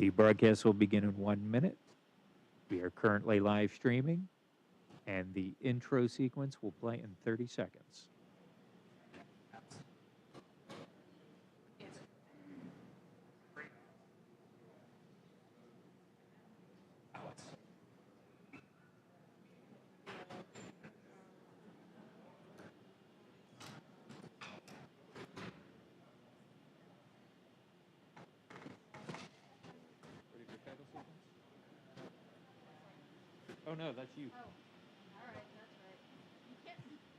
The broadcast will begin in 1 minute. We are currently live streaming, and the intro sequence will play in 30 seconds. Oh, no, that's you. Oh, all right,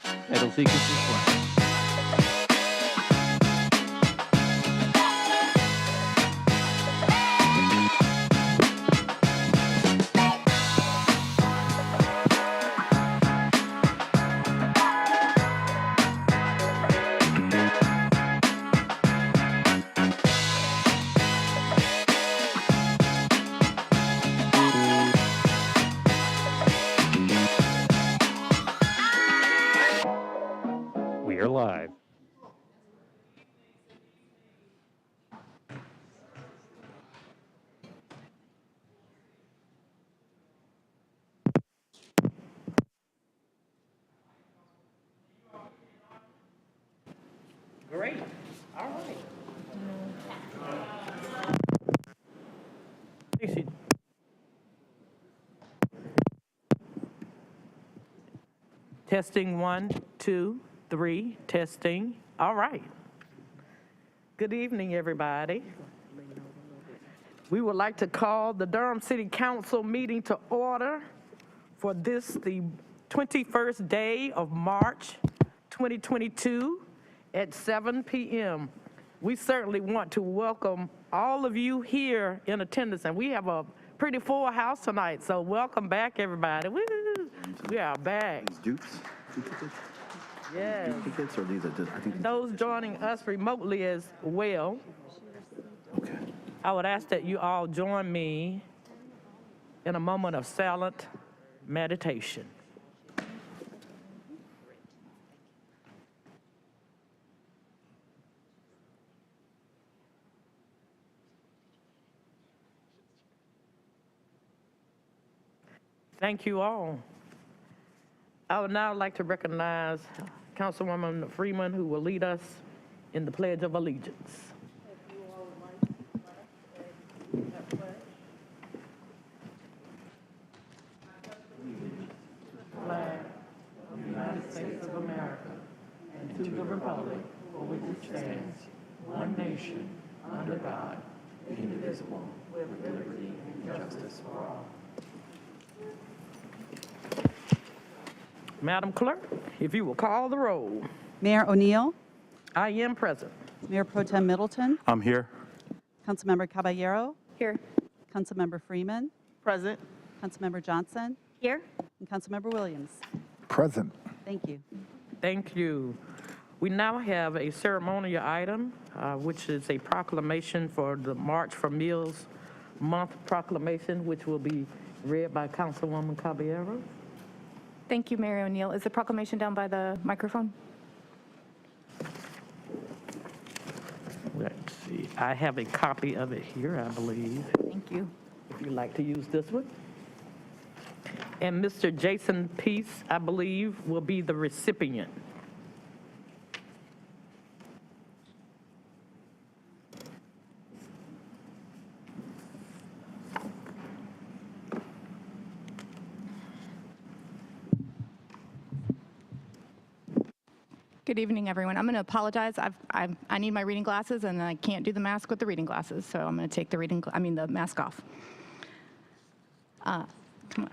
that's right. Title sequence is playing. We are live. Great. All right. Stacy. Testing 1, 2, 3, testing. All right. Good evening, everybody. We would like to call the Durham City Council meeting to order for this, the 21st day of March 2022 at 7 p.m. We certainly want to welcome all of you here in attendance, and we have a pretty full house tonight, so welcome back, everybody. Woo! We are back. These dupes? Yes. Duplicates or these are just, I think. Those joining us remotely as well, Okay. I would ask that you all join me in a moment of silent meditation. Thank you all. I would now like to recognize Councilwoman Freeman, who will lead us in the Pledge of Allegiance. If you all would like to let us say that pledge. Flag of the United States of America and to the republic for which it stands, one nation, under God, indivisible, with liberty and justice for all. Madam Clerk, if you will call the roll. Mayor O'Neill, I am present. Mayor Pro Tem Middleton, I'm here. Councilmember Caballero, Here. Councilmember Freeman, Present. Councilmember Johnson, Here. and Councilmember Williams. Present. Thank you. Thank you. We now have a ceremonial item, which is a proclamation for the March for Meals Month proclamation, which will be read by Councilwoman Caballero. Thank you, Mayor O'Neill. Is the proclamation down by the microphone? Let's see. I have a copy of it here, I believe, Thank you. if you'd like to use this one. And Mr. Jason Peace, I believe, will be the recipient. Good evening, everyone. I'm going to apologize. I need my reading glasses, and I can't do the mask with the reading glasses, so I'm going to take the mask off. Come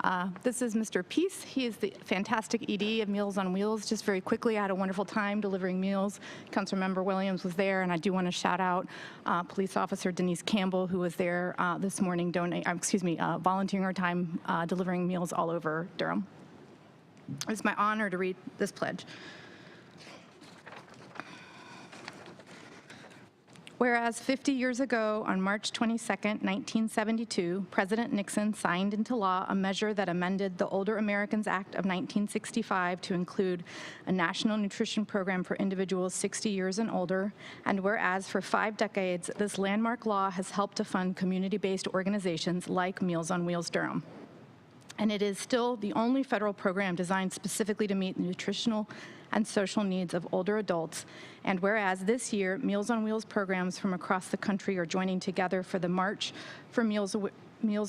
on. This is Mr. Peace. He is the fantastic ED of Meals on Wheels. Just very quickly, I had a wonderful time delivering meals. Councilmember Williams was there, and I do want to shout out Police Officer Denise Campbell, who was there this morning volunteering her time delivering meals all over Durham. It's my honor to read this pledge. Whereas 50 years ago, on March 22, 1972, President Nixon signed into law a measure that amended the Older Americans Act of 1965 to include a national nutrition program for individuals 60 years and older, and whereas for 5 decades, this landmark law has helped to fund community-based organizations like Meals on Wheels Durham. And it is still the only federal program designed specifically to meet the nutritional and social needs of older adults. And whereas this year, Meals on Wheels programs from across the country are joining together for the March for Meals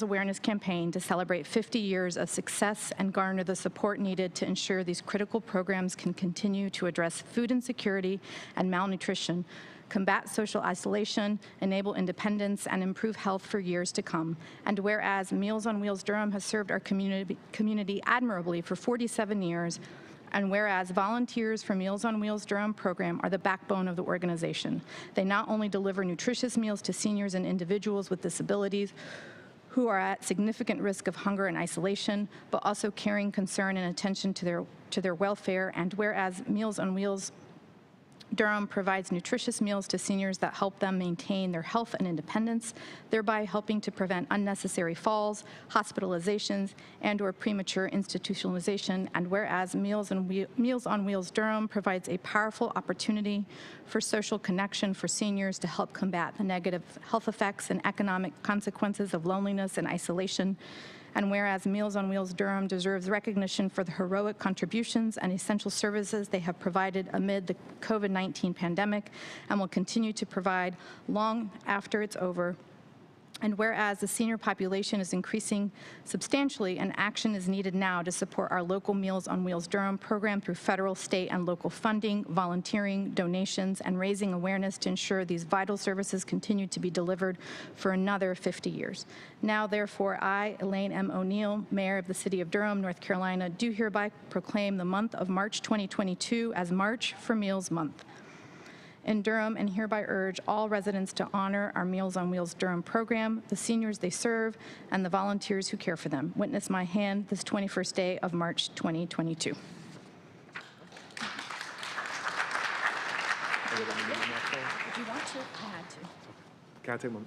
Awareness campaign to celebrate 50 years of success and garner the support needed to ensure these critical programs can continue to address food insecurity and malnutrition, combat social isolation, enable independence, and improve health for years to come. And whereas Meals on Wheels Durham has served our community admirably for 47 years, and whereas volunteers for Meals on Wheels Durham program are the backbone of the organization. They not only deliver nutritious meals to seniors and individuals with disabilities who are at significant risk of hunger and isolation, but also caring concern and attention to their welfare. And whereas Meals on Wheels Durham provides nutritious meals to seniors that help them maintain their health and independence, thereby helping to prevent unnecessary falls, hospitalizations, and/or premature institutionalization. And whereas Meals on Wheels Durham provides a powerful opportunity for social connection for seniors to help combat the negative health effects and economic consequences of loneliness and isolation. And whereas Meals on Wheels Durham deserves recognition for the heroic contributions and essential services they have provided amid the COVID-19 pandemic and will continue to provide long after it's over. And whereas the senior population is increasing substantially and action is needed now to support our local Meals on Wheels Durham program through federal, state, and local funding, volunteering, donations, and raising awareness to ensure these vital services continue to be delivered for another 50 years. Now, therefore, I, Elaine M. O'Neill, Mayor of the City of Durham, North Carolina, do hereby proclaim the month of March 2022 as March for Meals Month in Durham, and hereby urge all residents to honor our Meals on Wheels Durham program, the seniors they serve, and the volunteers who care for them. Witness my hand this 21st day of March 2022. If you want to, I had to. Can I take my?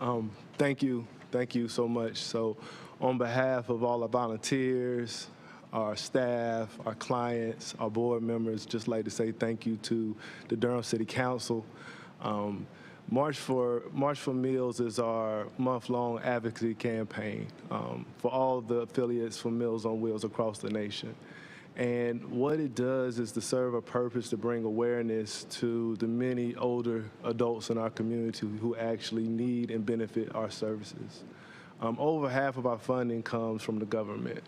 All right. Thank you so much. So, on behalf of all the volunteers, our staff, our clients, our board members, just like to say thank you to the Durham City Council. March for Meals is our month-long advocacy campaign for all the affiliates for Meals on Wheels across the nation. And what it does is to serve a purpose to bring awareness to the many older adults in our community who actually need and benefit our services. Over half of our funding comes from the government.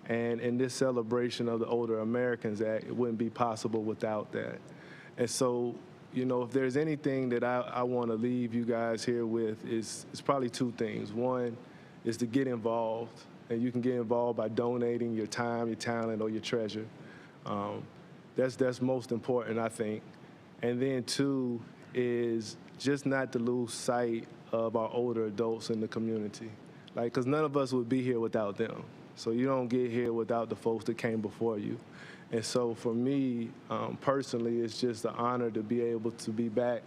And in this celebration of the Older Americans Act, it wouldn't be possible without that. And so, you know, if there's anything that I want to leave you guys here with, it's probably 2 things. One is to get involved, and you can get involved by donating your time, your talent, or your treasure. That's most important, I think. And then 2 is just not to lose sight of our older adults in the community. Like, because none of us would be here without them. So you don't get here without the folks that came before you. And so for me, personally, it's just an honor to be able to be back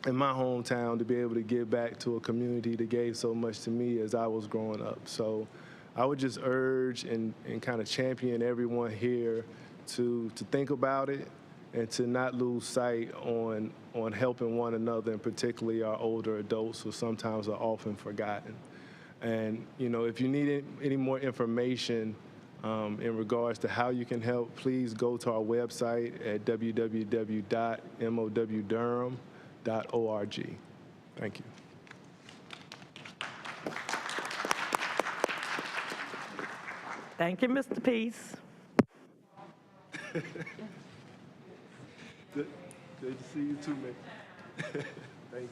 in my hometown, to be able to give back to a community that gave so much to me as I was growing up. So I would just urge and kind of champion everyone here to think about it and to not lose sight on helping one another, and particularly our older adults who sometimes are often forgotten. And, you know, if you need any more information in regards to how you can help, please go to our website at www.mowdurham.org. Thank you. Thank you, Mr. Peace. Good to see you too, man. Thank you.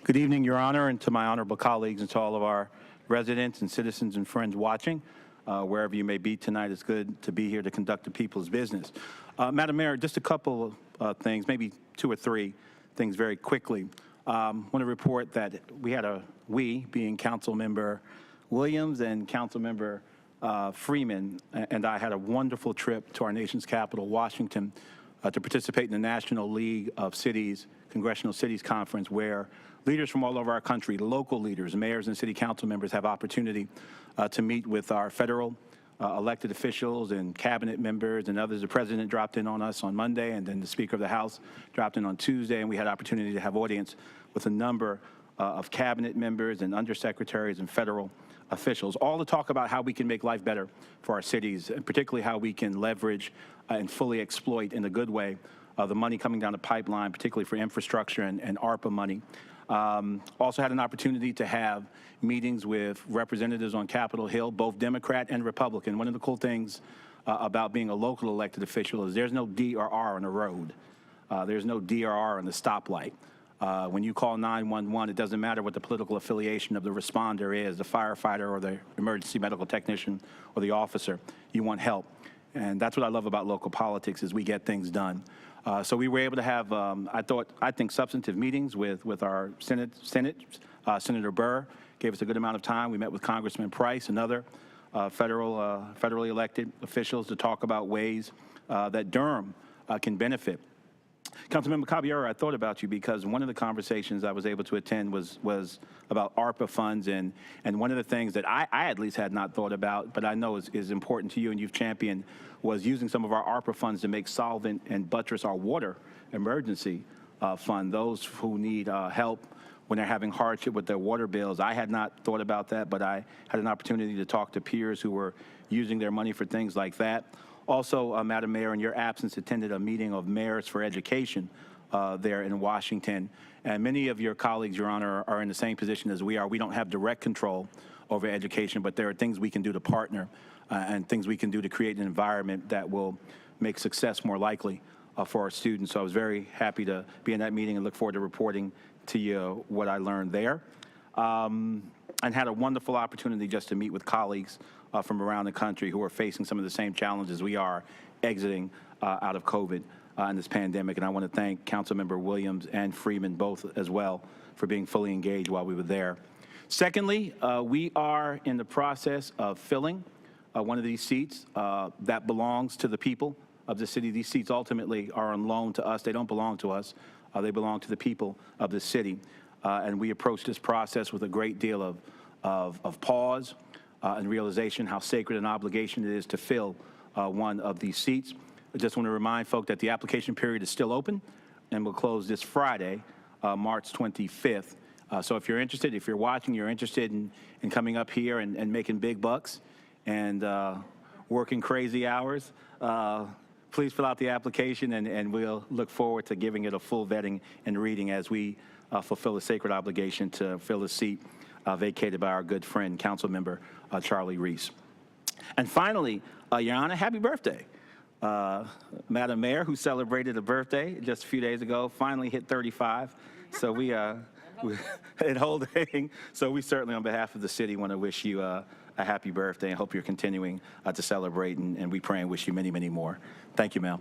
Good evening, Your Honor, and to my honorable colleagues and to all of our residents and citizens and friends watching. Wherever you may be tonight, it's good to be here to conduct the people's business. Madam Mayor, just a couple of things, maybe 2 or 3 things very quickly. I want to report that we being Councilmember Williams and Councilmember Freeman and I had a wonderful trip to our nation's capital, Washington, to participate in the National League of Cities, Congressional Cities Conference, where leaders from all over our country, local leaders, mayors and city council members have opportunity to meet with our federal elected officials and cabinet members and others. The president dropped in on us on Monday, and then the Speaker of the House dropped in on Tuesday, and we had opportunity to have audience with a number of cabinet members and undersecretaries and federal officials, all to talk about how we can make life better for our cities, and particularly how we can leverage and fully exploit in a good way the money coming down the pipeline, particularly for infrastructure and ARPA money. Also had an opportunity to have meetings with representatives on Capitol Hill, both Democrat and Republican. One of the cool things about being a local elected official is there's no D or R on the road. There's no D or R on the stoplight. When you call 911, it doesn't matter what the political affiliation of the responder is, the firefighter or the emergency medical technician or the officer. You want help. And that's what I love about local politics is we get things done. So we were able to have, I think, substantive meetings with our Senate. Senator Burr gave us a good amount of time. We met with Congressman Price and other federally elected officials to talk about ways that Durham can benefit. Councilmember Caballero, I thought about you because one of the conversations I was able to attend was about ARPA funds, and one of the things that I at least had not thought about, but I know is important to you and you've championed, was using some of our ARPA funds to make solvent and buttress our water emergency fund, those who need help when they're having hardship with their water bills. I had not thought about that, but I had an opportunity to talk to peers who were using their money for things like that. Also, Madam Mayor, in your absence, attended a meeting of mayors for education there in Washington. And many of your colleagues, Your Honor, are in the same position as we are. We don't have direct control over education, but there are things we can do to partner and things we can do to create an environment that will make success more likely for our students. So I was very happy to be in that meeting and look forward to reporting to you what I learned there. And had a wonderful opportunity just to meet with colleagues from around the country who are facing some of the same challenges we are exiting out of COVID and this pandemic. And I want to thank Councilmember Williams and Freeman both as well for being fully engaged while we were there. Secondly, we are in the process of filling one of these seats that belongs to the people of the city. These seats ultimately are on loan to us. They don't belong to us. They belong to the people of the city. And we approach this process with a great deal of pause and realization how sacred an obligation it is to fill one of these seats. I just want to remind folk that the application period is still open and will close this Friday, March 25th. So if you're interested, if you're watching, you're interested in coming up here and making big bucks and working crazy hours, please fill out the application and we'll look forward to giving it a full vetting and reading as we fulfill the sacred obligation to fill a seat vacated by our good friend, Councilmember Charlie Reese. And finally, Your Honor, happy birthday. Madam Mayor, who celebrated a birthday just a few days ago, finally hit 35. So we in holding. So we certainly, on behalf of the city, want to wish you a happy birthday and hope you're continuing to celebrate. And we pray and wish you many, many more. Thank you, ma'am.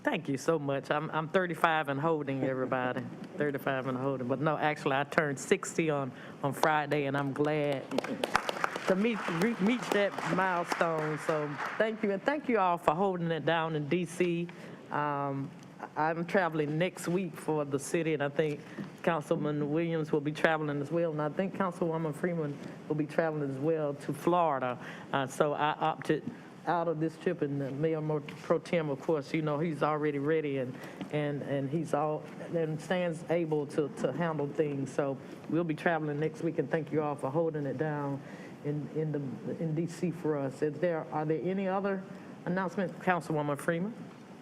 Thank you so much. I'm 35 and holding, everybody. 35 and holding. But no, actually, I turned 60 on Friday, and I'm glad to reach that milestone. So thank you. And thank you all for holding it down in D.C. I'm traveling next week for the city, and I think Councilman Williams will be traveling as well. And I think Councilwoman Freeman will be traveling as well to Florida. So I opted out of this trip, and Mayor Pro Tem, of course, you know, he's already ready and he's stands able to handle things. So we'll be traveling next week, and thank you all for holding it down in D.C. for us. Are there any other announcements? Councilwoman Freeman.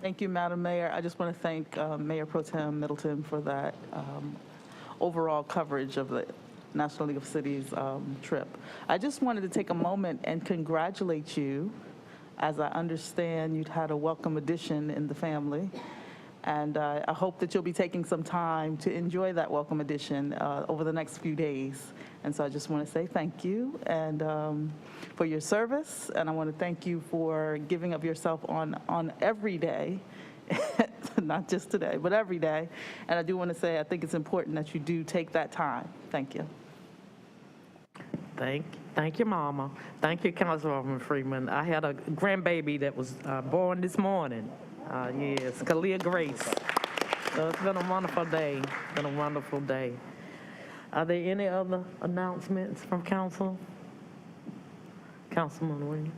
Thank you, Madam Mayor. I just want to thank Mayor Pro Tem Middleton for that overall coverage of the National League of Cities trip. I just wanted to take a moment and congratulate you, as I understand you'd had a welcome addition in the family. And I hope that you'll be taking some time to enjoy that welcome edition over the next few days. And so I just want to say thank you and for your service. And I want to thank you for giving of yourself on every day, not just today, but every day. And I do want to say I think it's important that you do take that time. Thank you. Thank you, Mama. Thank you, Councilwoman Freeman. I had a grandbaby that was born this morning. Yes, Kalia Grace. So it's been a wonderful day. Been a wonderful day. Are there any other announcements from council? Councilman Williams.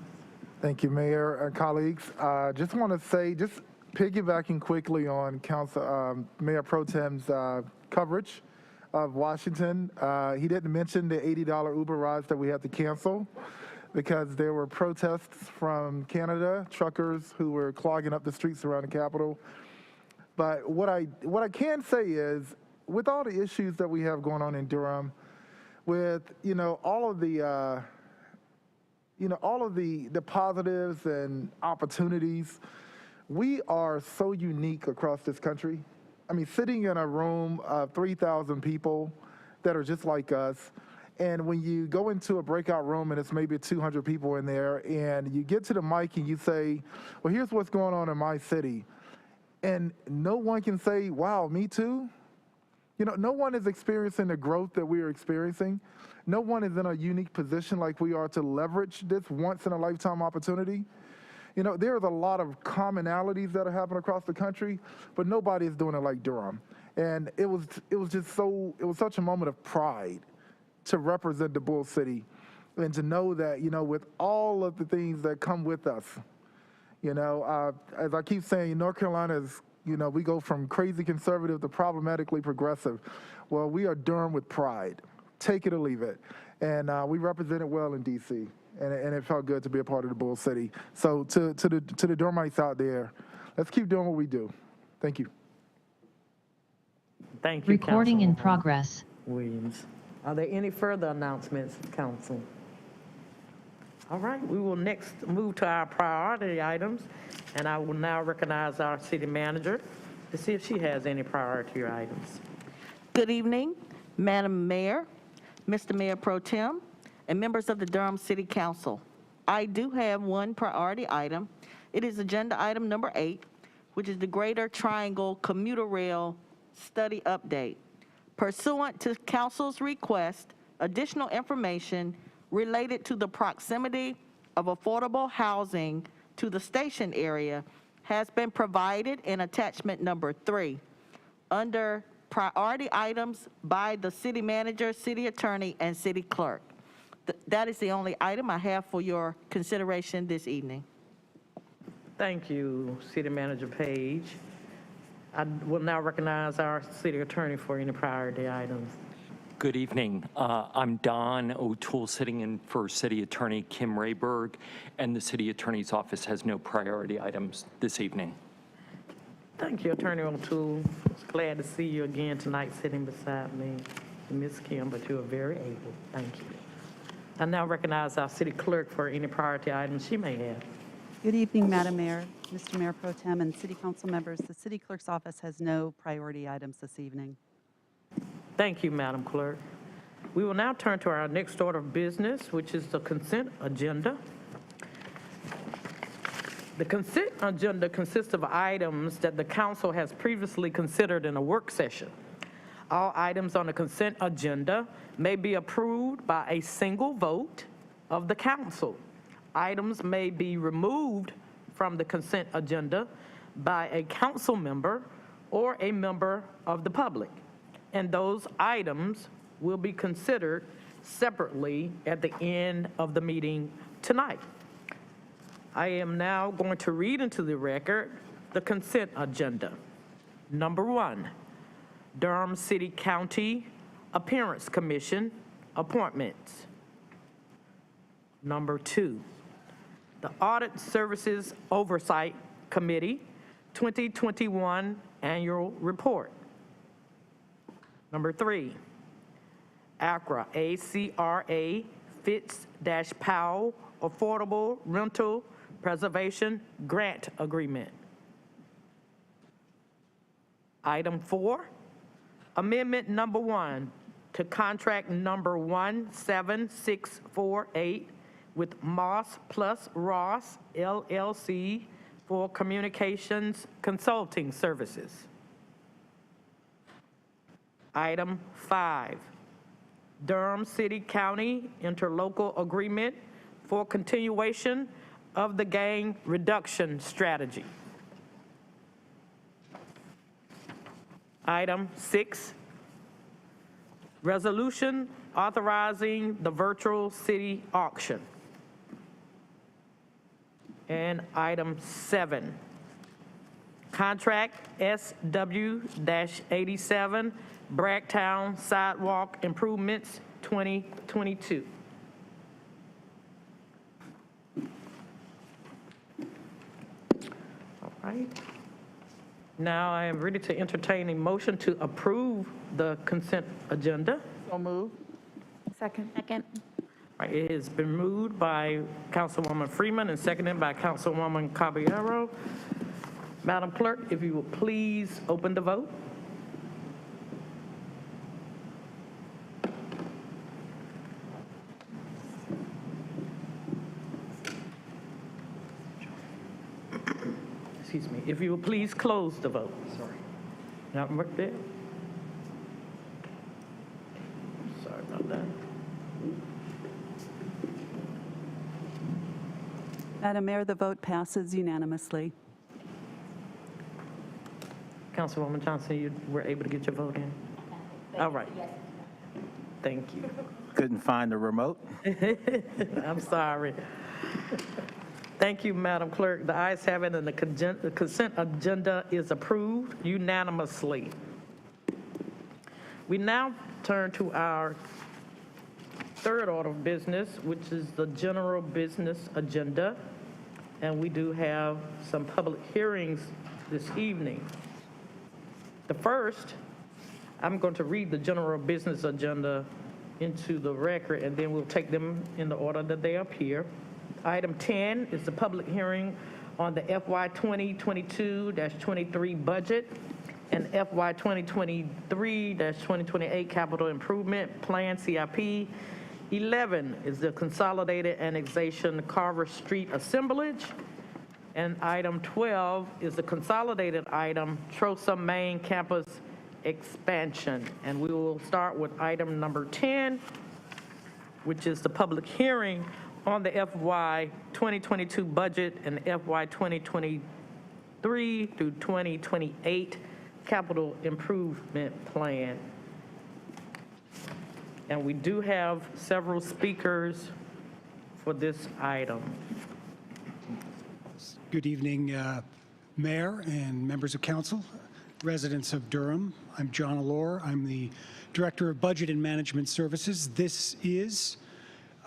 Thank you, Mayor and colleagues. Just want to say, just piggybacking quickly on Mayor Pro Tem's coverage of Washington. He didn't mention the $80 Uber rides that we had to cancel because there were protests from Canada, truckers who were clogging up the streets around the Capitol. But what I can say is, with all the issues that we have going on in Durham, with all of the positives and opportunities, we are so unique across this country. I mean, sitting in a room of 3,000 people that are just like us, and when you go into a breakout room and it's maybe 200 people in there, and you get to the mic and you say, well, here's what's going on in my city, and no one can say, wow, me too. No one is experiencing the growth that we are experiencing. No one is in a unique position like we are to leverage this once-in-a-lifetime opportunity. There's a lot of commonalities that are happening across the country, but nobody is doing it like Durham. And it was such a moment of pride to represent the Bull City and to know that, with all of the things that come with us, as I keep saying, North Carolina is, we go from crazy conservative to problematically progressive. Well, we are Durham with pride. Take it or leave it. And we represent it well in D.C., and it felt good to be a part of the Bull City. So to the Durhamites out there, let's keep doing what we do. Thank you. Thank you, Recording in Councilwoman progress. Williams. Are there any further announcements, council? All right, we will next move to our priority items, and I will now recognize our city manager to see if she has any priority items. Good evening, Madam Mayor, Mr. Mayor Pro Tem, and members of the Durham City Council. I do have one priority item. It is agenda item number 8, which is the Greater Triangle Commuter Rail Study Update. Pursuant to Council's request, additional information related to the proximity of affordable housing to the station area has been provided in attachment number 3 under priority items by the city manager, city attorney, and city clerk. That is the only item I have for your consideration this evening. Thank you, City Manager Page. I will now recognize our city attorney for any priority items. Good evening. I'm Don O'Toole, sitting in for City Attorney Kim Rayberg, and the City Attorney's Office has no priority items this evening. Thank you, Attorney O'Toole. Glad to see you again tonight sitting beside me, Ms. Kim, but you are very able. Thank you. I now recognize our city clerk for any priority items she may have. Good evening, Madam Mayor, Mr. Mayor Pro Tem, and City Council members. The City Clerk's Office has no priority items this evening. Thank you, Madam Clerk. We will now turn to our next order of business, which is the consent agenda. The consent agenda consists of items that the council has previously considered in a work session. All items on the consent agenda may be approved by a single vote of the council. Items may be removed from the consent agenda by a council member or a member of the public, and those items will be considered separately at the end of the meeting tonight. I am now going to read into the record the consent agenda. Number 1, Durham City County Appearance Commission appointments. Number 2, the Audit Services Oversight Committee 2021 Annual Report. Number 3, ACRA, ACRA Fitz-Powell Affordable Rental Preservation Grant Agreement. Item 4, amendment number 1 to contract number 17648 with Moss Plus Ross LLC for communications consulting services. Item 5, Durham City County interlocal agreement for continuation of the gang reduction strategy. Item 6, resolution authorizing the virtual city auction. And item 7, contract SW-87 Bragtown Sidewalk Improvements 2022. All right. Now I am ready to entertain a motion to approve the consent agenda. So moved. Second. Second. All right, it has been moved by Councilwoman Freeman and seconded by Councilwoman Caballero. Madam Clerk, if you will please open the vote. Excuse me, if you will please close the vote. Sorry. Not work there? Sorry about that. Madam Mayor, the vote passes unanimously. Councilwoman Johnson, you were able to get your vote in? All right. Thank you. Couldn't find the remote. I'm sorry. Thank you, Madam Clerk. The ayes have it, and the consent agenda is approved unanimously. We now turn to our third order of business, which is the general business agenda, and we do have some public hearings this evening. The first, I'm going to read the general business agenda into the record, and then we'll take them in the order that they appear. Item 10 is the public hearing on the FY 2022-23 budget and FY 2023-2028 capital improvement plan, CIP. 11 is the Consolidated Annexation Carver Street Assemblage. And item 12 is the consolidated item, TROSA Main Campus Expansion. And we will start with item number 10, which is the public hearing on the FY 2022 budget and FY 2023 through 2028 capital improvement plan. And we do have several speakers for this item. Good evening, Mayor and members of council, residents of Durham. I'm John Allure. I'm the Director of Budget and Management Services. This is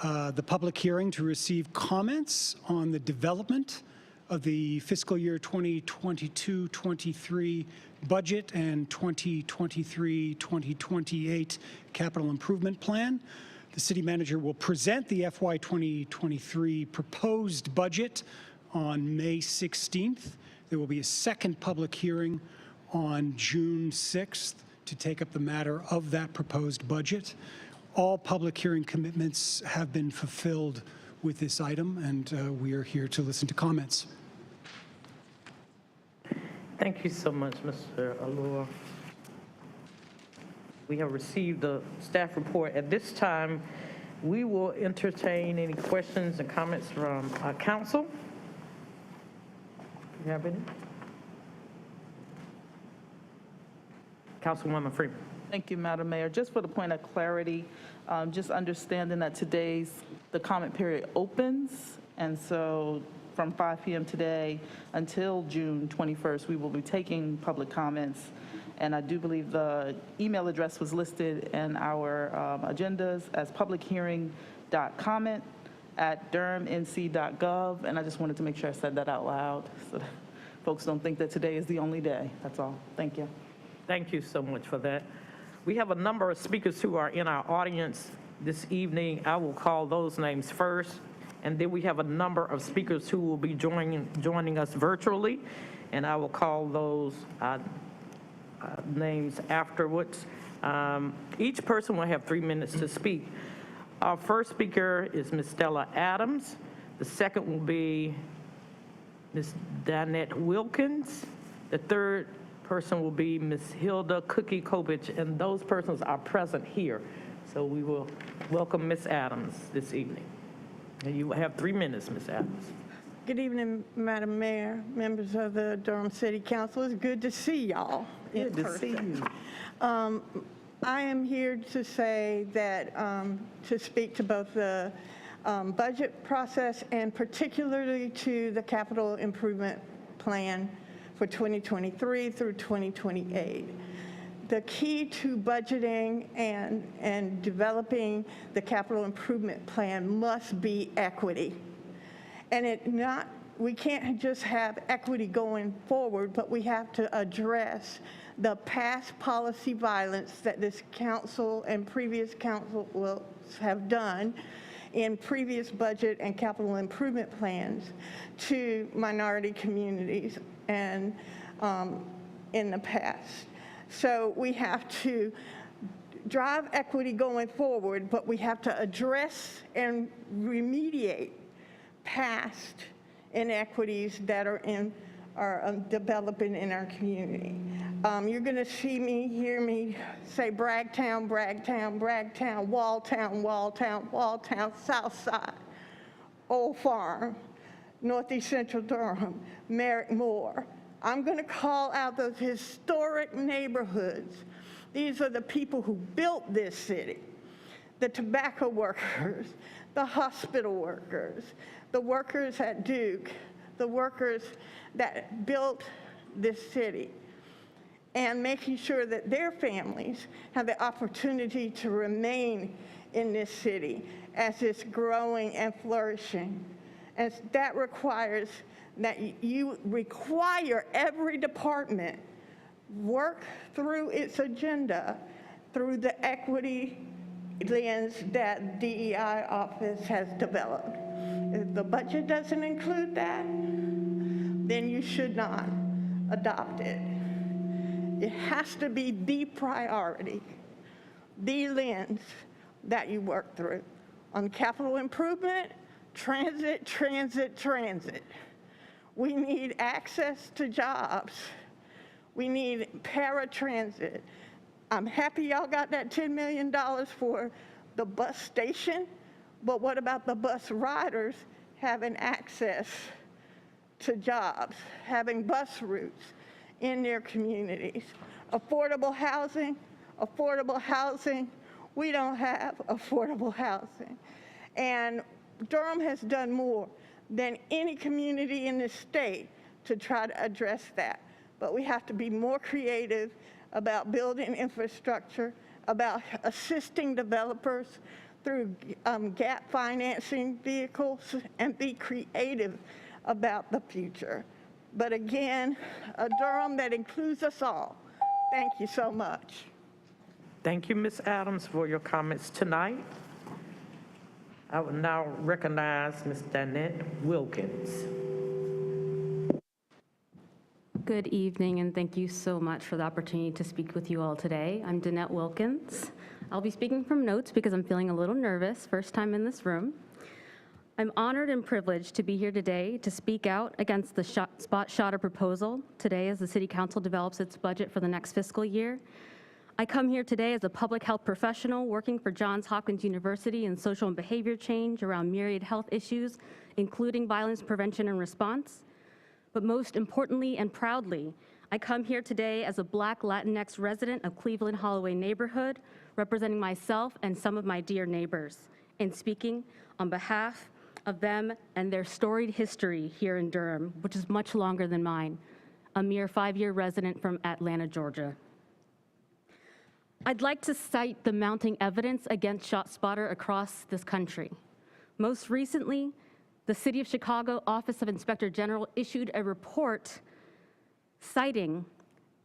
the public hearing to receive comments on the development of the fiscal year 2022-23 budget and 2023-2028 capital improvement plan. The city manager will present the FY 2023 proposed budget on May 16th. There will be a second public hearing on June 6th to take up the matter of that proposed budget. All public hearing commitments have been fulfilled with this item, and we are here to listen to comments. Thank you so much, Mr. Allure. We have received the staff report. At this time, we will entertain any questions and comments from council. Do you have any? Councilwoman Freeman. Thank you, Madam Mayor. Just for the point of clarity, just understanding that the comment period opens, and so from 5 p.m. today until June 21st, we will be taking public comments. And I do believe the email address was listed in our agendas as publichearing.comment@durhamnc.gov. And I just wanted to make sure I said that out loud so that folks don't think that today is the only day. That's all. Thank you. Thank you so much for that. We have a number of speakers who are in our audience this evening. I will call those names first. And then we have a number of speakers who will be joining us virtually. And I will call those names afterwards. Each person will have 3 minutes to speak. Our first speaker is Ms. Stella Adams. The second will be Ms. Danette Wilkins. The third person will be Ms. Hilda Cookie Kovich, and those persons are present here. So we will welcome Ms. Adams this evening. And you will have 3 minutes, Ms. Adams. Good evening, Madam Mayor, members of the Durham City Council. It's good to see y'all in Good to person. see you. I am here to say that, to speak to both the budget process and particularly to the capital improvement plan for 2023 through 2028. The key to budgeting and developing the capital improvement plan must be equity. And we can't just have equity going forward, but we have to address the past policy violence that this council and previous council will have done in previous budget and capital improvement plans to minority communities and in the past. So we have to drive equity going forward, but we have to address and remediate past inequities that are developing in our community. You're going to hear me say Bragtown, Bragtown, Bragtown, Walltown, Walltown, Walltown, Southside, Old Farm, Northeast Central Durham, Merrick Moore. I'm going to call out those historic neighborhoods. These are the people who built this city: the tobacco workers, the hospital workers, the workers at Duke, the workers that built this city, and making sure that their families have the opportunity to remain in this city as it's growing and flourishing. And that requires that you require every department work through its agenda through the equity lens that DEI office has developed. If the budget doesn't include that, then you should not adopt it. It has to be the priority, the lens that you work through. On capital improvement, transit, transit, transit. We need access to jobs. We need paratransit. I'm happy y'all got that $10 million for the bus station, but what about the bus riders having access to jobs, having bus routes in their communities? Affordable housing, we don't have affordable housing. And Durham has done more than any community in the state to try to address that. But we have to be more creative about building infrastructure, about assisting developers through gap financing vehicles, and be creative about the future. But again, a Durham that includes us all. Thank you so much. Thank you, Ms. Adams, for your comments tonight. I will now recognize Ms. Danette Wilkins. Good evening, and thank you so much for the opportunity to speak with you all today. I'm Danette Wilkins. I'll be speaking from notes because I'm feeling a little nervous, first time in this room. I'm honored and privileged to be here today to speak out against the spot shotter proposal today as the City Council develops its budget for the next fiscal year. I come here today as a public health professional working for Johns Hopkins University in social and behavior change around myriad health issues, including violence prevention and response. But most importantly and proudly, I come here today as a Black Latinx resident of Cleveland Holloway neighborhood, representing myself and some of my dear neighbors, and speaking on behalf of them and their storied history here in Durham, which is much longer than mine, a mere 5-year resident from Atlanta, Georgia. I'd like to cite the mounting evidence against ShotSpotter across this country. Most recently, the City of Chicago Office of Inspector General issued a report citing,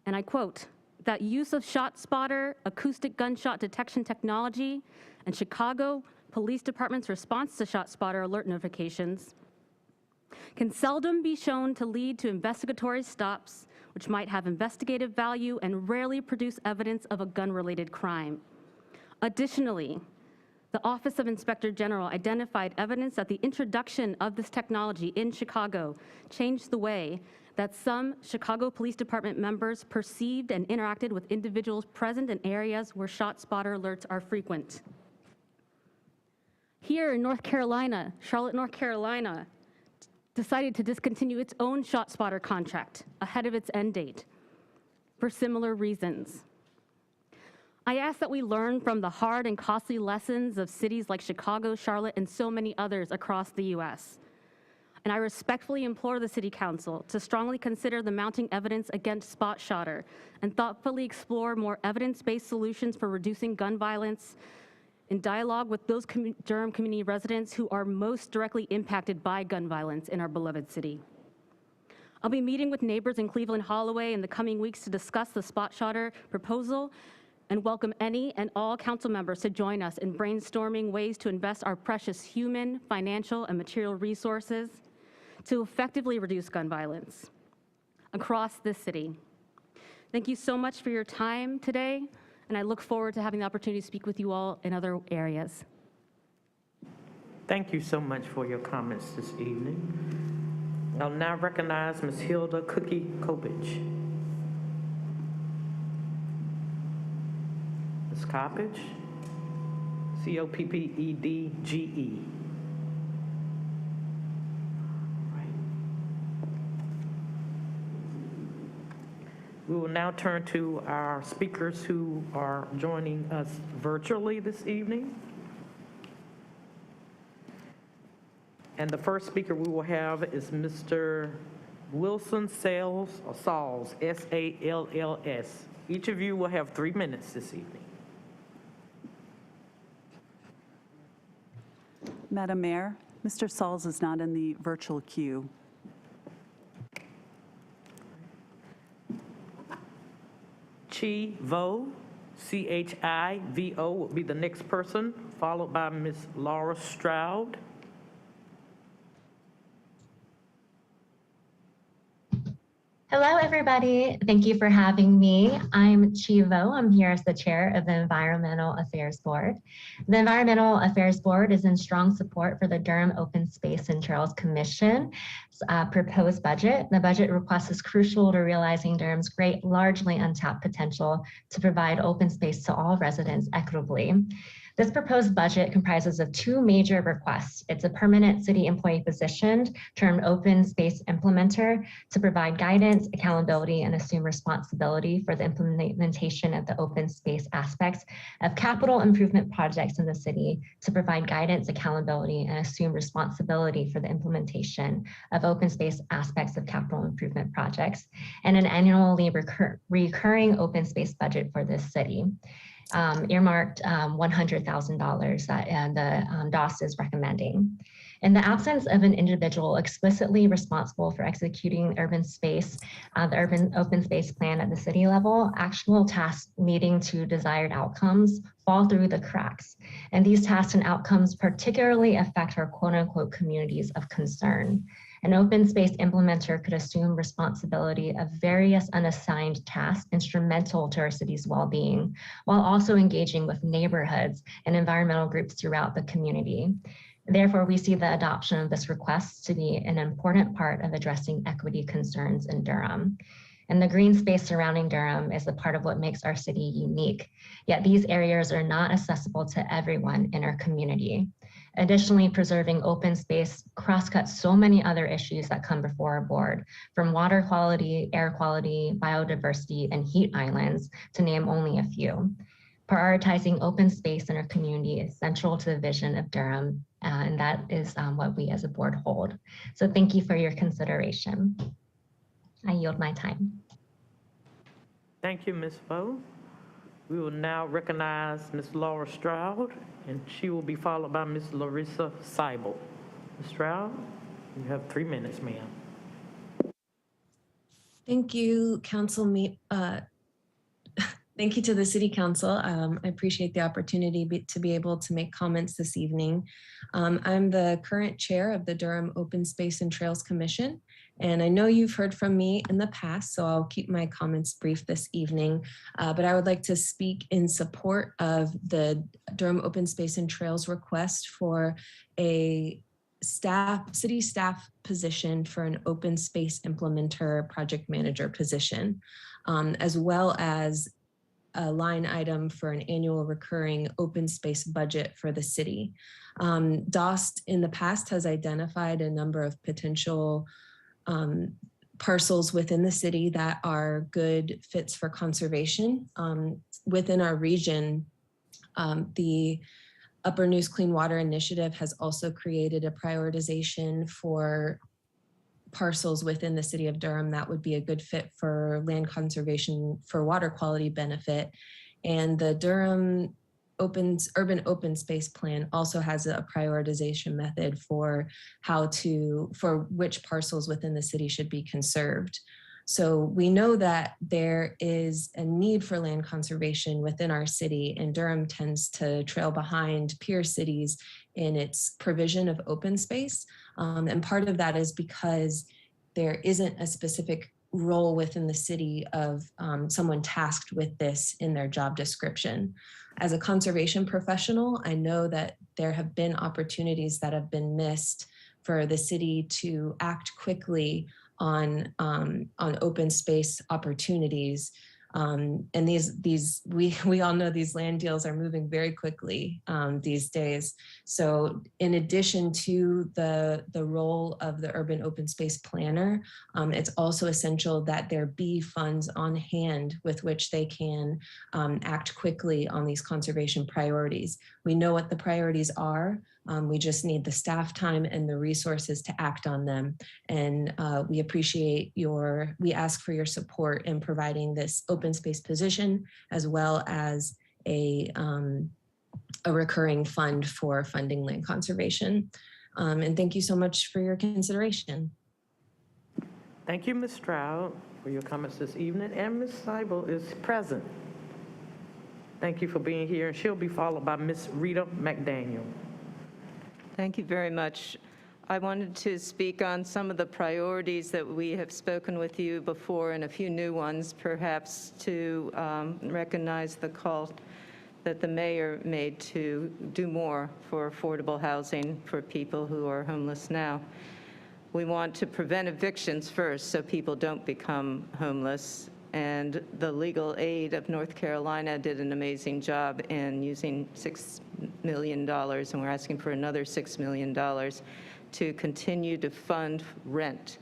and I quote, that use of ShotSpotter, acoustic gunshot detection technology, and Chicago Police Department's response to ShotSpotter alert notifications can seldom be shown to lead to investigatory stops which might have investigative value and rarely produce evidence of a gun-related crime. Additionally, the Office of Inspector General identified evidence that the introduction of this technology in Chicago changed the way that some Chicago Police Department members perceived and interacted with individuals present in areas where shot spotter alerts are frequent. Here in North Carolina, Charlotte, North Carolina, decided to discontinue its own shot spotter contract ahead of its end date for similar reasons. I ask that we learn from the hard and costly lessons of cities like Chicago, Charlotte, and so many others across the U.S. And I respectfully implore the City Council to strongly consider the mounting evidence against spot shotter and thoughtfully explore more evidence-based solutions for reducing gun violence in dialogue with those Durham community residents who are most directly impacted by gun violence in our beloved city. I'll be meeting with neighbors in Cleveland Holloway in the coming weeks to discuss the spot shotter proposal and welcome any and all council members to join us in brainstorming ways to invest our precious human, financial, and material resources to effectively reduce gun violence across this city. Thank you so much for your time today, and I look forward to having the opportunity to speak with you all in other areas. Thank you so much for your comments this evening. I'll now recognize Ms. Hilda Cookie Kopich. Ms. Coppedge, C-O-P-P-E-D-G-E. We will now turn to our speakers who are joining us virtually this evening. And the first speaker we will have is Mr. Wilson Salls, S-A-L-L-S. Each of you will have 3 minutes this evening. Madam Mayor, Mr. Sauls is not in the virtual queue. Chi Vo, C-H-I-V-O, will be the next person, followed by Ms. Laura Stroud. Hello, everybody. Thank you for having me. I'm Chi Vo. I'm here as the chair of the Environmental Affairs Board. The Environmental Affairs Board is in strong support for the Durham Open Space and Trails Commission's proposed budget. The budget request is crucial to realizing Durham's great, largely untapped potential to provide open space to all residents equitably. This proposed budget comprises of 2 major requests. It's a permanent city employee position termed open space implementer to provide guidance, accountability, and assume responsibility for the implementation of the open space aspects of capital improvement projects in the city, to provide guidance, accountability, and assume responsibility for the implementation of open space aspects of capital improvement projects, and an annually recurring open space budget for this city. Earmarked $100,000 that the DOS is recommending. In the absence of an individual explicitly responsible for executing the urban open space plan at the city level, actual tasks leading to desired outcomes fall through the cracks. And these tasks and outcomes particularly affect our quote unquote communities of concern. An open space implementer could assume responsibility of various unassigned tasks instrumental to our city's well-being, while also engaging with neighborhoods and environmental groups throughout the community. Therefore, we see the adoption of this request to be an important part of addressing equity concerns in Durham. And the green space surrounding Durham is a part of what makes our city unique. Yet these areas are not accessible to everyone in our community. Additionally, preserving open space crosscuts so many other issues that come before our board, from water quality, air quality, biodiversity, and heat islands, to name only a few. Prioritizing open space in our community is central to the vision of Durham, and that is what we as a board hold. So thank you for your consideration. I yield my time. Thank you, Ms. Vo. We will now recognize Ms. Laura Stroud, and she will be followed by Ms. Larissa Seibel. Ms. Stroud, you have 3 minutes, ma'am. Thank you, thank you to the City Council. I appreciate the opportunity to be able to make comments this evening. I'm the current chair of the Durham Open Space and Trails Commission, And I know you've heard from me in the past, so I'll keep my comments brief this evening, but I would like to speak in support of the Durham Open Space and Trails request for a city staff position for an open space implementer project manager position, as well as a line item for an annual recurring open space budget for the city. DOST in the past has identified a number of potential parcels within the city that are good fits for conservation. Within our region, the Upper News Clean Water Initiative has also created a prioritization for parcels within the city of Durham that would be a good fit for land conservation for water quality benefit. And the Durham Urban Open Space Plan also has a prioritization method for for which parcels within the city should be conserved. So we know that there is a need for land conservation within our city, and Durham tends to trail behind peer cities in its provision of open space. And part of that is because there isn't a specific role within the city of someone tasked with this in their job description. As a conservation professional, I know that there have been opportunities that have been missed for the city to act quickly on open space opportunities. And we all know these land deals are moving very quickly these days. So in addition to the role of the urban open space planner, it's also essential that there be funds on hand with which they can act quickly on these conservation priorities. We know what the priorities are. We just need the staff time and the resources to act on them. And we ask for your support in providing this open space position, as well as a recurring fund for funding land conservation. And thank you so much for your consideration. Thank you, Ms. Stroud, for your comments this evening. And Ms. Seibel is present. Thank you for being here. And she'll be followed by Ms. Rita McDaniel. Thank you very much. I wanted to speak on some of the priorities that we have spoken with you before and a few new ones, perhaps to recognize the call that the mayor made to do more for affordable housing for people who are homeless now. We want to prevent evictions first so people don't become homeless. And the legal aid of North Carolina did an amazing job in using $6 million, and we're asking for another $6 million to continue to fund rent.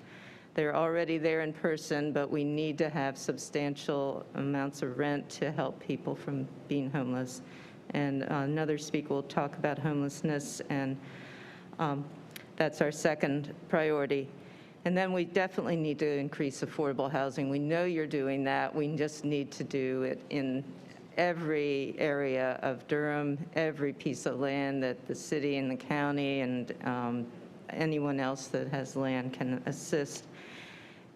They're already there in person, but we need to have substantial amounts of rent to help people from being homeless. And another speaker will talk about homelessness, and that's our second priority. And then we definitely need to increase affordable housing. We know you're doing that. We just need to do it in every area of Durham, every piece of land that the city and the county and anyone else that has land can assist.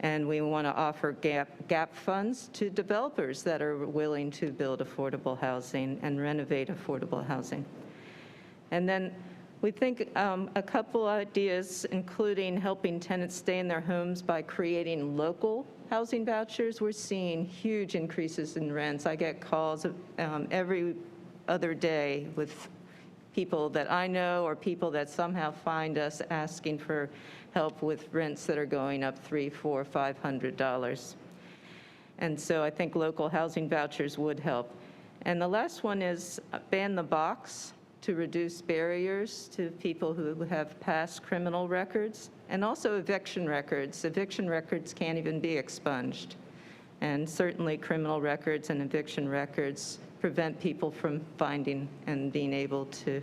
And we want to offer gap funds to developers that are willing to build affordable housing and renovate affordable housing. And then we think a couple ideas, including helping tenants stay in their homes by creating local housing vouchers. We're seeing huge increases in rents. I get calls every other day with people that I know or people that somehow find us asking for help with rents that are going up $300, $400, $500. And so I think local housing vouchers would help. And the last one is ban the box to reduce barriers to people who have past criminal records, and also eviction records. Eviction records can't even be expunged. And certainly criminal records and eviction records prevent people from finding and being able to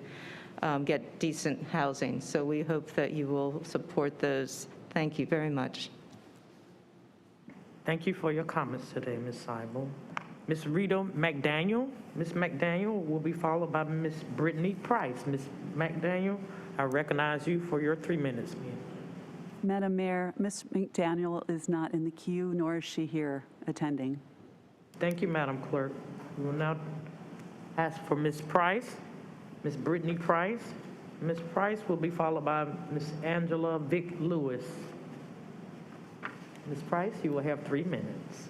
get decent housing. So we hope that you will support those. Thank you very much. Thank you for your comments today, Ms. Seibel. Ms. Rita McDaniel. Ms. McDaniel will be followed by Ms. Brittany Price. Ms. McDaniel, I recognize you for your 3 minutes, ma'am. Madam Mayor, Ms. McDaniel is not in the queue, nor is she here attending. Thank you, Madam Clerk. We will now ask for Ms. Price, Ms. Brittany Price. Ms. Price will be followed by Ms. Angela Vick Lewis. Ms. Price, you will have 3 minutes.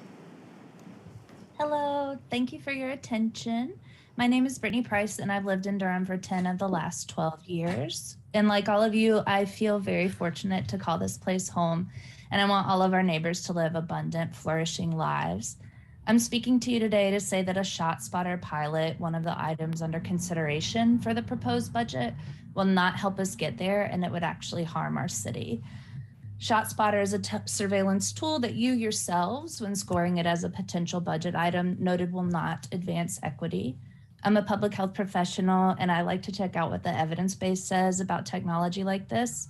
Hello, thank you for your attention. My name is Brittany Price, and I've lived in Durham for 10 of the last 12 years. And like all of you, I feel very fortunate to call this place home, and I want all of our neighbors to live abundant, flourishing lives. I'm speaking to you today to say that a shot spotter pilot, one of the items under consideration for the proposed budget, will not help us get there, and it would actually harm our city. ShotSpotter is a surveillance tool that you yourselves, when scoring it as a potential budget item, noted will not advance equity. I'm a public health professional, and I like to check out what the evidence base says about technology like this.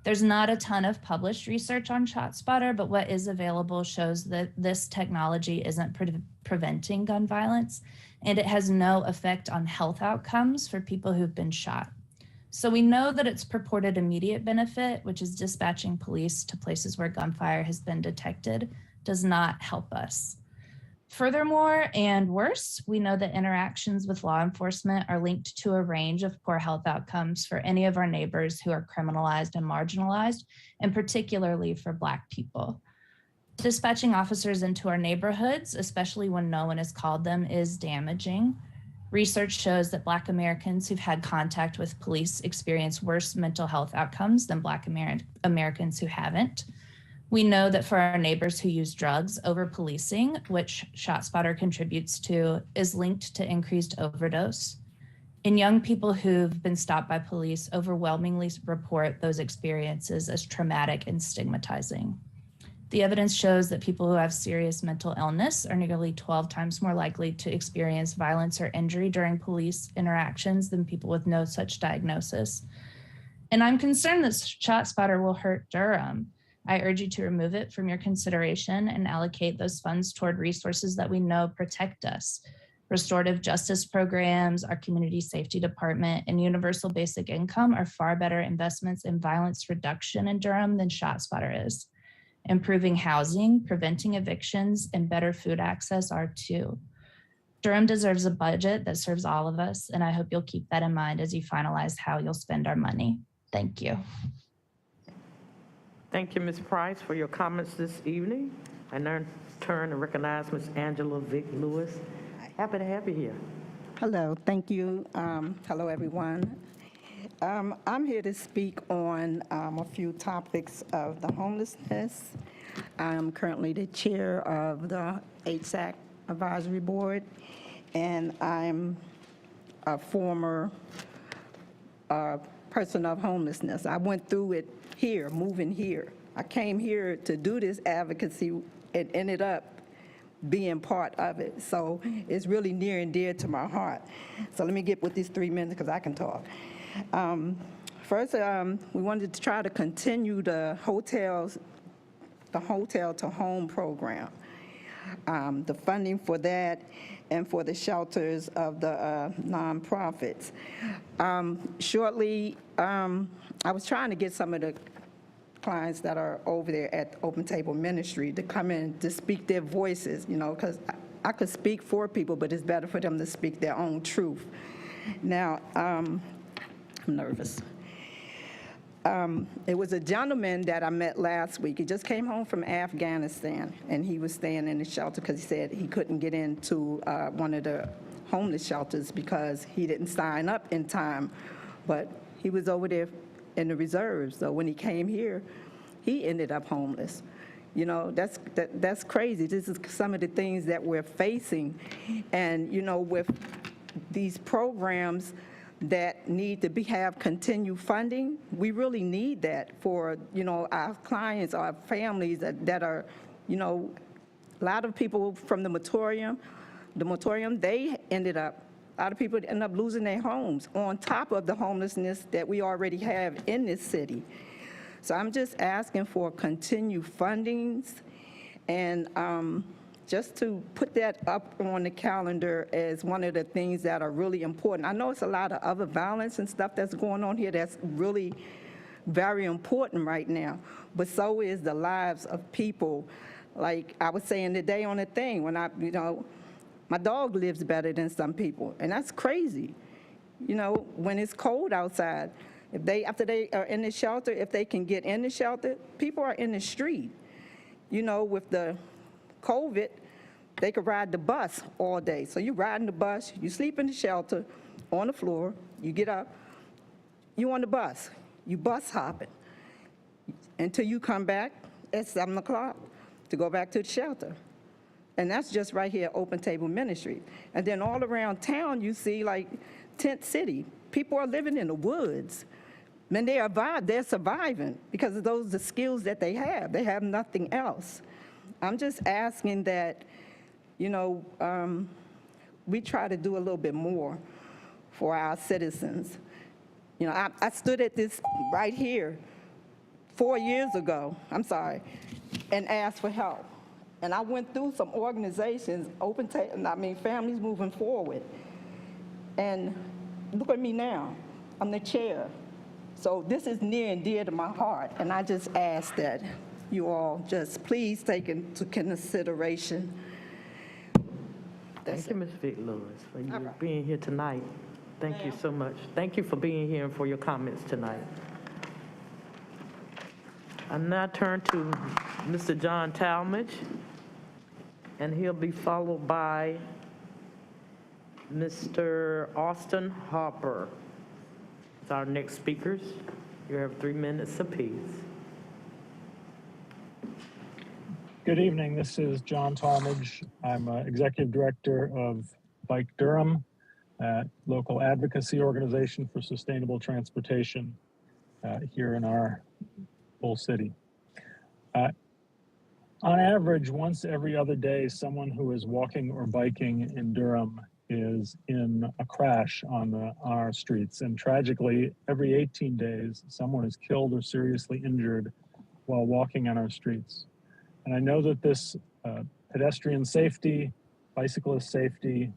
There's not a ton of published research on ShotSpotter, but what is available shows that this technology isn't preventing gun violence, and it has no effect on health outcomes for people who've been shot. So we know that its purported immediate benefit, which is dispatching police to places where gunfire has been detected, does not help us. Furthermore, and worse, we know that interactions with law enforcement are linked to a range of poor health outcomes for any of our neighbors who are criminalized and marginalized, and particularly for Black people. Dispatching officers into our neighborhoods, especially when no one has called them, is damaging. Research shows that Black Americans who've had contact with police experience worse mental health outcomes than Black Americans who haven't. We know that for our neighbors who use drugs, over-policing, which ShotSpotter contributes to, is linked to increased overdose. And young people who've been stopped by police overwhelmingly report those experiences as traumatic and stigmatizing. The evidence shows that people who have serious mental illness are nearly 12 times more likely to experience violence or injury during police interactions than people with no such diagnosis. And I'm concerned that ShotSpotter will hurt Durham. I urge you to remove it from your consideration and allocate those funds toward resources that we know protect us. Restorative justice programs, our community safety department, and universal basic income are far better investments in violence reduction in Durham than ShotSpotter is. Improving housing, preventing evictions, and better food access are too. Durham deserves a budget that serves all of us, and I hope you'll keep that in mind as you finalize how you'll spend our money. Thank you. Thank you, Ms. Price, for your comments this evening. I now turn to recognize Ms. Angela Vick Lewis. Happy to have you here. Hello, thank you. Hello, everyone. I'm here to speak on a few topics of the homelessness. I'm currently the chair of the HSAC Advisory Board, and I'm a former person of homelessness. I went through it here, moving here. I came here to do this advocacy and ended up being part of it. So it's really near and dear to my heart. So let me get with these 3 minutes because I can talk. First, we wanted to try to continue the hotel to home program. The funding for that and for the shelters of the nonprofits. Shortly, I was trying to get some of the clients that are over there at Open Table Ministry to come in to speak their voices, you know, because I could speak for people, but it's better for them to speak their own truth. Now, I'm nervous. It was a gentleman that I met last week. He just came home from Afghanistan, and he was staying in the shelter because he said he couldn't get into one of the homeless shelters because he didn't sign up in time. But he was over there in the reserves. So when he came here, he ended up homeless. You know, that's crazy. This is some of the things that we're facing. And, you know, with these programs that need to have continued funding, we really need that for, you know, our clients, our families that are, you know, a lot of people from the moratorium, they ended up, a lot of people end up losing their homes on top of the homelessness that we already have in this city. So I'm just asking for continued fundings and just to put that up on the calendar as one of the things that are really important. I know it's a lot of other violence and stuff that's going on here that's really very important right now, but so is the lives of people. Like I was saying today on the thing, when you know, my dog lives better than some people, and that's crazy. You know, when it's cold outside, after they are in the shelter, if they can get in the shelter, people are in the street. you know, with the COVID, they could ride the bus all day. So you riding the bus, you sleep in the shelter on the floor, you get up, you on the bus, you bus hopping until you come back at 7 o'clock to go back to the shelter. And that's just right here, Open Table Ministry. And then all around town, you see like Tent City. People are living in the woods. And they're surviving because of those the skills that they have. They have nothing else. I'm just asking that, you know, we try to do a little bit more for our citizens. You know, I stood at this right here 4 years ago, and asked for help. And I went through some organizations, Families Moving Forward. And look at me now, I'm the chair. So this is near and dear to my heart, and I just ask that you all just please take into consideration. Thank you, Ms. Vic Lewis, for you being here tonight. Thank you so much. Thank you for being here and for your comments tonight. I now turn to Mr. John Talmadge, and he'll be followed by Mr. Austin Harper. It's our next speakers. You have 3 minutes apiece. Good evening. This is John Talmadge. I'm Executive Director of Bike Durham, local advocacy organization for sustainable transportation here in our whole city. On average, once every other day, someone who is walking or biking in Durham is in a crash on our streets. And tragically, every 18 days, someone is killed or seriously injured while walking on our streets. And I know that this pedestrian safety, bicyclist safety,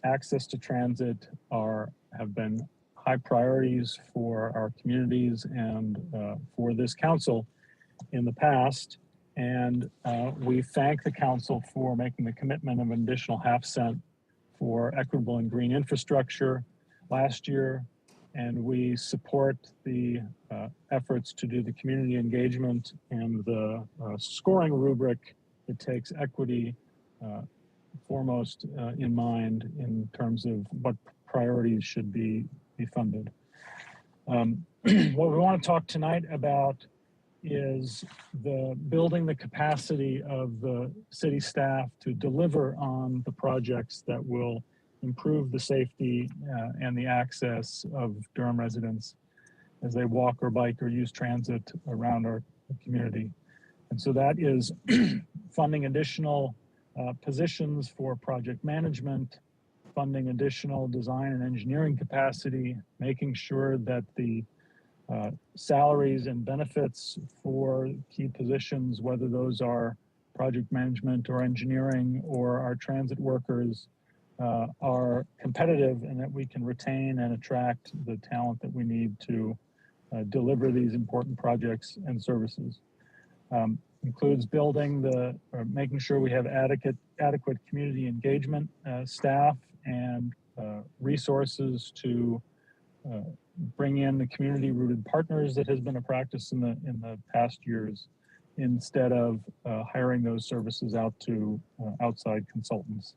access to transit have been high priorities for our communities and for this council in the past. And we thank the council for making the commitment of an additional half-cent for equitable and green infrastructure last year. And we support the efforts to do the community engagement and the scoring rubric that takes equity foremost in mind in terms of what priorities should be funded. What we want to talk tonight about is building the capacity of the city staff to deliver on the projects that will improve the safety and the access of Durham residents as they walk or bike or use transit around our community. And so that is funding additional positions for project management, funding additional design and engineering capacity, making sure that the salaries and benefits for key positions, whether those are project management or engineering or our transit workers, are competitive and that we can retain and attract the talent that we need to deliver these important projects and services. Includes building making sure we have adequate community engagement staff and resources to bring in the community-rooted partners that has been a practice in the past years, instead of hiring those services out to outside consultants.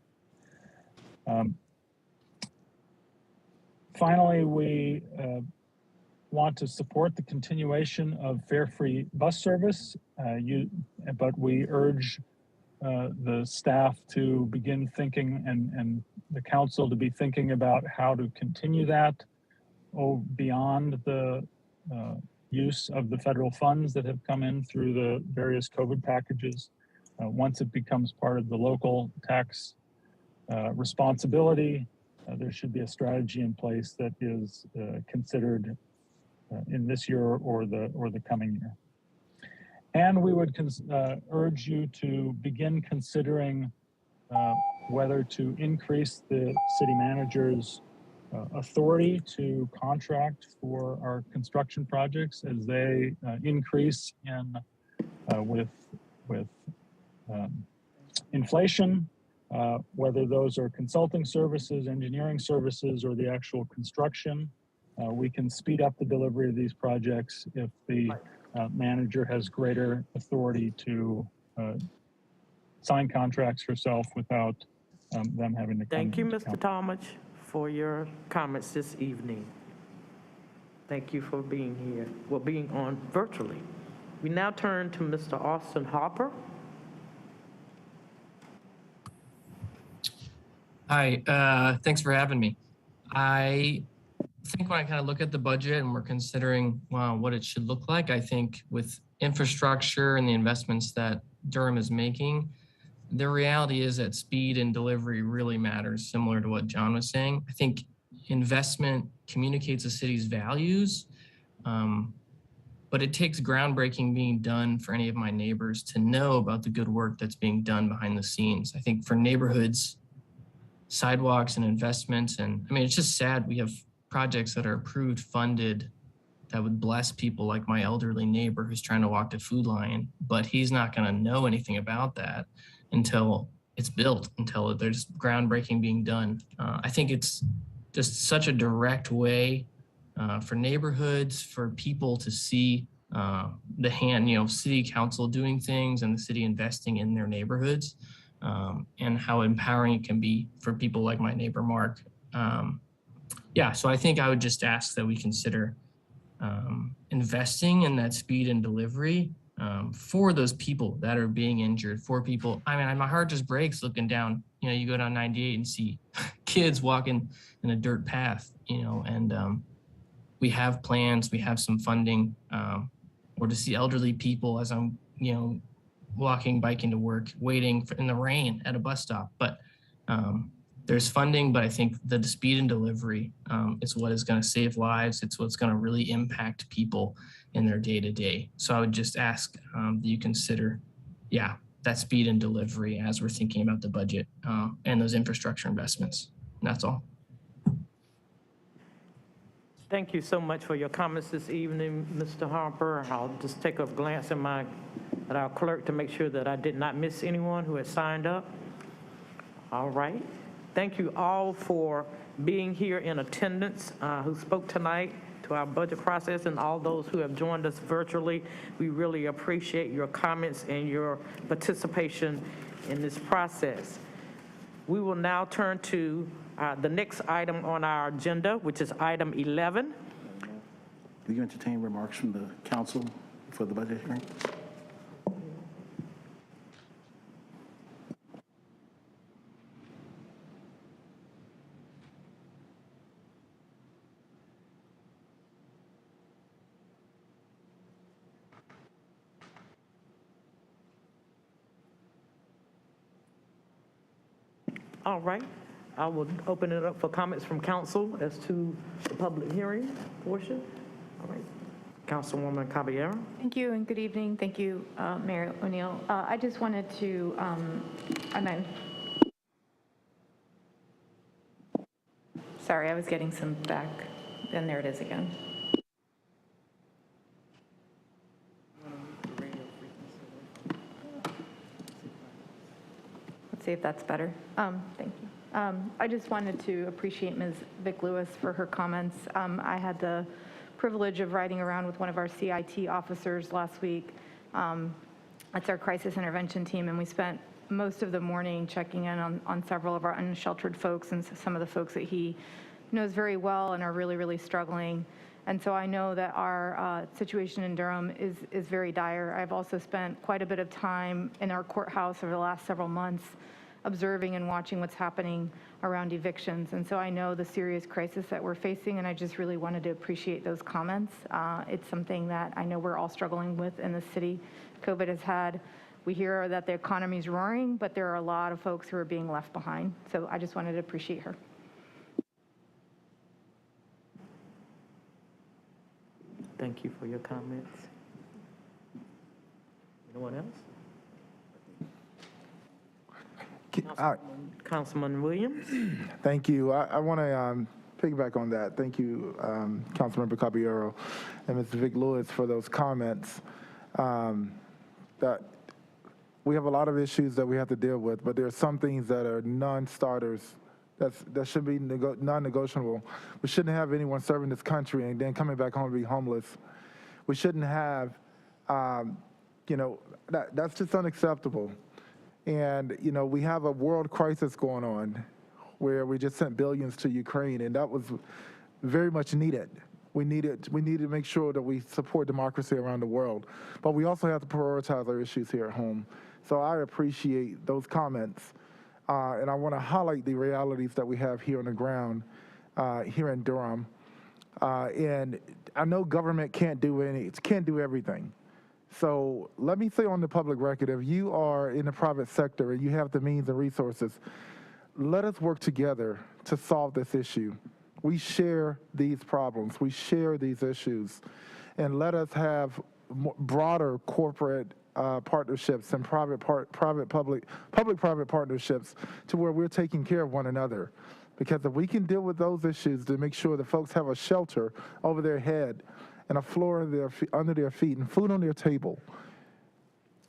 Finally, we want to support the continuation of fare-free bus service, but we urge the staff to begin thinking and the council to be thinking about how to continue that beyond the use of the federal funds that have come in through the various COVID packages. Once it becomes part of the local tax responsibility, there should be a strategy in place that is considered in this year or the coming year. And we would urge you to begin considering whether to increase the city manager's authority to contract for our construction projects as they increase with inflation, whether those are consulting services, engineering services, or the actual construction. We can speed up the delivery of these projects if the manager has greater authority to sign contracts herself without them having to come. Thank you, into Mr. council. Talmadge, for your comments this evening. Thank you for being here, well, being on virtually. We now turn to Mr. Austin Harper. Hi, thanks for having me. I think when I kind of look at the budget and we're considering what it should look like, I think with infrastructure and the investments that Durham is making, the reality is that speed and delivery really matters, similar to what John was saying. I think investment communicates the city's values, but it takes groundbreaking being done for any of my neighbors to know about the good work that's being done behind the scenes. I think for neighborhoods, sidewalks and investments, and I mean, it's just sad we have projects that are approved, funded, that would bless people like my elderly neighbor who's trying to walk to Food Lion, but he's not going to know anything about that until it's built, until there's groundbreaking being done. I think it's just such a direct way for neighborhoods, for people to see the hand, city council doing things and the city investing in their neighborhoods, and how empowering it can be for people like my neighbor Mark. So I think I would just ask that we consider investing in that speed and delivery for those people that are being injured, for people. I mean, my heart just breaks looking down, you go down 98 and see kids walking in a dirt path, and we have plans, we have some funding, or to see elderly people as I'm, walking, biking to work, waiting in the rain at a bus stop. But there's funding, but I think the speed and delivery is what is going to save lives. It's what's going to really impact people in their day-to-day. So I would just ask that you consider, that speed and delivery as we're thinking about the budget and those infrastructure investments. And that's all. Thank you so much for your comments this evening, Mr. Harper. I'll just take a glance at our clerk to make sure that I did not miss anyone who had signed up. All right. Thank you all for being here in attendance, who spoke tonight to our budget process, and all those who have joined us virtually. We really appreciate your comments and your participation in this process. We will now turn to the next item on our agenda, which is item 11. Will you entertain remarks from the council for the budget hearing? All right. I will open it up for comments from council as to the public hearing portion. All right. Councilwoman Caballero. Thank you and good evening. Thank you, Mayor O'Neill. I just wanted to, sorry, I was getting some back, and there it is again. Let's see if that's better. Thank you. I just wanted to appreciate Ms. Vic Lewis for her comments. I had the privilege of riding around with one of our CIT officers last week. That's our crisis intervention team, and we spent most of the morning checking in on several of our unsheltered folks and some of the folks that he knows very well and are really, really struggling. And so I know that our situation in Durham is very dire. I've also spent quite a bit of time in our courthouse over the last several months observing and watching what's happening around evictions. And so I know the serious crisis that we're facing, and I just really wanted to appreciate those comments. It's something that I know we're all struggling with in the city. COVID has had, we hear that the economy's roaring, but there are a lot of folks who are being left behind. So I just wanted to appreciate her. Thank you for your comments. Anyone else? Councilman Williams. Thank you. I want to piggyback on that. Thank you, Councilmember Caballero and Mr. Vic Lewis for those comments. That we have a lot of issues that we have to deal with, but there are some things that are non-starters that should be non-negotiable. We shouldn't have anyone serving this country and then coming back home to be homeless. We shouldn't have You know, that's just unacceptable. And, you know, we have a world crisis going on where we just sent billions to Ukraine, and that was very much needed. We need to make sure that we support democracy around the world, but we also have to prioritize our issues here at home. So I appreciate those comments, and I want to highlight the realities that we have here on the ground here in Durham. And I know government can't do everything. So let me say on the public record, if you are in the private sector and you have the means and resources, let us work together to solve this issue. We share these problems, we share these issues, and let us have broader corporate partnerships and public-private partnerships to where we're taking care of one another. Because if we can deal with those issues to make sure that folks have a shelter over their head and a floor under their feet and food on their table,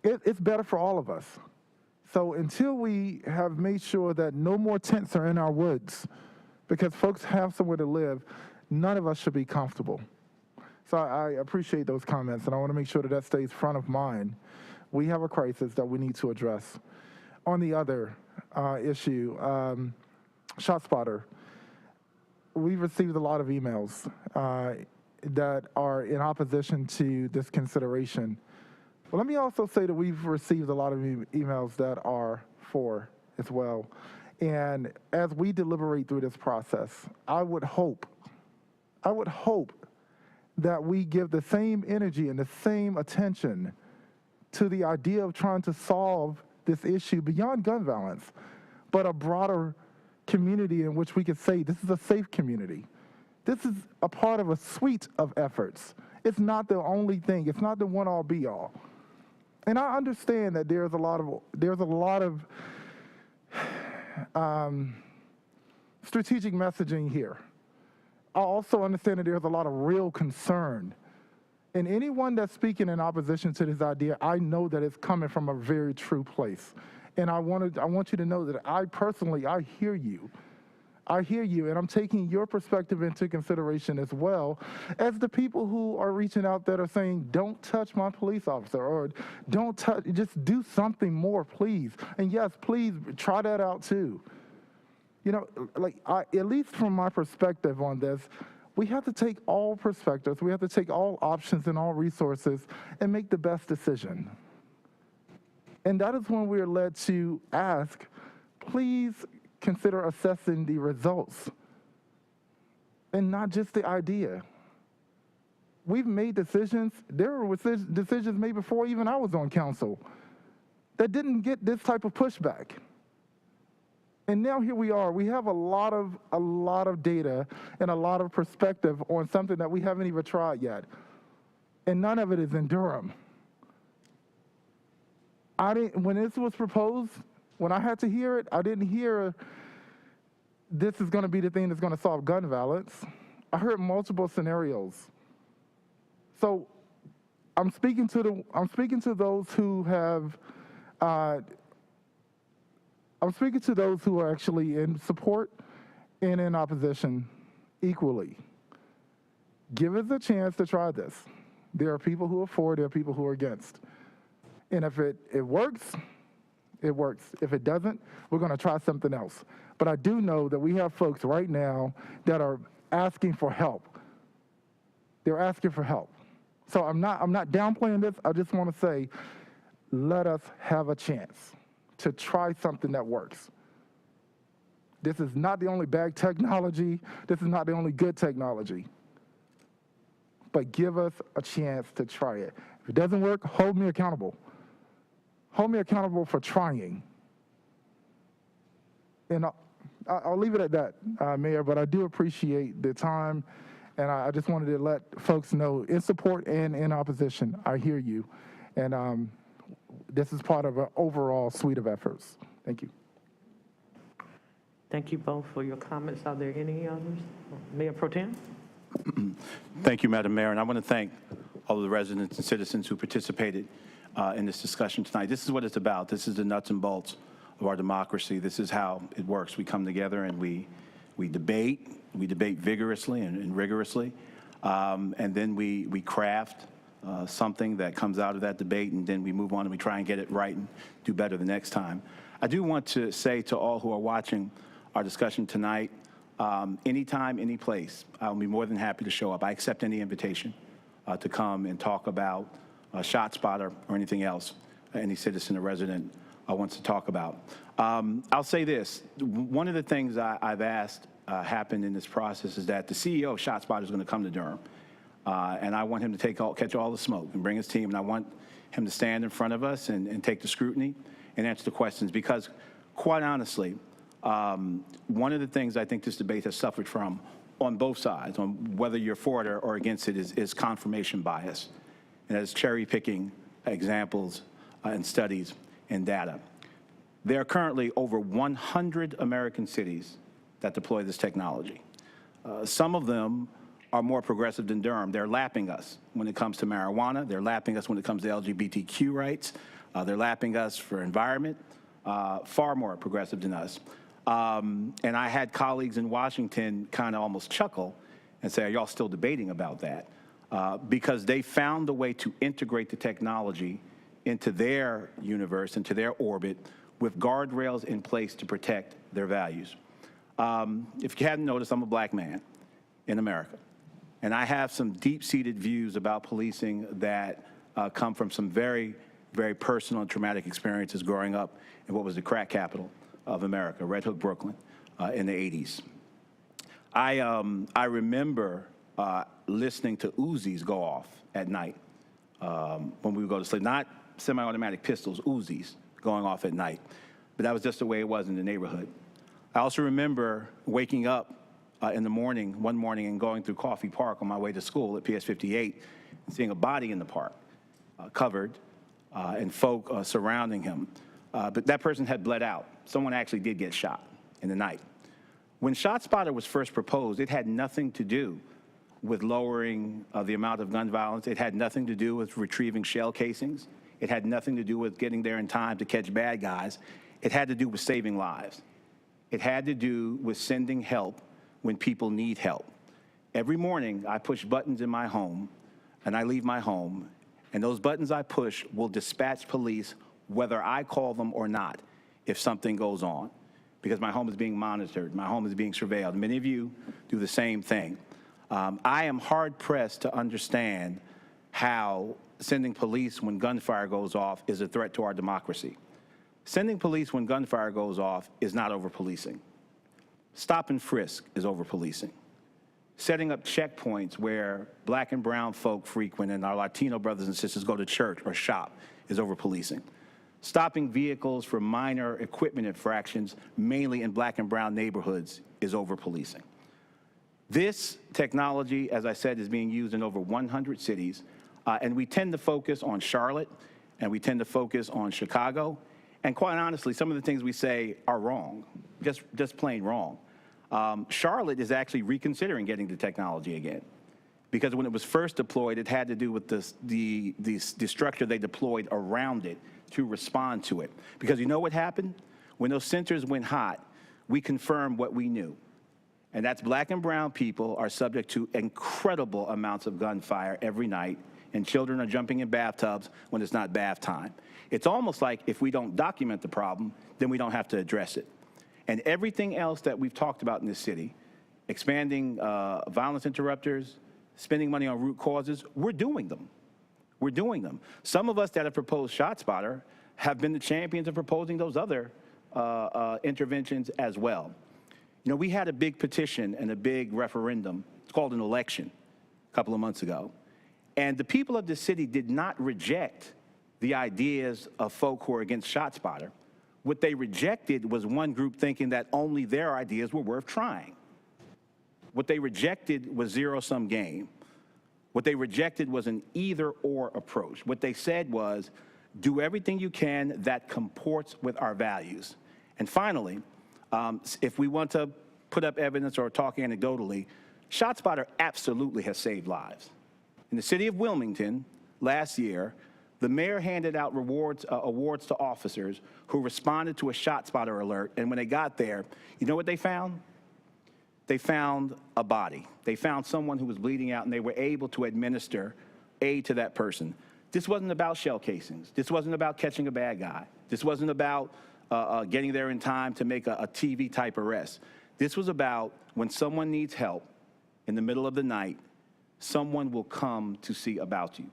it's better for all of us. So until we have made sure that no more tents are in our woods, because folks have somewhere to live, none of us should be comfortable. So I appreciate those comments, and I want to make sure that that stays front of mind. We have a crisis that we need to address. On the other issue, ShotSpotter, we've received a lot of emails that are in opposition to this consideration. Well, let me also say that we've received a lot of emails that are for as well. And as we deliberate through this process, I would hope that we give the same energy and the same attention to the idea of trying to solve this issue beyond gun violence, but a broader community in which we could say this is a safe community. This is a part of a suite of efforts. It's not the only thing. It's not the one-all be-all. And I understand that there's a lot of strategic messaging here. I also understand that there's a lot of real concern. And anyone that's speaking in opposition to this idea, I know that it's coming from a very true place. And I want you to know that I hear you. I hear you, and I'm taking your perspective into consideration as well as the people who are reaching out that are saying, don't touch my police officer, or don't touch, just do something more, please. And yes, please try that out too. You know, at least from my perspective on this, we have to take all perspectives, we have to take all options and all resources and make the best decision. And that is when we are led to ask, please consider assessing the results and not just the idea. We've made decisions, there were decisions made before even I was on council that didn't get this type of pushback. And now here we are, we have a lot of data and a lot of perspective on something that we haven't even tried yet. And none of it is in Durham. When this was proposed, when I had to hear it, I didn't hear this is going to be the thing that's going to solve gun violence. I heard multiple scenarios. So I'm speaking to those who have, I'm speaking to those who are actually in support and in opposition equally. Give us a chance to try this. There are people who are for, there are people who are against. And if it works, it works. If it doesn't, we're going to try something else. But I do know that we have folks right now that are asking for help. They're asking for help. So I'm not downplaying this. I just want to say, let us have a chance to try something that works. This is not the only bad technology. This is not the only good technology. But give us a chance to try it. If it doesn't work, hold me accountable. Hold me accountable for trying. And I'll leave it at that, Mayor, but I do appreciate the time, and I just wanted to let folks know, in support and in opposition, I hear you. And this is part of an overall suite of efforts. Thank you. Thank you both for your comments. Are there any others? Mayor Pro Tem? Thank you, Madam Mayor, and I want to thank all of the residents and citizens who participated in this discussion tonight. This is what it's about. This is the nuts and bolts of our democracy. This is how it works. We come together and we debate vigorously and rigorously, and then we craft something that comes out of that debate, and then we move on and we try and get it right and do better the next time. I do want to say to all who are watching our discussion tonight, anytime, any place, I'll be more than happy to show up. I accept any invitation to come and talk about ShotSpotter or anything else any citizen or resident wants to talk about. I'll say this. One of the things I've asked happened in this process is that the CEO of ShotSpotter is going to come to Durham, and I want him to catch all the smoke and bring his team, and I want him to stand in front of us and take the scrutiny and answer the questions, because quite honestly, one of the things I think this debate has suffered from on both sides, on whether you're for it or against it, is confirmation bias, and as cherry-picking examples and studies and data. There are currently over 100 American cities that deploy this technology. Some of them are more progressive than Durham. They're lapping us when it comes to marijuana. They're lapping us when it comes to LGBTQ rights. They're lapping us for environment, far more progressive than us. And I had colleagues in Washington kind of almost chuckle and say, are y'all still debating about that? Because they found a way to integrate the technology into their universe, into their orbit, with guardrails in place to protect their values. If you hadn't noticed, I'm a black man in America. And I have some deep-seated views about policing that come from some very, very personal and traumatic experiences growing up in what was the crack capital of America, Red Hook, Brooklyn, in the 80s. I remember listening to Uzis go off at night when we would go to sleep. Not semi-automatic pistols, Uzis going off at night. But that was just the way it was in the neighborhood. I also remember waking up in the morning, one morning, and going through Coffey Park on my way to school at PS 58 and seeing a body in the park, covered, and folk surrounding him. But that person had bled out. Someone actually did get shot in the night. When ShotSpotter was first proposed, it had nothing to do with lowering the amount of gun violence. It had nothing to do with retrieving shell casings. It had nothing to do with getting there in time to catch bad guys. It had to do with saving lives. It had to do with sending help when people need help. Every morning, I push buttons in my home, and I leave my home, and those buttons I push will dispatch police whether I call them or not if something goes on, because my home is being monitored, my home is being surveilled. Many of you do the same thing. I am hard-pressed to understand how sending police when gunfire goes off is a threat to our democracy. Sending police when gunfire goes off is not over-policing. Stop and frisk is over-policing. Setting up checkpoints where black and brown folk frequent and our Latino brothers and sisters go to church or shop is over-policing. Stopping vehicles for minor equipment infractions, mainly in black and brown neighborhoods, is over-policing. This technology, as I said, is being used in over 100 cities, and we tend to focus on Charlotte, and we tend to focus on Chicago, and quite honestly, some of the things we say are wrong, just plain wrong. Charlotte is actually reconsidering getting the technology again, because when it was first deployed, it had to do with the structure they deployed around it to respond to it. Because you know what happened? When those sensors went hot, we confirmed what we knew. And that's black and brown people are subject to incredible amounts of gunfire every night, and children are jumping in bathtubs when it's not bath time. It's almost like if we don't document the problem, then we don't have to address it. And everything else that we've talked about in this city, expanding violence interrupters, spending money on root causes, we're doing them. We're doing them. Some of us that have proposed ShotSpotter have been the champions of proposing those other interventions as well. You know, we had a big petition and a big referendum. It's called an election a couple of months ago. And the people of the city did not reject the ideas of folk who are against ShotSpotter. What they rejected was one group thinking that only their ideas were worth trying. What they rejected was zero-sum game. What they rejected was an either-or approach. What they said was, do everything you can that comports with our values. And finally, if we want to put up evidence or talk anecdotally, ShotSpotter absolutely has saved lives. In the city of Wilmington last year, the mayor handed out awards to officers who responded to a ShotSpotter alert, and when they got there, you know what they found? They found a body. They found someone who was bleeding out, and they were able to administer aid to that person. This wasn't about shell casings. This wasn't about catching a bad guy. This wasn't about getting there in time to make a TV-type arrest. This was about when someone needs help in the middle of the night, someone will come to see about you.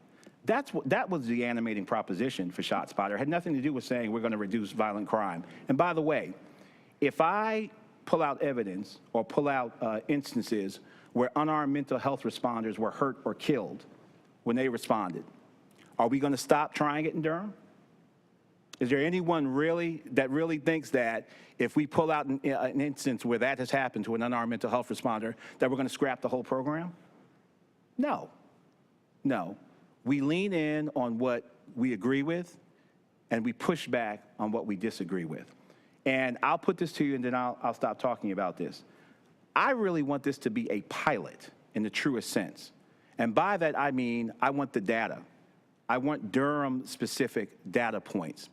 That was the animating proposition for ShotSpotter. It had nothing to do with saying we're going to reduce violent crime. And by the way, if I pull out evidence or pull out instances where unarmed mental health responders were hurt or killed when they responded, are we going to stop trying it in Durham? Is there anyone that really thinks that if we pull out an instance where that has happened to an unarmed mental health responder, that we're going to scrap the whole program? No. No. We lean in on what we agree with, and we push back on what we disagree with. And I'll put this to you, and then I'll stop talking about this. I really want this to be a pilot in the truest sense. And by that, I mean I want the data. I want Durham-specific data points.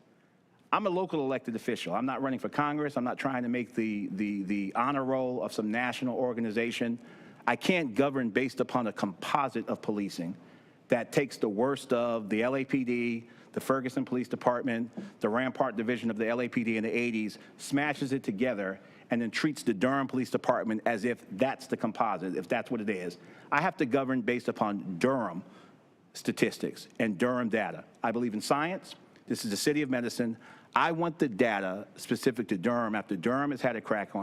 I'm a local elected official. I'm not running for Congress. I'm not trying to make the honor roll of some national organization. I can't govern based upon a composite of policing that takes the worst of the LAPD, the Ferguson Police Department, the Rampart Division of the LAPD in the 80s, smashes it together, and then treats the Durham Police Department as if that's the composite, if that's what it is. I have to govern based upon Durham statistics and Durham data. I believe in science. This is the city of medicine. I want the data specific to Durham. After Durham has had a crack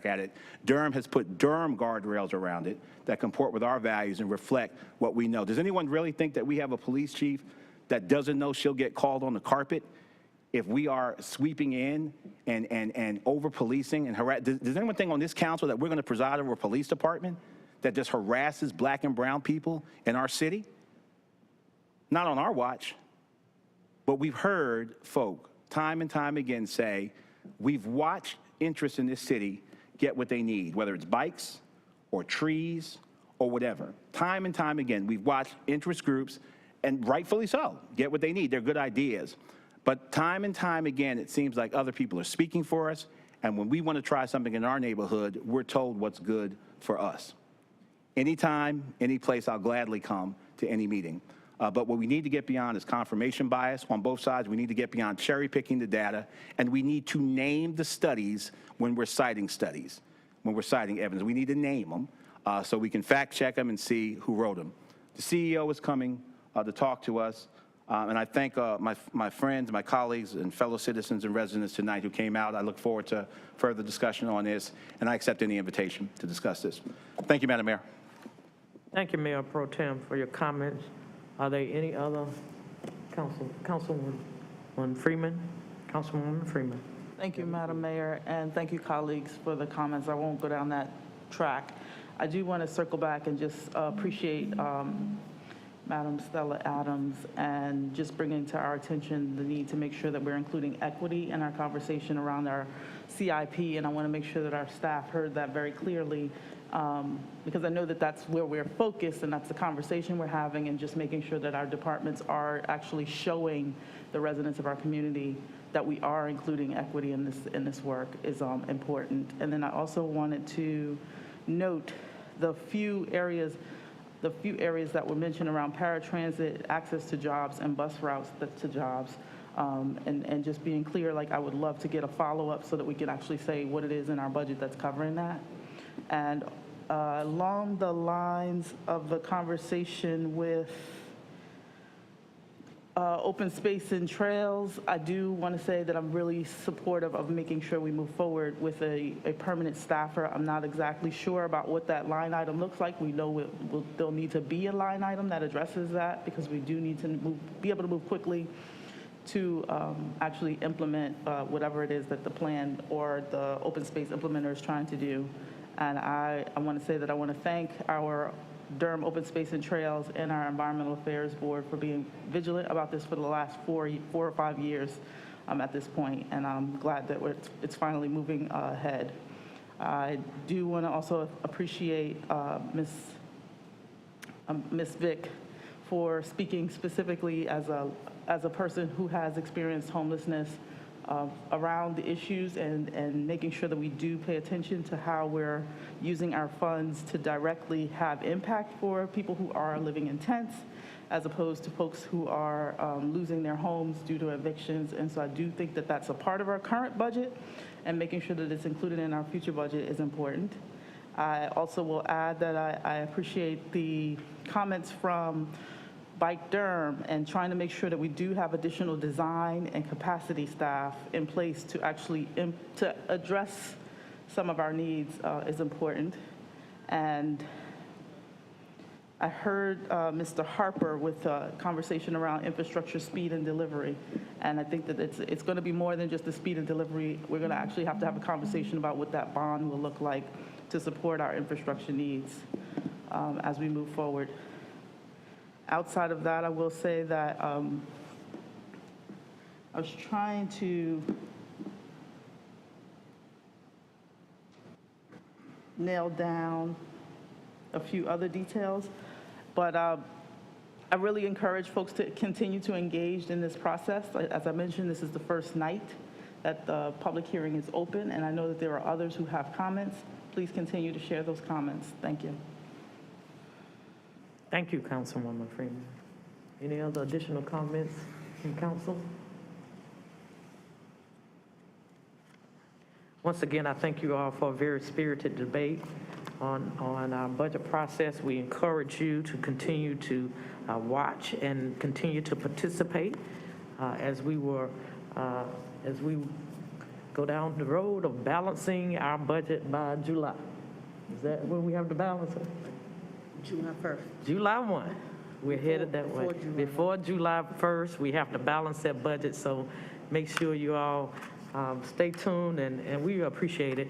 at it, Durham has put Durham guardrails around it that comport with our values and reflect what we know. Does anyone really think that we have a police chief that doesn't know she'll get called on the carpet if we are sweeping in and over-policing and harass? Does anyone think on this council that we're going to preside over a police department that just harasses black and brown people in our city? Not on our watch. But we've heard folk time and time again say, we've watched interests in this city get what they need, whether it's bikes or trees or whatever. Time and time again, we've watched interest groups, and rightfully so, get what they need. They're good ideas. But time and time again, it seems like other people are speaking for us, and when we want to try something in our neighborhood, we're told what's good for us. Anytime, any place, I'll gladly come to any meeting. But what we need to get beyond is confirmation bias on both sides. We need to get beyond cherry picking the data, and we need to name the studies when we're citing studies, when we're citing evidence. We need to name them so we can fact check them and see who wrote them. The CEO is coming to talk to us, and I thank my friends, my colleagues, and fellow citizens and residents tonight who came out. I look forward to further discussion on this, and I accept any invitation to discuss this. Thank you, Madam Mayor. Thank you, Mayor Pro Tem, for your comments. Are there any other Councilwoman Freeman? Councilwoman Freeman. Thank you, Madam Mayor, and thank you, colleagues, for the comments. I won't go down that track. I do want to circle back and just appreciate Madam Stella Adams and just bringing to our attention the need to make sure that we're including equity in our conversation around our CIP, and I want to make sure that our staff heard that very clearly. Because I know that that's where we're focused and that's the conversation we're having, and just making sure that our departments are actually showing the residents of our community that we are including equity in this work is important. And then I also wanted to note the few areas that were mentioned around paratransit, access to jobs, and bus routes to jobs. And just being clear, like I would love to get a follow-up so that we can actually say what it is in our budget that's covering that. And along the lines of the conversation with open space and trails, I do want to say that I'm really supportive of making sure we move forward with a permanent staffer. I'm not exactly sure about what that line item looks like. We know there'll need to be a line item that addresses that, because we do need to be able to move quickly to actually implement whatever it is that the plan or the open space implementer is trying to do. And I want to say that I want to thank our Durham Open Space and Trails and our Environmental Affairs Board for being vigilant about this for the last 4 or 5 years at this point, and I'm glad that it's finally moving ahead. I do want to also appreciate Ms. Vick for speaking specifically as a person who has experienced homelessness around the issues and making sure that we do pay attention to how we're using our funds to directly have impact for people who are living in tents as opposed to folks who are losing their homes due to evictions. And so I do think that that's a part of our current budget, and making sure that it's included in our future budget is important. I also will add that I appreciate the comments from Bike Durham and trying to make sure that we do have additional design and capacity staff in place to actually to address some of our needs is important. And I heard Mr. Harper with a conversation around infrastructure, speed, and delivery. And I think that it's going to be more than just the speed and delivery. We're going to actually have to have a conversation about what that bond will look like to support our infrastructure needs as we move forward. Outside of that, I will say that I was trying to nail down a few other details, but I really encourage folks to continue to engage in this process. As I mentioned, this is the first night that the public hearing is open, and I know that there are others who have comments. Please continue to share those comments. Thank you. Thank you, Councilwoman Freeman. Any other additional comments from council? Once again, I thank you all for a very spirited debate on our budget process. We encourage you to continue to watch and continue to participate as we go down the road of balancing our budget by July. Is that when we have to balance it? July 1st. July 1. We're headed that way. Before July 1st, we have to balance that budget, so make sure you all stay tuned, and we appreciate it.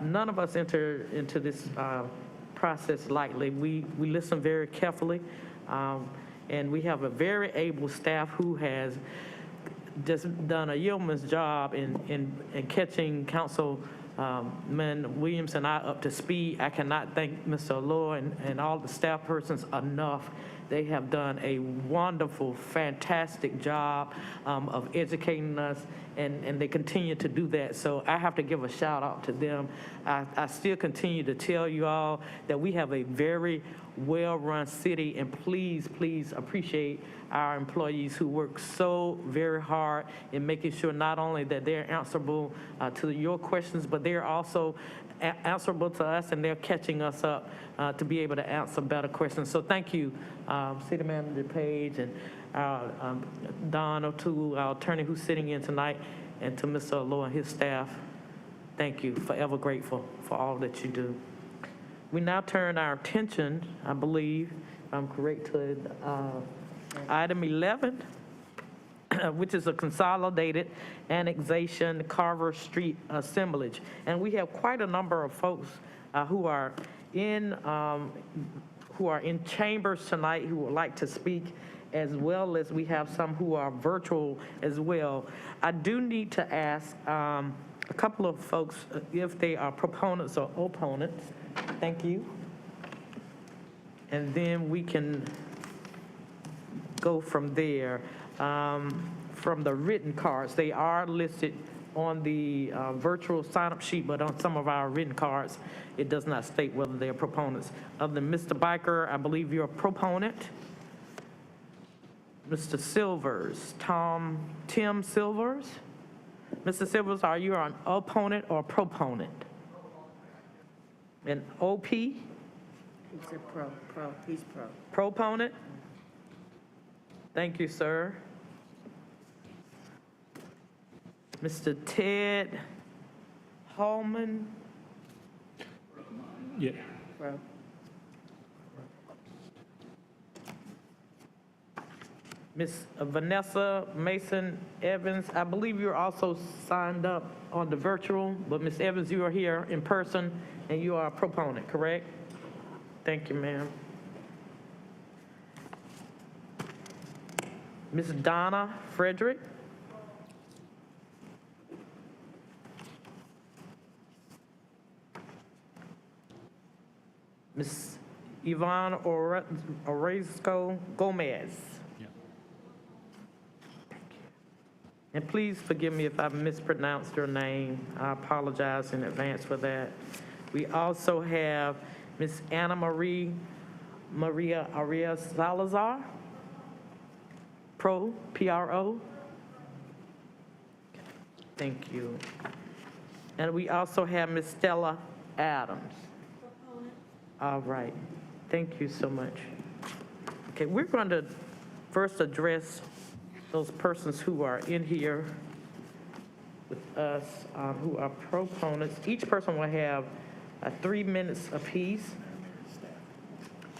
None of us enter into this process lightly. We listen very carefully, and we have a very able staff who has just done a yeoman's job in catching Councilman Williams and I up to speed. I cannot thank Mr. Allure and all the staff persons enough. They have done a wonderful, fantastic job of educating us, and they continue to do that. So I have to give a shout out to them. I still continue to tell you all that we have a very well-run city, and please, please appreciate our employees who work so very hard in making sure not only that they're answerable to your questions, but they're also answerable to us, and they're catching us up to be able to answer better questions. So thank you, City Manager Page and Don O'Toole, our attorney who's sitting in tonight, and to Mr. Allure and his staff. Thank you. Forever grateful for all that you do. We now turn our attention, I believe, if I'm correct, to item 11, which is a consolidated annexation Carver Street Assemblage. And we have quite a number of folks who are in chambers tonight who would like to speak, as well as we have some who are virtual as well. I do need to ask a couple of folks if they are proponents or opponents. Thank you. And then we can go from there. From the written cards, they are listed on the virtual sign-up sheet, but on some of our written cards, it does not state whether they're proponents. Other than Mr. Biker, I believe you're a proponent. Mr. Silvers, Tim Silvers. Mr. Silvers, are you an opponent or proponent? An OP? He's a he's pro. Proponent? Thank you, sir. Mr. Ted Hallman? Yeah. Pro. Ms. Vanessa Mason Evans, I believe you're also signed up on the virtual, but Ms. Evans, you are here in person, and you are a proponent, correct? Thank you, ma'am. Ms. Donna Frederick? Ms. Yvonne Orozco Gomez? And please forgive me if I mispronounced your name. I apologize in advance for that. We also have Ms. Anna Maria Arias Salazar. P-R-O. Thank you. And we also have Ms. Stella Adams. All right. Thank you so much. Okay, we're going to first address those persons who are in here with us, who are proponents. Each person will have 3 minutes apiece.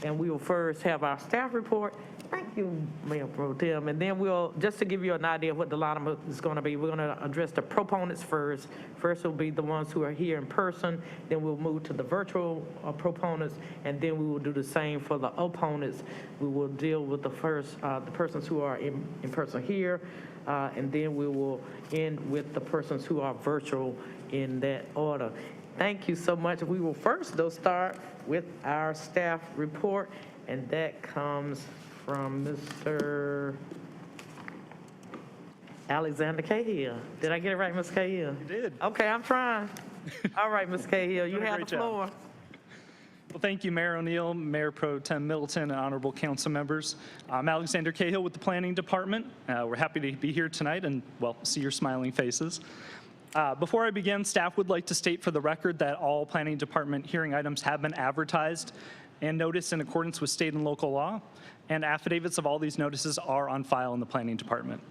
And we will first have our staff report. Thank you, Mayor Pro Tem. And then we'll, just to give you an idea of what the lineup is going to be, we're going to address the proponents first. First will be the ones who are here in person. Then we'll move to the virtual proponents. And then we will do the same for the opponents. We will deal with the persons who are in person here. And then we will end with the persons who are virtual in that order. Thank you so much. We will first, though, start with our staff report. And that comes from Mr. Alexander Cahill. Did I get it right, Ms. Cahill? You did. Okay, I'm trying. All right, Ms. Cahill, you Doing a have great the floor. job. Well, thank you, Mayor O'Neill, Mayor Pro Tem Middleton, and honorable council members. I'm Alexander Cahill with the Planning Department. We're happy to be here tonight and, well, see your smiling faces. Before I begin, staff would like to state for the record that all Planning Department hearing items have been advertised and noticed in accordance with state and local law, and affidavits of all these notices are on file in the Planning Department.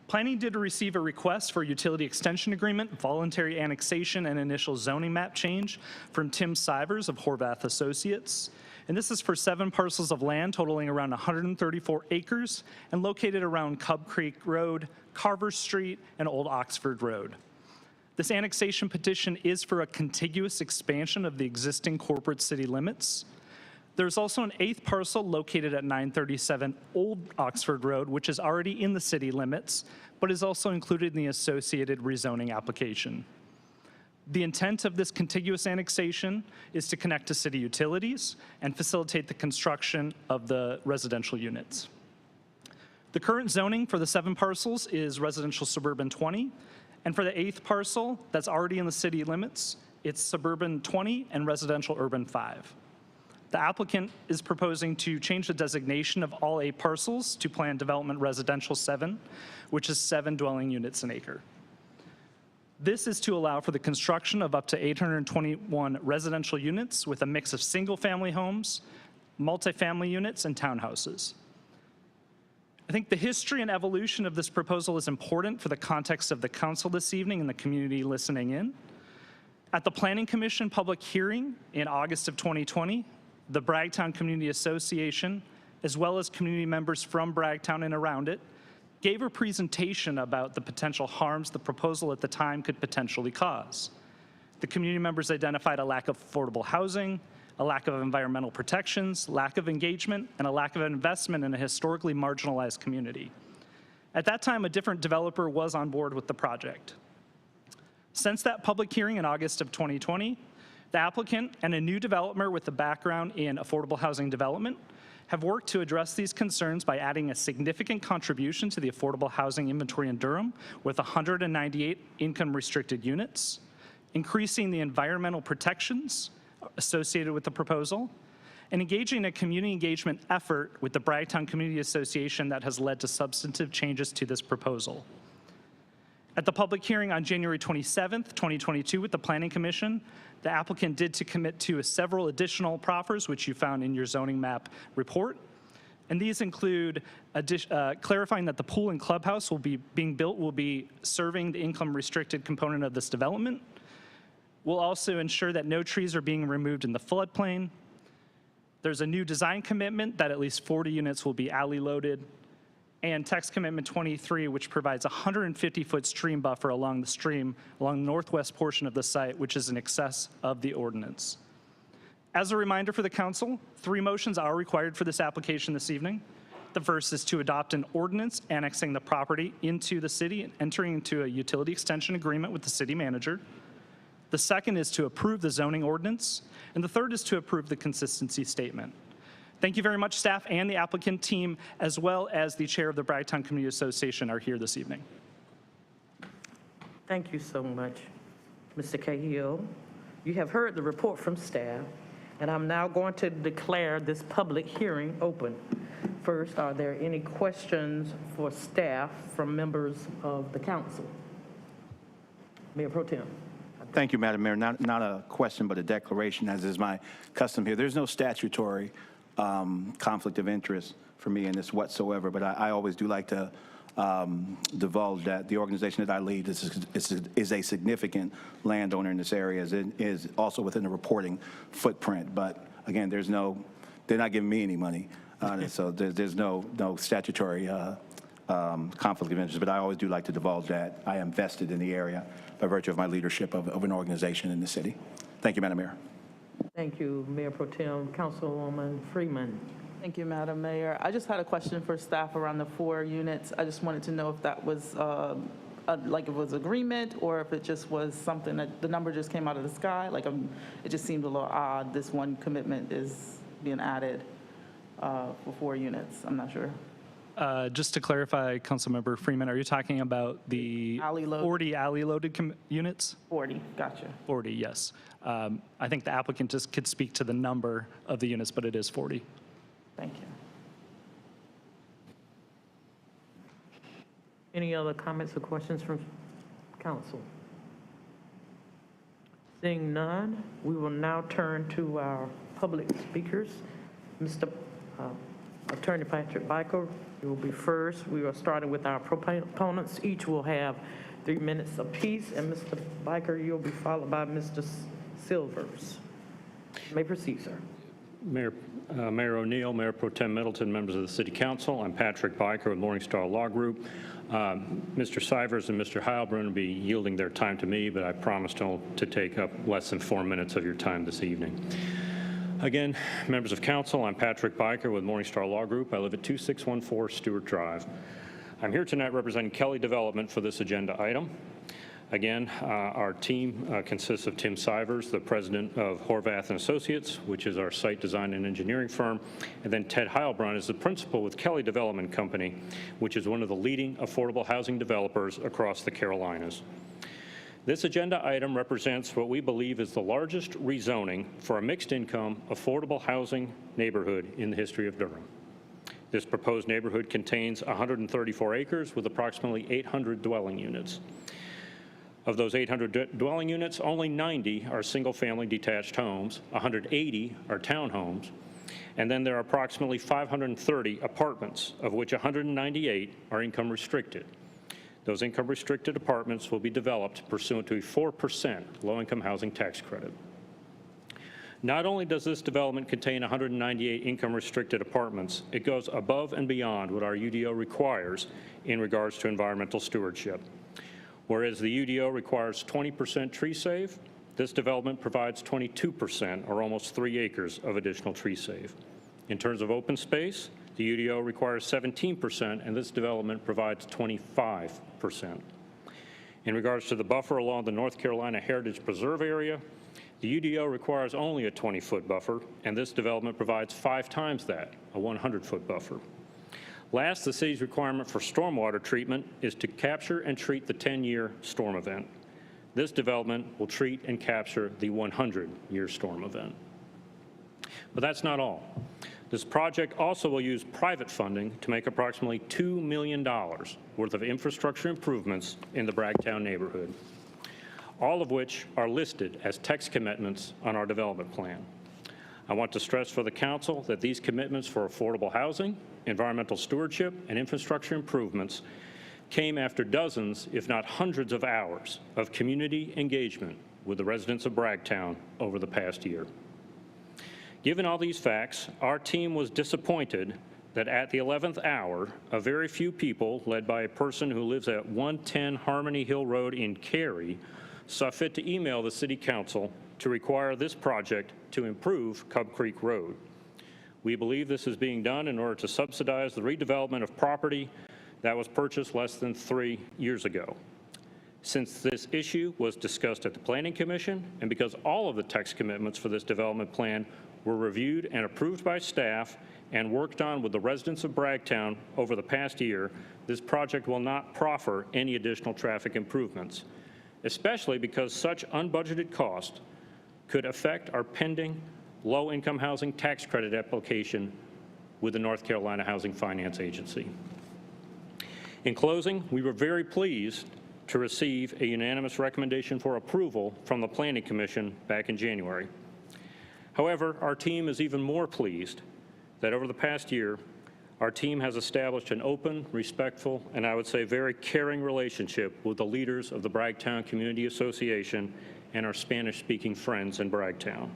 Planning did receive a request for utility extension agreement, voluntary annexation, and initial zoning map change from Tim Sivers of Horvath Associates. And this is for 7 parcels of land totaling around 134 acres and located around Cub Creek Road, Carver Street, and Old Oxford Road. This annexation petition is for a contiguous expansion of the existing corporate city limits. There's also an 8th parcel located at 937 Old Oxford Road, which is already in the city limits, but is also included in the associated rezoning application. The intent of this contiguous annexation is to connect to city utilities and facilitate the construction of the residential units. The current zoning for the 7 parcels is residential suburban 20, and for the 8th parcel that's already in the city limits, it's suburban 20 and residential urban 5. The applicant is proposing to change the designation of all 8 parcels to Planned Development Residential 7, which is 7 dwelling units an acre. This is to allow for the construction of up to 821 residential units with a mix of single-family homes, multifamily units, and townhouses. I think the history and evolution of this proposal is important for the context of the council this evening and the community listening in. At the Planning Commission public hearing in August of 2020, the Bragtown Community Association, as well as community members from Bragtown and around it, gave a presentation about the potential harms the proposal at the time could potentially cause. The community members identified a lack of affordable housing, a lack of environmental protections, lack of engagement, and a lack of investment in a historically marginalized community. At that time, a different developer was on board with the project. Since that public hearing in August of 2020, the applicant and a new developer with a background in affordable housing development have worked to address these concerns by adding a significant contribution to the affordable housing inventory in Durham with 198 income-restricted units, increasing the environmental protections associated with the proposal, and engaging in a community engagement effort with the Bragtown Community Association that has led to substantive changes to this proposal. At the public hearing on January 27th, 2022 with the Planning Commission, the applicant did to commit to several additional proffers, which you found in your zoning map report. And these include clarifying that the pool and clubhouse being built will be serving the income restricted component of this development. We'll also ensure that no trees are being removed in the floodplain. There's a new design commitment that at least 40 units will be alley loaded. And text commitment 23, which provides a 150-foot stream buffer along the stream, along the northwest portion of the site, which is in excess of the ordinance. As a reminder for the council, 3 motions are required for this application this evening. The first is to adopt an ordinance annexing the property into the city and entering into a utility extension agreement with the city manager. The second is to approve the zoning ordinance. And the third is to approve the consistency statement. Thank you very much, staff and the applicant team, as well as the chair of the Bragtown Community Association are here this evening. Thank you so much, Mr. Cahill. You have heard the report from staff, and I'm now going to declare this public hearing open. First, are there any questions for staff from members of the council? Mayor Pro Tem. Thank you, Madam Mayor. Not a question, but a declaration, as is my custom here. There's no statutory conflict of interest for me in this whatsoever, but I always do like to divulge that the organization that I lead is a significant landowner in this area, is also within the reporting footprint. But again, they're not giving me any money on it, so there's no statutory conflict of interest. But I always do like to divulge that I am vested in the area by virtue of my leadership of an organization in the city. Thank you, Madam Mayor. Thank you, Mayor Pro Tem. Councilwoman Freeman. Thank you, Madam Mayor. I just had a question for staff around the 4 units. I just wanted to know if that was like it was agreement, or if it just was something that the number just came out of the sky. Like it just seemed a little odd. This one commitment is being added for 4 units. I'm not sure. Just to clarify, Councilmember Freeman, are you talking about the 40 alley-loaded units? 40, gotcha. 40, yes. I think the applicant just could speak to the number of the units, but it is 40. Thank you. Any other comments or questions from council? Seeing none, we will now turn to our public speakers. Mr. Attorney Patrick Biker, you will be first. We are starting with our proponents. Each will have 3 minutes apiece, and Mr. Biker, you'll be followed by Mr. Silvers. You may proceed, sir. Mayor O'Neill, Mayor Pro Tem Middleton, members of the City Council. I'm Patrick Biker with Morningstar Law Group. Mr. Sivers and Mr. Heilbrunn will be yielding their time to me, but I promise to take up less than 4 minutes of your time this evening. Again, members of council, I'm Patrick Biker with Morningstar Law Group. I live at 2614 Stewart Drive. I'm here tonight representing Kelly Development for this agenda item. Again, our team consists of Tim Sivers, the president of Horvath & Associates, which is our site design and engineering firm, and then Ted Heilbrunn is the principal with Kelly Development Company, which is one of the leading affordable housing developers across the Carolinas. This agenda item represents what we believe is the largest rezoning for a mixed-income, affordable housing neighborhood in the history of Durham. This proposed neighborhood contains 134 acres with approximately 800 dwelling units. Of those 800 dwelling units, only 90 are single-family detached homes, 180 are townhomes, and then there are approximately 530 apartments, of which 198 are income restricted. Those income restricted apartments will be developed pursuant to a 4% low-income housing tax credit. Not only does this development contain 198 income restricted apartments, it goes above and beyond what our UDO requires in regards to environmental stewardship. Whereas the UDO requires 20% tree save, this development provides 22%, or almost 3 acres of additional tree save. In terms of open space, the UDO requires 17%, and this development provides 25%. In regards to the buffer along the North Carolina Heritage Preserve area, the UDO requires only a 20-foot buffer, and this development provides 5 times that, a 100-foot buffer. Last, the city's requirement for stormwater treatment is to capture and treat the 10-year storm event. This development will treat and capture the 100-year storm event. But that's not all. This project also will use private funding to make approximately $2 million worth of infrastructure improvements in the Bragtown neighborhood, all of which are listed as text commitments on our development plan. I want to stress for the council that these commitments for affordable housing, environmental stewardship, and infrastructure improvements came after dozens, if not hundreds of hours of community engagement with the residents of Bragtown over the past year. Given all these facts, our team was disappointed that at the 11th hour, a very few people, led by a person who lives at 110 Harmony Hill Road in Cary, saw fit to email the City Council to require this project to improve Cub Creek Road. We believe this is being done in order to subsidize the redevelopment of property that was purchased less than 3 years ago. Since this issue was discussed at the Planning Commission, and because all of the text commitments for this development plan were reviewed and approved by staff and worked on with the residents of Bragtown over the past year, this project will not proffer any additional traffic improvements, especially because such unbudgeted cost could affect our pending low-income housing tax credit application with the North Carolina Housing Finance Agency. In closing, we were very pleased to receive a unanimous recommendation for approval from the Planning Commission back in January. However, our team is even more pleased that over the past year, our team has established an open, respectful, and I would say very caring relationship with the leaders of the Bragtown Community Association and our Spanish-speaking friends in Bragtown.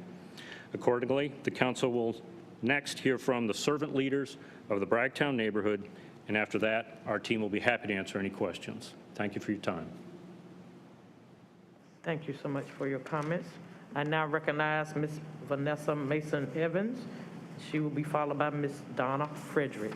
Accordingly, the council will next hear from the servant leaders of the Bragtown neighborhood, and after that, our team will be happy to answer any questions. Thank you for your time. Thank you so much for your comments. I now recognize Ms. Vanessa Mason Evans. She will be followed by Ms. Donna Frederick.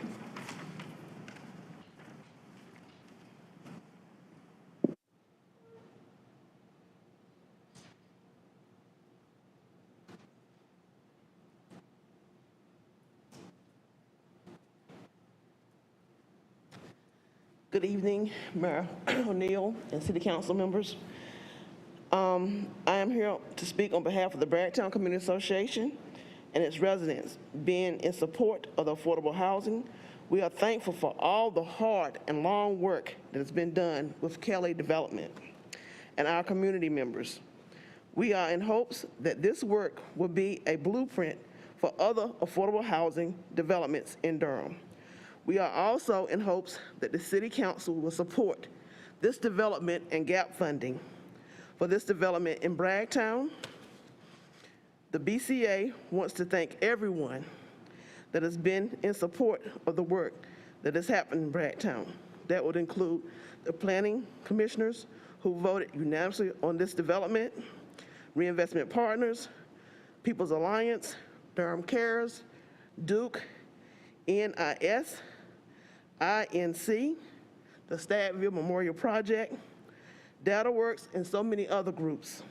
Good evening, Mayor O'Neill and City Council members. I am here to speak on behalf of the Bragtown Community Association and its residents. Being in support of the affordable housing, we are thankful for all the hard and long work that has been done with Kelly Development and our community members. We are in hopes that this work will be a blueprint for other affordable housing developments in Durham. We are also in hopes that the City Council will support this development and gap funding for this development in Bragtown. The BCA wants to thank everyone that has been in support of the work that has happened in Bragtown. That would include the planning commissioners who voted unanimously on this development, Reinvestment Partners, People's Alliance, Durham Cares, Duke, NIS, INC, the Stadville Memorial Project, DataWorks, and so many other groups.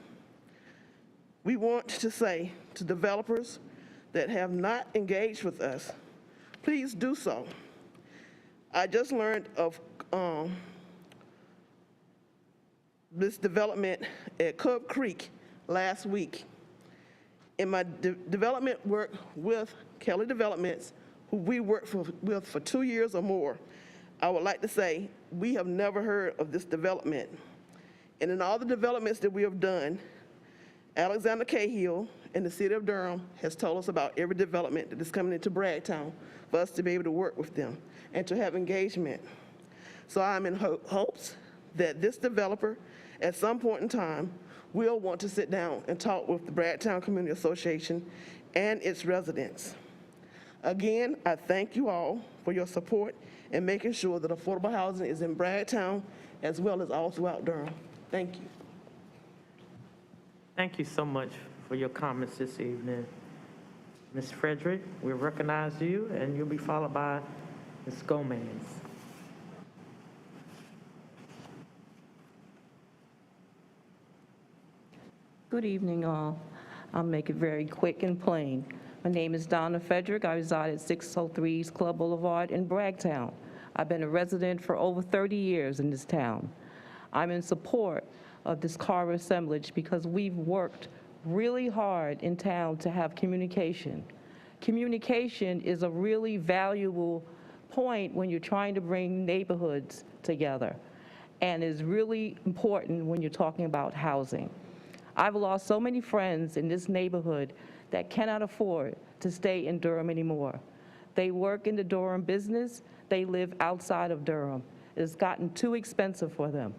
We want to say to developers that have not engaged with us, please do so. I just learned of this development at Cub Creek last week. In my development work with Kelly Developments, who we worked with for 2 years or more, I would like to say we have never heard of this development. And in all the developments that we have done, Alexander Cahill and the City of Durham has told us about every development that is coming into Bragtown for us to be able to work with them and to have engagement. So I'm in hopes that this developer at some point in time will want to sit down and talk with the Bragtown Community Association and its residents. Again, I thank you all for your support in making sure that affordable housing is in Bragtown as well as all throughout Durham. Thank you. Thank you so much for your comments this evening. Ms. Frederick, we recognize you, and you'll be followed by Ms. Gomez. Good evening, all. I'll make it very quick and plain. My name is Donna Frederick. I reside at 603 East Club Boulevard in Bragtown. I've been a resident for over 30 years in this town. I'm in support of this Carver Assemblage because we've worked really hard in town to have communication. Communication is a really valuable point when you're trying to bring neighborhoods together, and is really important when you're talking about housing. I've lost so many friends in this neighborhood that cannot afford to stay in Durham anymore. They work in the Durham business, they live outside of Durham. It's gotten too expensive for them.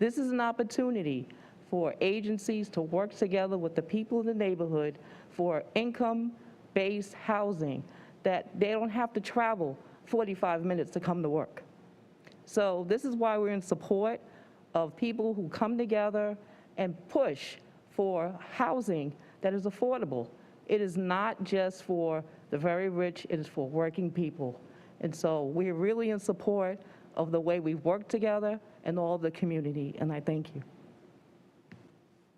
This is an opportunity for agencies to work together with the people in the neighborhood for income-based housing, that they don't have to travel 45 minutes to come to work. So this is why we're in support of people who come together and push for housing that is affordable. It is not just for the very rich, it is for working people. And so we're really in support of the way we work together and all the community, and I thank you.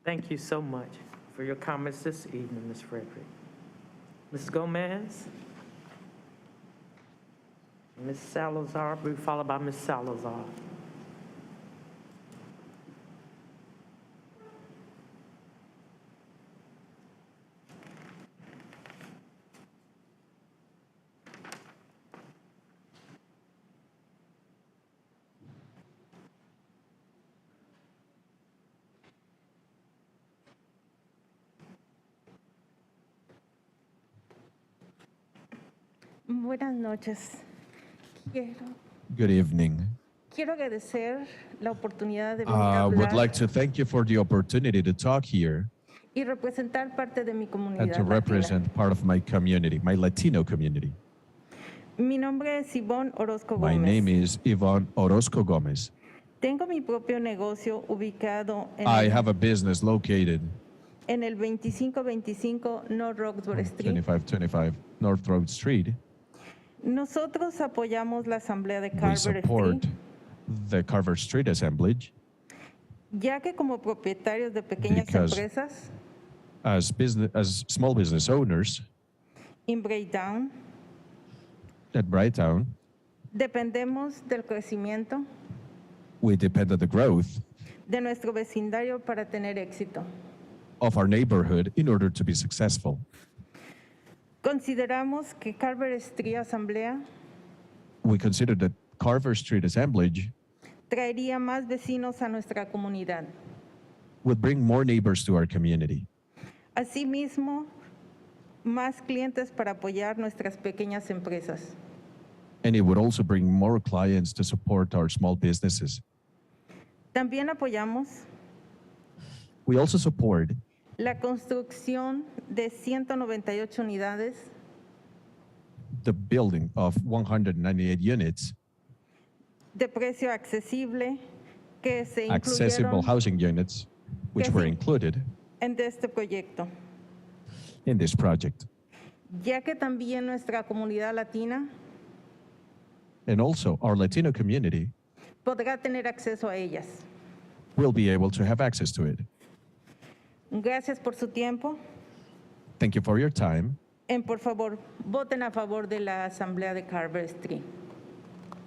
Thank you so much for your comments this evening, Ms. Frederick. Ms. Gomez? Ms. Salazar, will be followed by Ms. Salazar. Buenas noches. Good evening. Quiero agradecer la oportunidad de venir a I would hablar like to thank you for the opportunity to talk here y representar parte de mi and comunidad to latina. represent part of my community, my Latino community. Mi nombre es Ivonne Orozco My Gómez. name is Yvonne Orozco Gomez. Tengo mi propio negocio ubicado I have a business located en el 2525 North Roxbury Street. 2525 North Road Street. Nosotros apoyamos la Asamblea de We Carver support Street, the Carver Street Assemblage ya que como propietarios de pequeñas Because- empresas as small business owners en Breakdown, at Brighttown. dependemos del crecimiento We depend on the growth de nuestro vecindario para tener éxito. of our neighborhood in order to be successful. Consideramos que Carver Street Asamblea We consider that Carver Street Assemblage traería más vecinos a nuestra comunidad. would bring more neighbors to our community. Asimismo, más clientes para apoyar nuestras pequeñas empresas. And it would also bring more clients to support our small businesses. También apoyamos We also support la construcción de 198 unidades the building of 198 units, de precio accesible que se accessible incluyeron housing units, which Que were sí. included en este proyecto, in this project. ya que también nuestra comunidad latina And also, our Latino community podrá tener acceso a ellas. will be able to have access to it. Gracias por su tiempo. Thank you for your time, Por favor, voten a favor de la Asamblea de Carver Street.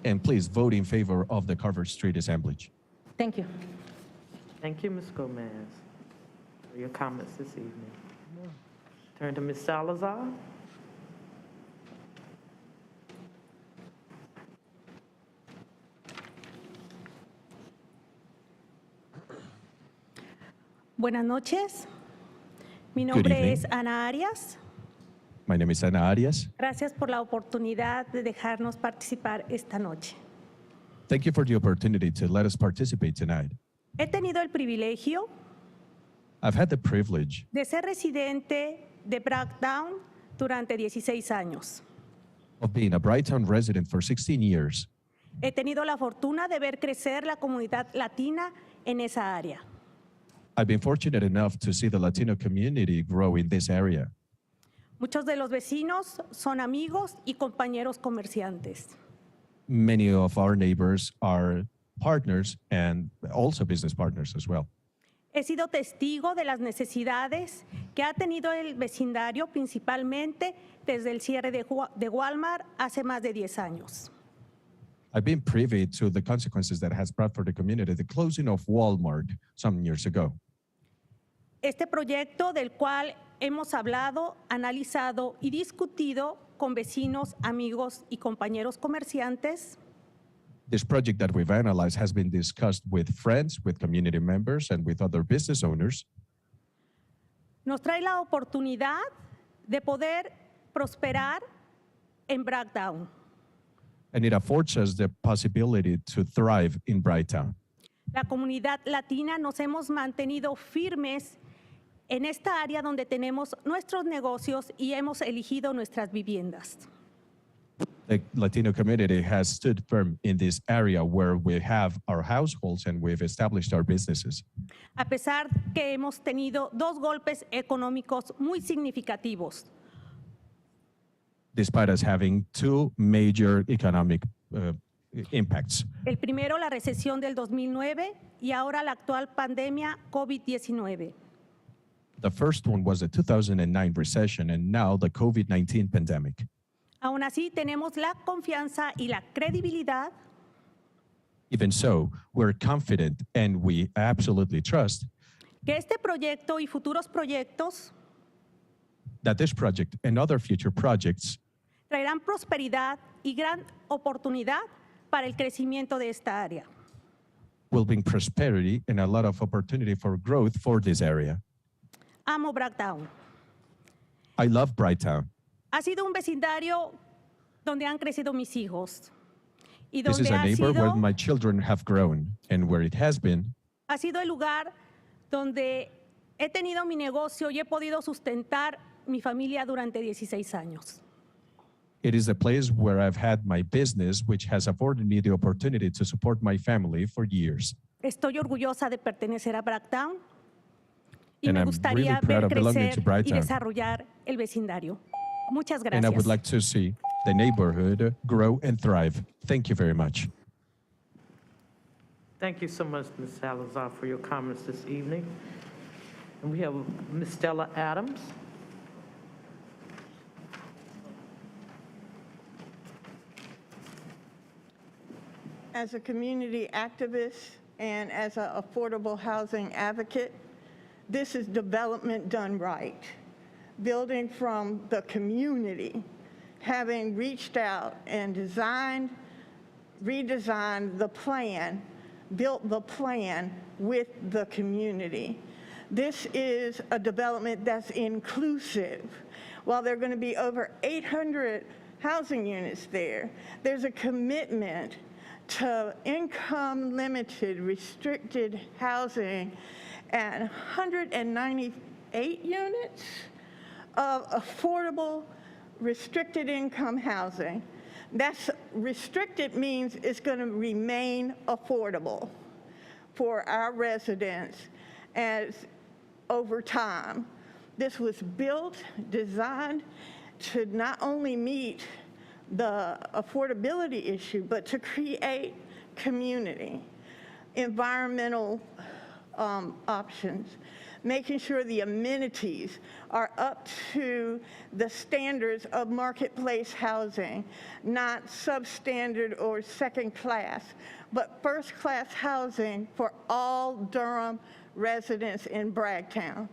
and please vote in favor of the Carver Street Assemblage. Thank you. Thank you, Ms. Gomez, for your comments this evening. Turn to Ms. Salazar. Buenas noches. Mi Good nombre evening. es Ana Arias. My name is Ana Arias. Gracias por la oportunidad de dejarnos participar esta noche. Thank you for the opportunity to let us participate tonight. He tenido el privilegio I've had the privilege de ser residente de Bracktown durante 16 años. of being a Brighttown resident for 16 years. He tenido la fortuna de ver crecer la comunidad latina en esa área. I've been fortunate enough to see the Latino community grow in this area. Muchos de los vecinos son amigos y compañeros comerciantes. Many of our neighbors are partners and also business partners as well. He sido testigo de las necesidades que ha tenido el vecindario, principalmente desde el cierre de Walmart hace más de 10 años. I've been privy to the consequences that has brought for the community the closing of Walmart some years ago. Este proyecto del cual hemos hablado, analizado y discutido con vecinos, amigos y compañeros comerciantes This project that we've analyzed has been discussed with friends, with community members, and with other business owners. nos trae la oportunidad de poder prosperar en Bracktown. And it affords us the possibility to thrive in Brighttown. La comunidad latina nos hemos mantenido firmes en esta área donde tenemos nuestros negocios y hemos elegido nuestras viviendas. The Latino community has stood firm in this area where we have our households and we've established our businesses. A pesar que hemos tenido dos golpes económicos muy significativos. Despite us having two major economic impacts. El primero, la recesión del 2009 y ahora la actual pandemia COVID-19. The first one was the 2009 recession and now the COVID-19 pandemic. Aún así, tenemos la confianza y la credibilidad Even so, we're confident and we absolutely trust que este proyecto y futuros proyectos that this project and other future projects traerán prosperidad y gran oportunidad para el crecimiento de esta área. will bring prosperity and a lot of opportunity for growth for this area. Amo Bracktown. I love Brighttown. Ha sido un vecindario donde han crecido mis hijos. Y This donde is a ha neighbor where sido, my children have grown and where it has been. ha sido el lugar donde he tenido mi negocio y he podido sustentar mi familia durante 16 años. It is a place where I've had my business, which has afforded me the opportunity to support my family for years. Estoy orgullosa de pertenecer a Bracktown y And me I'm gustaría really proud ver of belonging to crecer y Brighttown. desarrollar el vecindario. Muchas And I would gracias. like to see the neighborhood grow and thrive. Thank you very much. Thank you so much, Ms. Salazar, for your comments this evening. And we have Ms. Stella Adams. As a community activist and as an affordable housing advocate, this is development done right. Building from the community, having reached out and designed, redesigned the plan, built the plan with the community. This is a development that's inclusive. While there are going to be over 800 housing units there, there's a commitment to income limited, restricted housing and 198 units of affordable, restricted income housing. That's restricted means it's going to remain affordable for our residents as over time. This was built, designed to not only meet the affordability issue, but to create community, environmental options, making sure the amenities are up to the standards of marketplace housing, not substandard or second class, but first class housing for all Durham residents in Bragtown.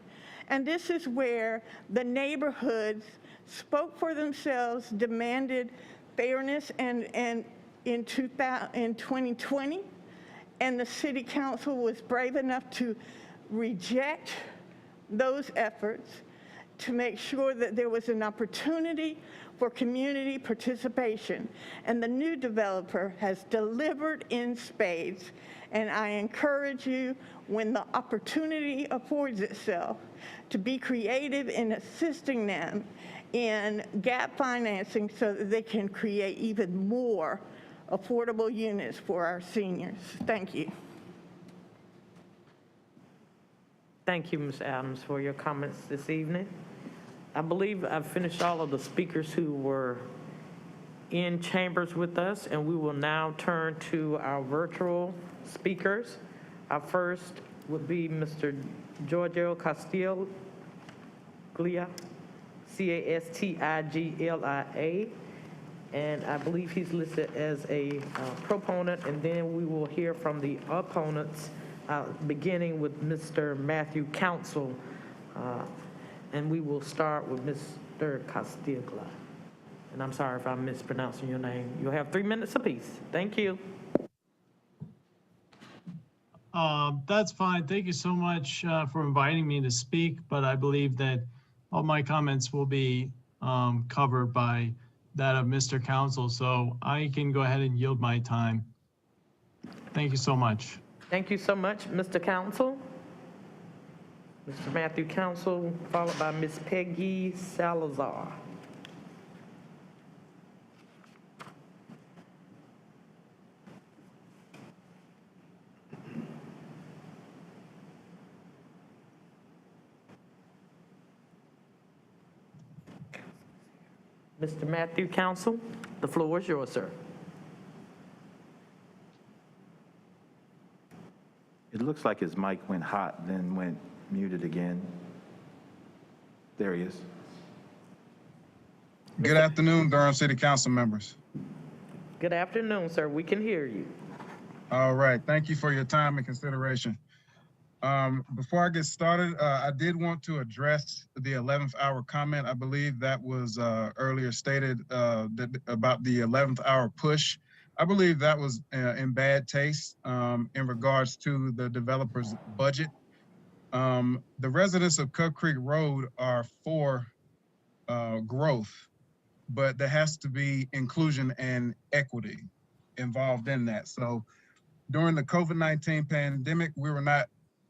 And this is where the neighborhoods spoke for themselves, demanded fairness, and in 2020, and the city council was brave enough to reject those efforts to make sure that there was an opportunity for community participation. And the new developer has delivered in spades. And I encourage you, when the opportunity affords itself, to be creative in assisting them in gap financing so that they can create even more affordable units for our seniors. Thank you. Thank you, Ms. Adams, for your comments this evening. I believe I've finished all of the speakers who were in chambers with us, and we will now turn to our virtual speakers. Our first would be Mr. Giorgio Castiglia, Castiglia, and I believe he's listed as a proponent, and then we will hear from the opponents, beginning with Mr. Matthew Council, and we will start with Mr. Castiglia. And I'm sorry if I'm mispronouncing your name. You'll have 3 minutes apiece. Thank you. That's fine. Thank you so much for inviting me to speak, but I believe that all my comments will be covered by that of Mr. Council, so I can go ahead and yield my time. Thank you so much. Thank you so much, Mr. Council. Mr. Matthew Council, followed by Ms. Peggy Salazar. Mr. Matthew Council, the floor is yours, sir. It looks like his mic went hot, then went muted again. There he is. Good afternoon, Durham City Council members. Good afternoon, sir. We can hear you. All right. Thank you for your time and consideration. Before I get started, I did want to address the 11th hour comment. I believe that was earlier stated about the 11th hour push. I believe that was in bad taste in regards to the developer's budget. The residents of Cub Creek Road are for growth. but there has to be inclusion and equity involved in that. So during the COVID-19 pandemic, we were not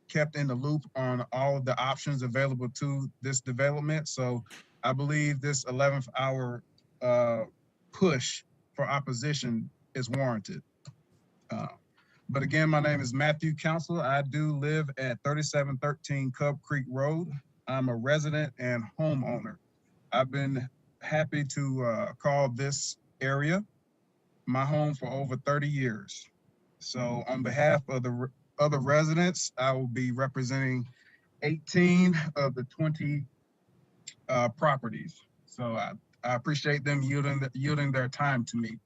kept in the loop on all of the options available to this development. So I believe this 11th hour push for opposition is warranted. But again, my name is Matthew Council. I do live at 3713 Cub Creek Road. I'm a resident and homeowner. I've been happy to call this area my home for over 30 years. So on behalf of the other residents, I will be representing 18 of the 20 properties. So I appreciate them yielding their time to me.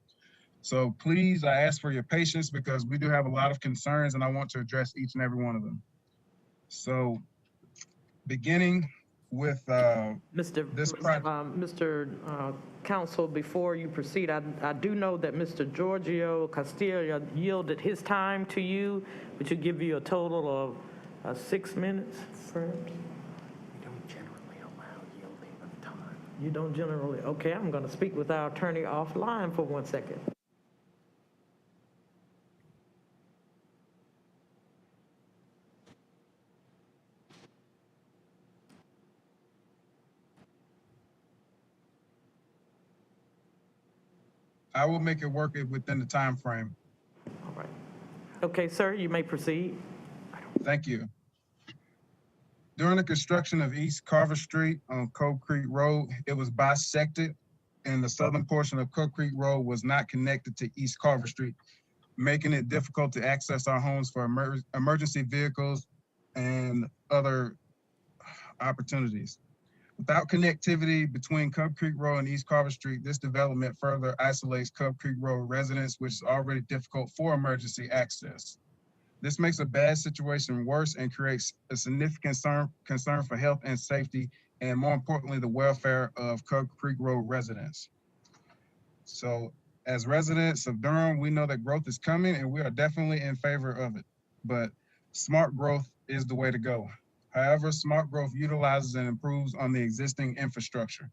So please, I ask for your patience because we do have a lot of concerns and I want to address each and every one of them. So beginning with this project. Mr. Council, before you proceed, I do know that Mr. Giorgio Castillo yielded his time to you, which would give you a total of 6 minutes. We don't generally allow yielding of time. You don't generally? Okay, I'm going to speak with our attorney offline for 1 second. I will make it work within the time frame. All right. Okay, sir, you may proceed. Thank you. During the construction of East Carver Street on Cove Creek Road, it was bisected and the southern portion of Cove Creek Road was not connected to East Carver Street, making it difficult to access our homes for emergency vehicles and other opportunities. Without connectivity between Cove Creek Road and East Carver Street, this development further isolates Cove Creek Road residents, which is already difficult for emergency access. This makes a bad situation worse and creates a significant concern for health and safety, and more importantly, the welfare of Cove Creek Road residents. So as residents of Durham, we know that growth is coming and we are definitely in favor of it, but smart growth is the way to go. However, smart growth utilizes and improves on the existing infrastructure.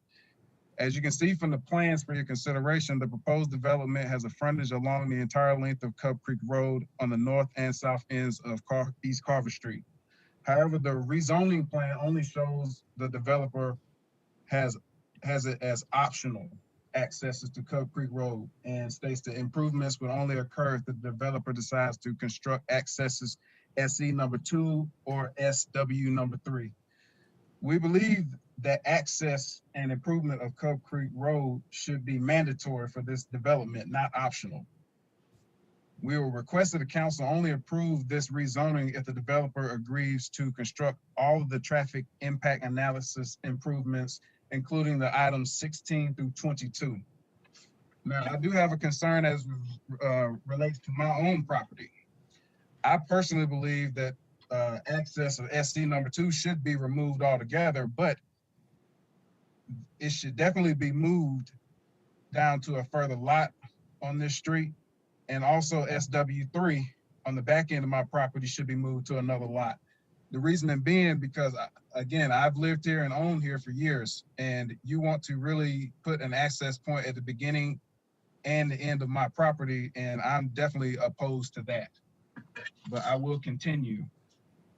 As you can see from the plans for your consideration, the proposed development has a frontage along the entire length of Cub Creek Road on the north and south ends of East Carver Street. However, the rezoning plan only shows the developer has it as optional accesses to Cub Creek Road and states the improvements would only occur if the developer decides to construct accesses SE number 2 or SW number 3. We believe that access and improvement of Cove Creek Road should be mandatory for this development, not optional. We will request that the council only approve this rezoning if the developer agrees to construct all of the traffic impact analysis improvements, including the items 16 through 22. Now, I do have a concern as relates to my own property. I personally believe that access of SC number 2 should be removed altogether, but it should definitely be moved down to a further lot on this street. And also SW3 on the back end of my property should be moved to another lot. The reason being because, again, I've lived here and owned here for years, and you want to really put an access point at the beginning and the end of my property, and I'm definitely opposed to that. But I will continue.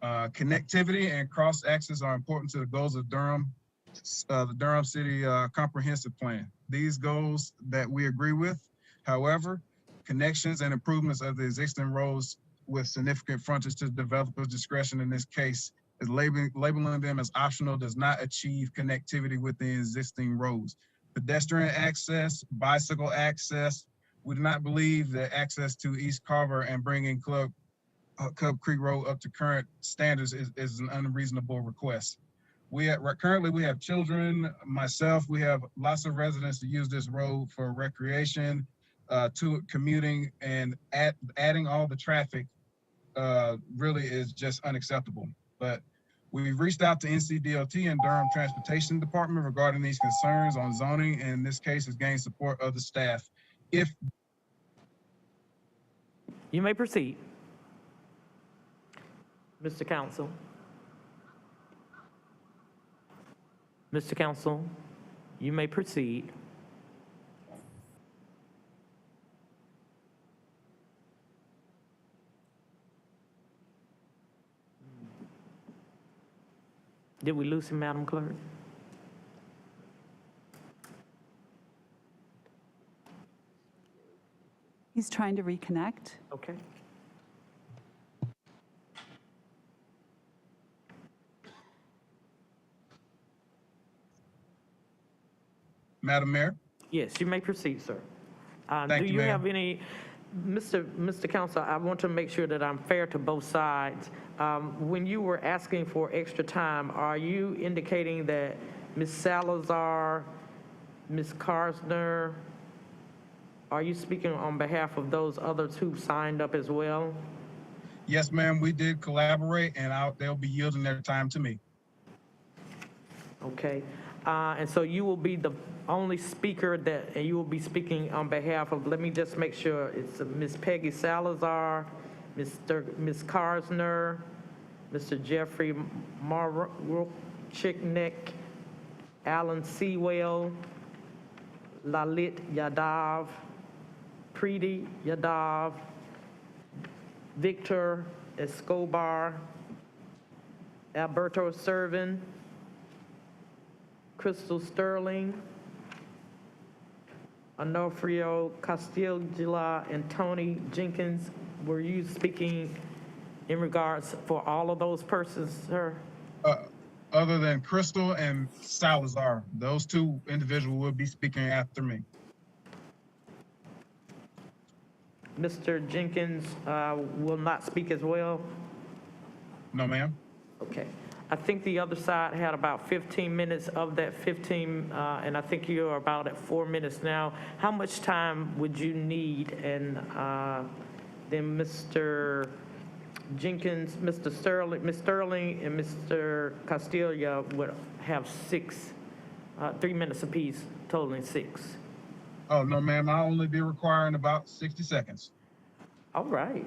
Connectivity and cross-access are important to the goals of Durham, the Durham City Comprehensive Plan. These goals that we agree with, however, connections and improvements of the existing roads with significant frontage to developers' discretion in this case is labeling them as optional does not achieve connectivity with the existing roads. Pedestrian access, bicycle access, we do not believe that access to East Carver and bringing Cub Creek Road up to current standards is an unreasonable request. Currently we have children, myself, we have lots of residents that use this road for recreation, to commuting, and adding all the traffic really is just unacceptable. But we've reached out to NCDOT and Durham Transportation Department regarding these concerns on zoning, and in this case has gained support of the staff. You may proceed. Mr. Council. Mr. Council, you may proceed. Did we lose him, Madam Clerk? He's trying to reconnect. Okay. Madam Mayor? Yes, you may proceed, sir. Thank Do you, you ma'am. have any, Mr. Counsel, I want to make sure that I'm fair to both sides. When you were asking for extra time, are you indicating that Ms. Salazar, Ms. Karsner, are you speaking on behalf of those others who signed up as well? Yes, ma'am, we did collaborate, and they'll be yielding their time to me. Okay. And so you will be the only speaker and you will be speaking on behalf of, let me just make sure, it's Ms. Peggy Salazar, Ms. Karsner, Mr. Jeffrey Marchicknick, Alan Sewell, Lalit Yadav, Preeti Yadav, Victor Escobar, Alberto Servin, Crystal Sterling, Onofrio Castillo, and Tony Jenkins. Were you speaking in regards for all of those persons, sir? Other than Crystal and Salazar, those two individuals will be speaking after me. Mr. Jenkins will not speak as well? No, ma'am. Okay. I think the other side had about 15 minutes of that 15, and I think you're about at 4 minutes now. How much time would you need? And then Mr. Jenkins, Mr. Sterling, Ms. Sterling, and Mr. Castillo would have 3 minutes apiece, totaling 6. Oh, no, ma'am, I'll only be requiring about 60 seconds. All right.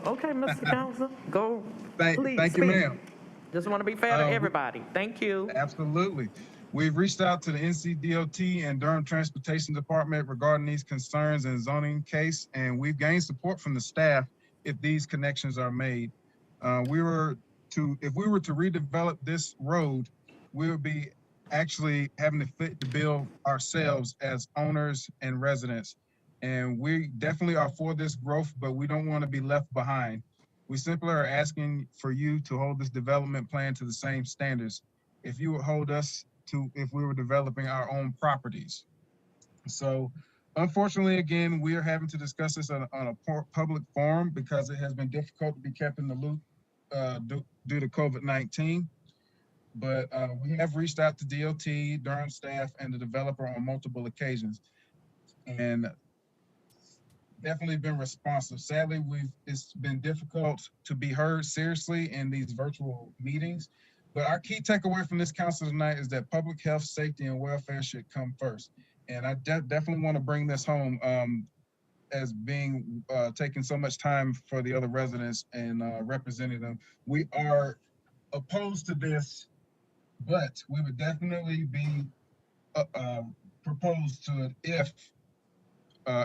Okay, Mr. Counsel, go. Thank you, speak. ma'am. Just want to be fair to everybody. Thank you. Absolutely. We've reached out to the NCDOT and Durham Transportation Department regarding these concerns and zoning case, and we've gained support from the staff if these connections are made. If we were to redevelop this road, we would be actually having to fit the bill ourselves as owners and residents. And we definitely are for this growth, but we don't want to be left behind. We simply are asking for you to hold this development plan to the same standards. If you would hold us to, if we were developing our own properties. So unfortunately, again, we are having to discuss this on a public forum because it has been difficult to be kept in the loop due to COVID-19. But we have reached out to DOT, Durham staff, and the developer on multiple occasions, and definitely been responsive. Sadly, it's been difficult to be heard seriously in these virtual meetings. But our key takeaway from this council tonight is that public health, safety, and welfare should come first. And I definitely want to bring this home as being taking so much time for the other residents and representing them. We are opposed to this, but we would definitely be proposed to it if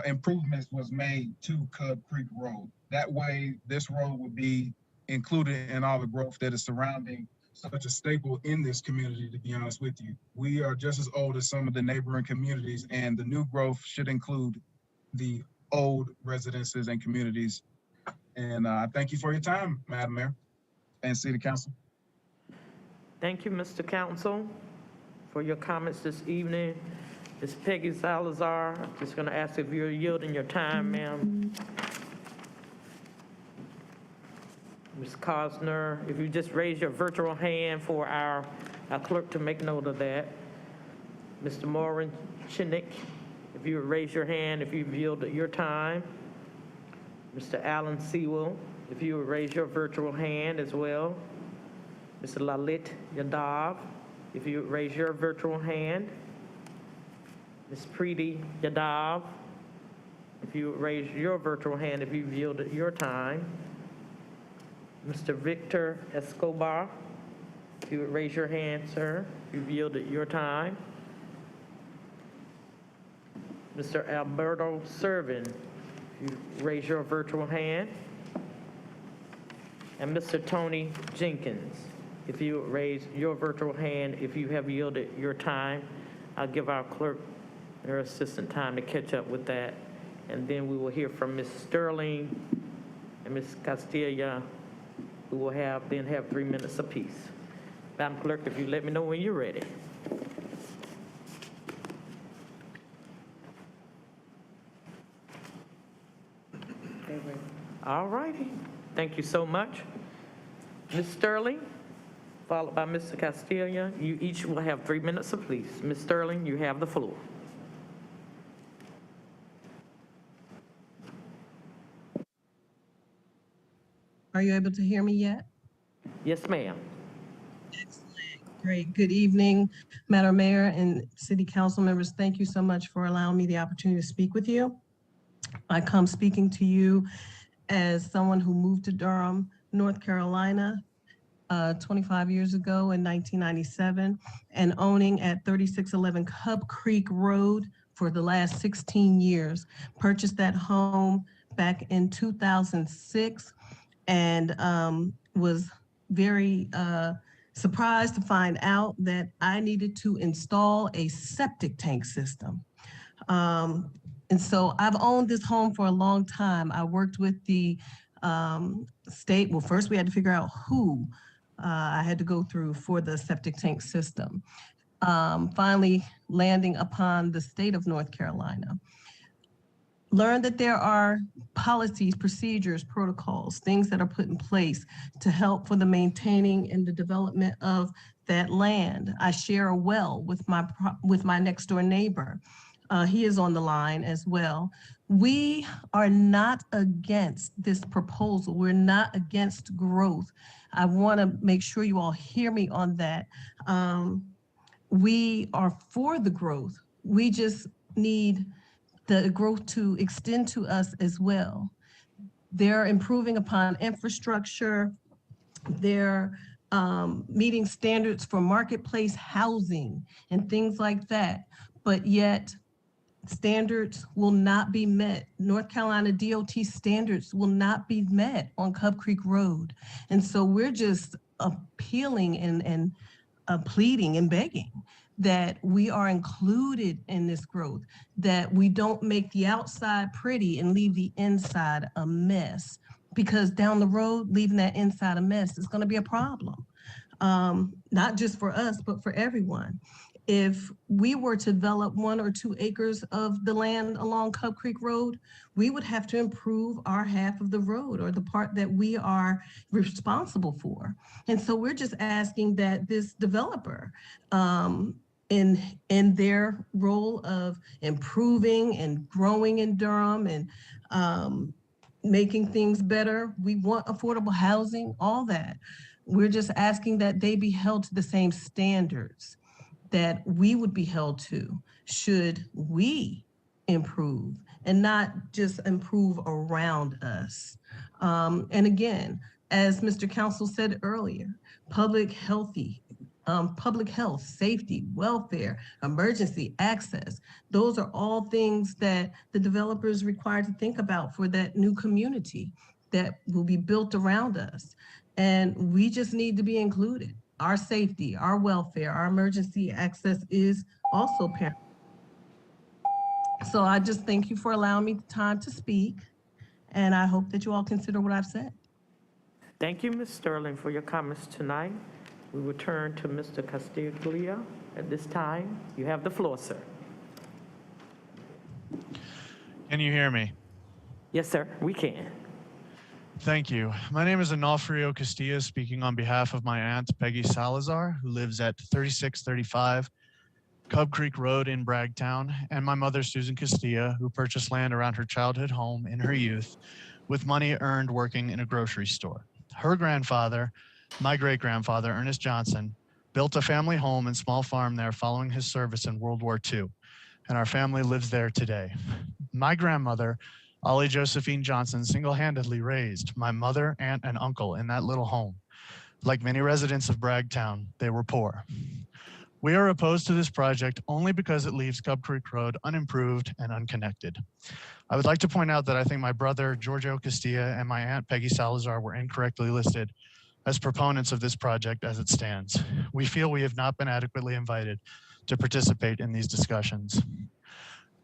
improvements was made to Cub Creek Road. That way, this road would be included in all the growth that is surrounding such a staple in this community, to be honest with you. We are just as old as some of the neighboring communities, and the new growth should include the old residences and communities. And I thank you for your time, Madam Mayor and City Council. Thank you, Mr. Counsel, for your comments this evening. Ms. Peggy Salazar, I'm just going to ask if you're yielding your time, ma'am. Ms. Cosner, if you just raise your virtual hand for our clerk to make note of that. Mr. Moran Chinnick, if you would raise your hand if you've yielded your time. Mr. Alan Sewell, if you would raise your virtual hand as well. Mr. Lalit Yadav, if you would raise your virtual hand. Ms. Preeti Yadav, if you would raise your virtual hand if you've yielded your time. Mr. Victor Escobar, if you would raise your hand, sir, if you've yielded your time. Mr. Alberto Servin, if you raise your virtual hand. And Mr. Tony Jenkins, if you would raise your virtual hand if you have yielded your time. I'll give our clerk and her assistant time to catch up with that. And then we will hear from Ms. Sterling and Ms. Castilla, who will then have 3 minutes apiece. Madam Clerk, if you let me know when you're ready. All righty. Thank you so much. Ms. Sterling, followed by Mr. Castilla. You each will have 3 minutes apiece. Ms. Sterling, you have the floor. Are you able to hear me yet? Yes, ma'am. Great. Good evening, Madam Mayor and City Council members. Thank you so much for allowing me the opportunity to speak with you. I come speaking to you as someone who moved to Durham, North Carolina, 25 years ago in 1997, and owning at 3611 Cub Creek Road for the last 16 years. Purchased that home back in 2006 and was very surprised to find out that I needed to install a septic tank system. And so I've owned this home for a long time. I worked with the state. Well, first we had to figure out who I had to go through for the septic tank system. Finally landing upon the state of North Carolina. Learned that there are policies, procedures, protocols, things that are put in place to help for the maintaining and the development of that land. I share a well with my next door neighbor. He is on the line as well. We are not against this proposal. We're not against growth. I want to make sure you all hear me on that. We are for the growth. We just need the growth to extend to us as well. They're improving upon infrastructure. They're meeting standards for marketplace housing and things like that. But yet, standards will not be met. North Carolina DOT standards will not be met on Cub Creek Road. And so we're just appealing and pleading and begging that we are included in this growth, that we don't make the outside pretty and leave the inside a mess. Because down the road, leaving that inside a mess is going to be a problem, not just for us, but for everyone. If we were to develop 1 or 2 acres of the land along Cub Creek Road, we would have to improve our half of the road or the part that we are responsible for. And so we're just asking that this developer, in their role of improving and growing in Durham and making things better, we want affordable housing, all that. We're just asking that they be held to the same standards that we would be held to should we improve and not just improve around us. And again, as Mr. Council said earlier, public health, safety, welfare, emergency access, those are all things that the developer is required to think about for that new community that will be built around us. And we just need to be included. Our safety, our welfare, our emergency access is also paramount. So I just thank you for allowing me the time to speak, and I hope that you all consider what I've said. Thank you, Ms. Sterling, for your comments tonight. We will turn to Mr. Castilla at this time. You have the floor, sir. Can you hear me? Yes, sir, we can. Thank you. My name is Onofrio Castilla, speaking on behalf of my aunt, Peggy Salazar, who lives at 3635 Cub Creek Road in Bragtown, and my mother, Susan Castilla, who purchased land around her childhood home in her youth with money earned working in a grocery store. Her grandfather, my great-grandfather, Ernest Johnson, built a family home and small farm there following his service in World War II, and our family lives there today. My grandmother, Ollie Josephine Johnson, single-handedly raised my mother, aunt, and uncle in that little home. Like many residents of Bragtown, they were poor. We are opposed to this project only because it leaves Cub Creek Road unimproved and unconnected. I would like to point out that I think my brother, Giorgio Castilla, and my aunt, Peggy Salazar, were incorrectly listed as proponents of this project as it stands. We feel we have not been adequately invited to participate in these discussions.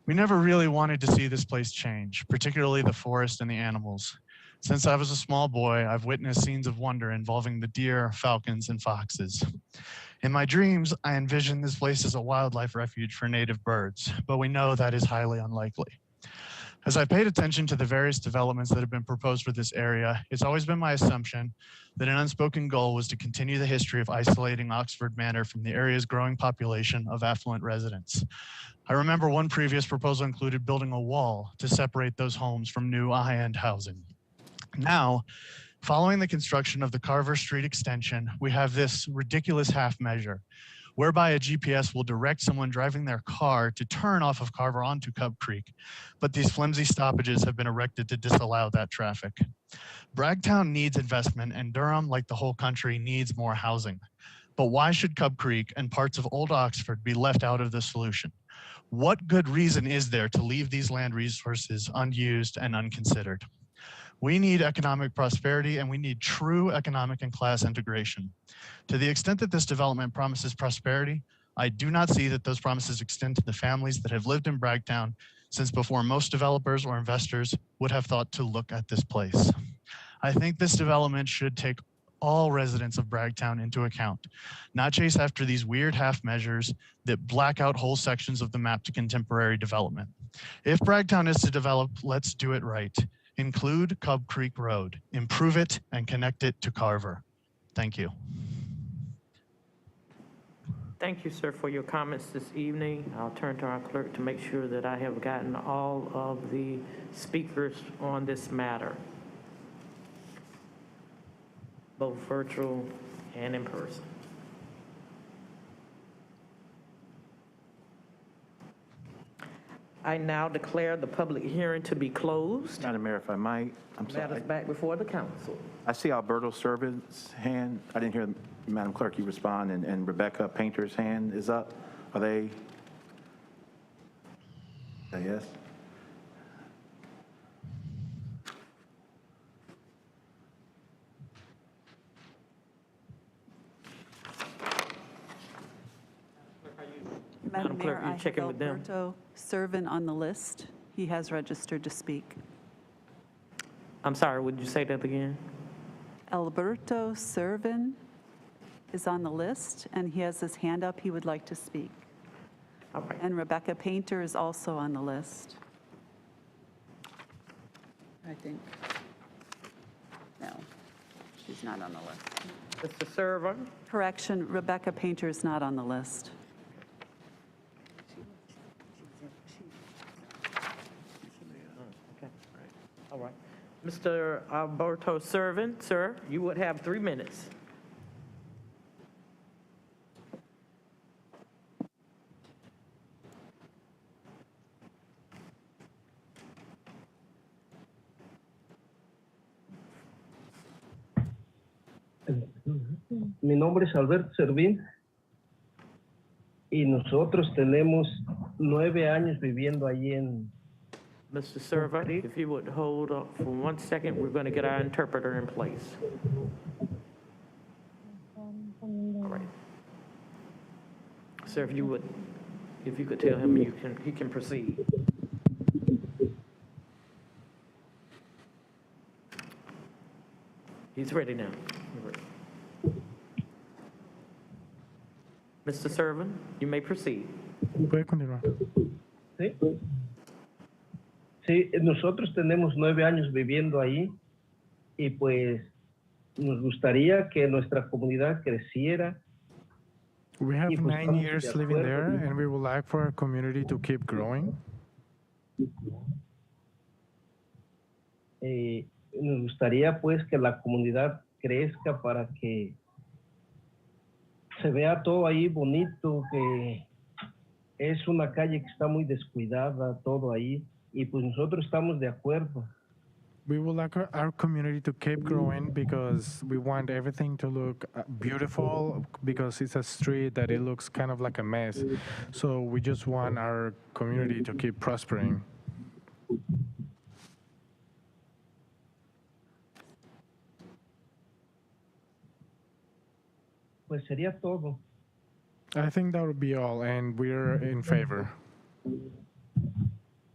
We never really wanted to see this place change, particularly the forest and the animals. Since I was a small boy, I've witnessed scenes of wonder involving the deer, falcons, and foxes. In my dreams, I envision this place as a wildlife refuge for native birds, but we know that is highly unlikely. As I paid attention to the various developments that have been proposed for this area, it's always been my assumption that an unspoken goal was to continue the history of isolating Oxford Manor from the area's growing population of affluent residents. I remember one previous proposal included building a wall to separate those homes from new high-end housing. Now, following the construction of the Carver Street extension, we have this ridiculous half measure, whereby a GPS will direct someone driving their car to turn off of Carver onto Cub Creek, but these flimsy stoppages have been erected to disallow that traffic. Bragtown needs investment, and Durham, like the whole country, needs more housing. But why should Cub Creek and parts of Old Oxford be left out of the solution? What good reason is there to leave these land resources unused and unconsidered? We need economic prosperity, and we need true economic and class integration. To the extent that this development promises prosperity, I do not see that those promises extend to the families that have lived in Bragtown since before most developers or investors would have thought to look at this place. I think this development should take all residents of Bragtown into account, not chase after these weird half measures that black out whole sections of the map to contemporary development. If Bragtown is to develop, let's do it right. Include Cub Creek Road, improve it, and connect it to Carver. Thank you. Thank you, sir, for your comments this evening. I'll turn to our clerk to make sure that I have gotten all of the speakers on this matter, both virtual and in person. I now declare the public hearing to be closed. Madam Mayor, if I might, I'm sorry. Matters back before the council. I see Alberto Servant's hand. I didn't hear, Madam Clerk, you respond, and Rebecca Painter's hand is up. Are they? Yes? Madam Clerk, Mayor, you I have checking with them? Alberto Servin on the list. He has registered to speak. I'm sorry, would you say that again? Alberto Servin is on the list, and he has his hand up. He would like to speak. All right. And Rebecca Painter is also on the list. I think. No, she's not on the list. Mr. Servant? Correction, Rebecca Painter is not on the list. Okay. All right. Mr. Alberto Servin, sir, you would have 3 minutes. Mi nombre es Alberto Servín y nosotros tenemos 9 años viviendo allí en... Mr. Servant, if you would hold up for 1 second, we're going to get our interpreter in place. All right. Sir, if you could tell him he can proceed. He's ready now. Mr. Servant, you may proceed. Puede continuar. Sí. Sí, nosotros tenemos 9 años viviendo ahí y pues nos gustaría que nuestra comunidad creciera. We have Y pues 9 estamos years de living there, acuerdo. and we would like for our community to keep growing. Nos gustaría pues que la comunidad crezca para que se vea todo ahí bonito, que es una calle que está muy descuidada, todo ahí, y pues nosotros estamos de acuerdo. We would like our community to keep growing because we want everything to look beautiful, because it's a street that it looks kind of like a mess. So we just want our community to keep prospering. pues sería todo. I think that would be all, and we're in favor.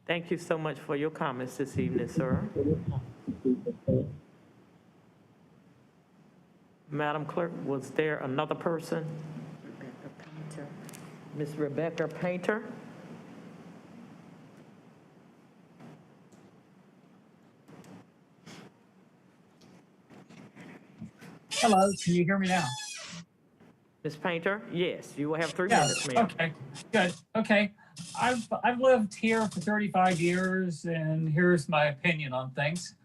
Thank you so much for your comments this evening, sir. Madam Clerk, was there another person? Ms. Rebecca Painter? Hello, can you hear me now? Ms. Painter? Yes, you will have 3 Yes, minutes, ma'am. okay, good, okay. I've lived here for 35 years, and here's my opinion on things.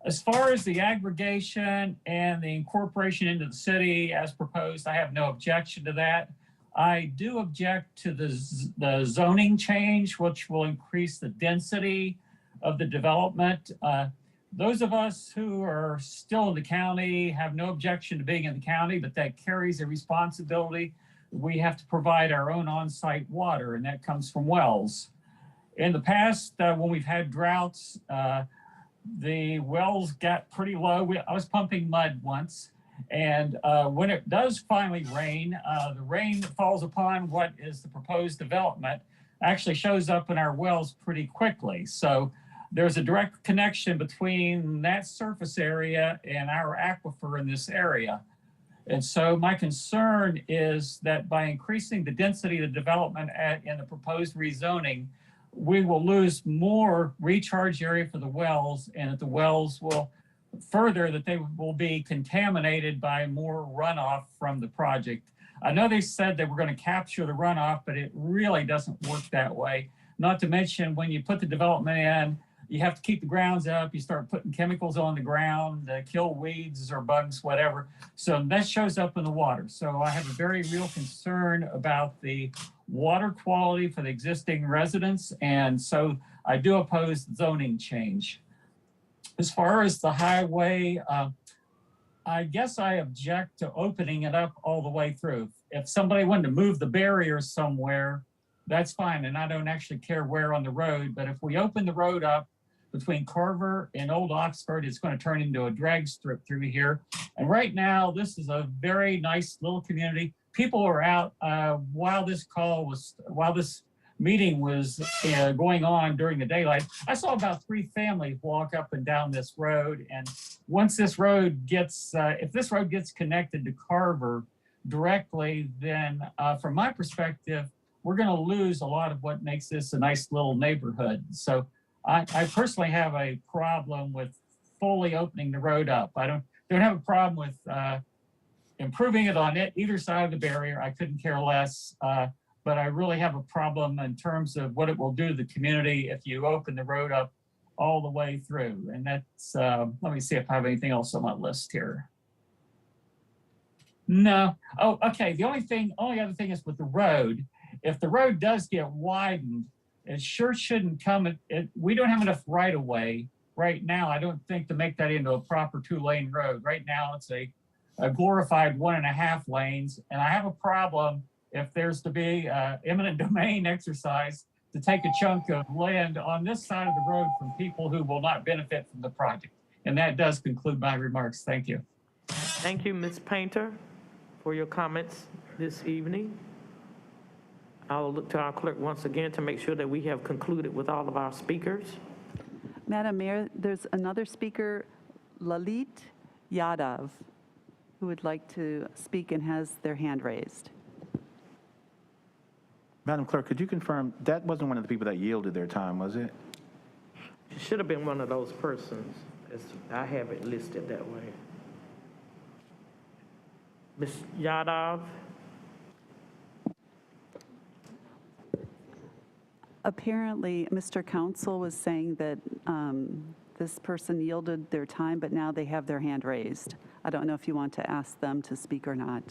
As far as the aggregation and the incorporation into the city as proposed, I have no objection to that. I do object to the zoning change, which will increase the density of the development. Those of us who are still in the county have no objection to being in the county, but that carries a responsibility. We have to provide our own on-site water, and that comes from wells. In the past, when we've had droughts, the wells got pretty low. I was pumping mud once, and when it does finally rain, the rain that falls upon what is the proposed development actually shows up in our wells pretty quickly. So there's a direct connection between that surface area and our aquifer in this area. And so my concern is that by increasing the density of the development in the proposed rezoning, we will lose more recharge area for the wells, and that the wells will further that they will be contaminated by more runoff from the project. I know they said they were going to capture the runoff, but it really doesn't work that way. Not to mention, when you put the development in, you have to keep the grounds up. You start putting chemicals on the ground to kill weeds or bugs, whatever. So that shows up in the water. So I have a very real concern about the water quality for the existing residents. And so I do oppose the zoning change. As far as the highway, I guess I object to opening it up all the way through. If somebody wanted to move the barrier somewhere, that's fine. And I don't actually care where on the road. But if we open the road up between Carver and Old Oxford, it's going to turn into a drag strip through here. And right now, this is a very nice little community. People are out while this meeting was going on during the daylight. I saw about 3 families walk up and down this road. And once this road gets, if this road gets connected to Carver directly, then from my perspective, we're going to lose a lot of what makes this a nice little neighborhood. So I personally have a problem with fully opening the road up. I don't have a problem with improving it on either side of the barrier. I couldn't care less. But I really have a problem in terms of what it will do to the community if you open the road up all the way through. And that's, let me see if I have anything else on my list here. No. Oh, okay. The only other thing is with the road. If the road does get widened, it sure shouldn't come. We don't have enough right of way right now, I don't think, to make that into a proper 2-lane road. Right now, it's a glorified 1.5 lanes. And I have a problem if there's to be eminent domain exercise to take a chunk of land on this side of the road from people who will not benefit from the project. And that does conclude my remarks. Thank you. Thank you, Ms. Painter, for your comments this evening. I will look to our clerk once again to make sure that we have concluded with all of our speakers. Madam Mayor, there's another speaker, Lalit Yadav, who would like to speak and has their hand raised. Madam Clerk, could you confirm that wasn't one of the people that yielded their time, was it? It should have been one of those persons, as I have it listed that way. Ms. Yadav? Apparently, Mr. Counsel was saying that this person yielded their time, but now they have their hand raised. I don't know if you want to ask them to speak or not.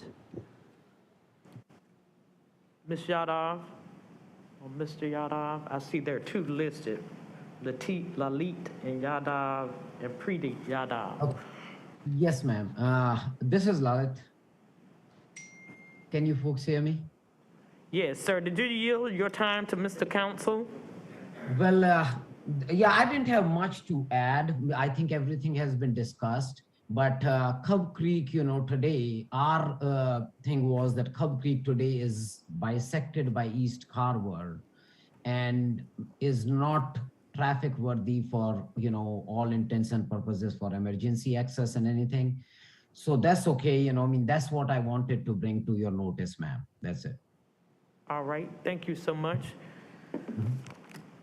Ms. Yadav, or Mr. Yadav, I see there are 2 listed, Lalit and Yadav and Preeti Yadav. Okay. Yes, ma'am. This is Lalit. Can you folks hear me? Yes, sir. Did you yield your time to Mr. Counsel? Well, yeah, I didn't have much to add. I think everything has been discussed. But Cub Creek, today, our thing was that Cub Creek today is bisected by East Carver and is not traffic worthy for, all intents and purposes for emergency access and anything. So that's okay, that's what I wanted to bring to your notice, ma'am. That's it. All right, thank you so much.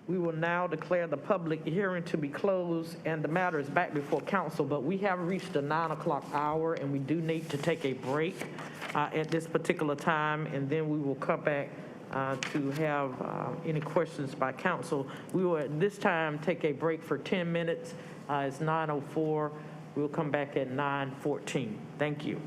We will now declare the public hearing to be closed and the matter is back before council, but we have reached the 9 o'clock hour and we do need to take a break at this particular time, and then we will come back to have any questions by council. We will at this time take a break for 10 minutes. It's 9:04. We'll come back at 9:14. Thank you.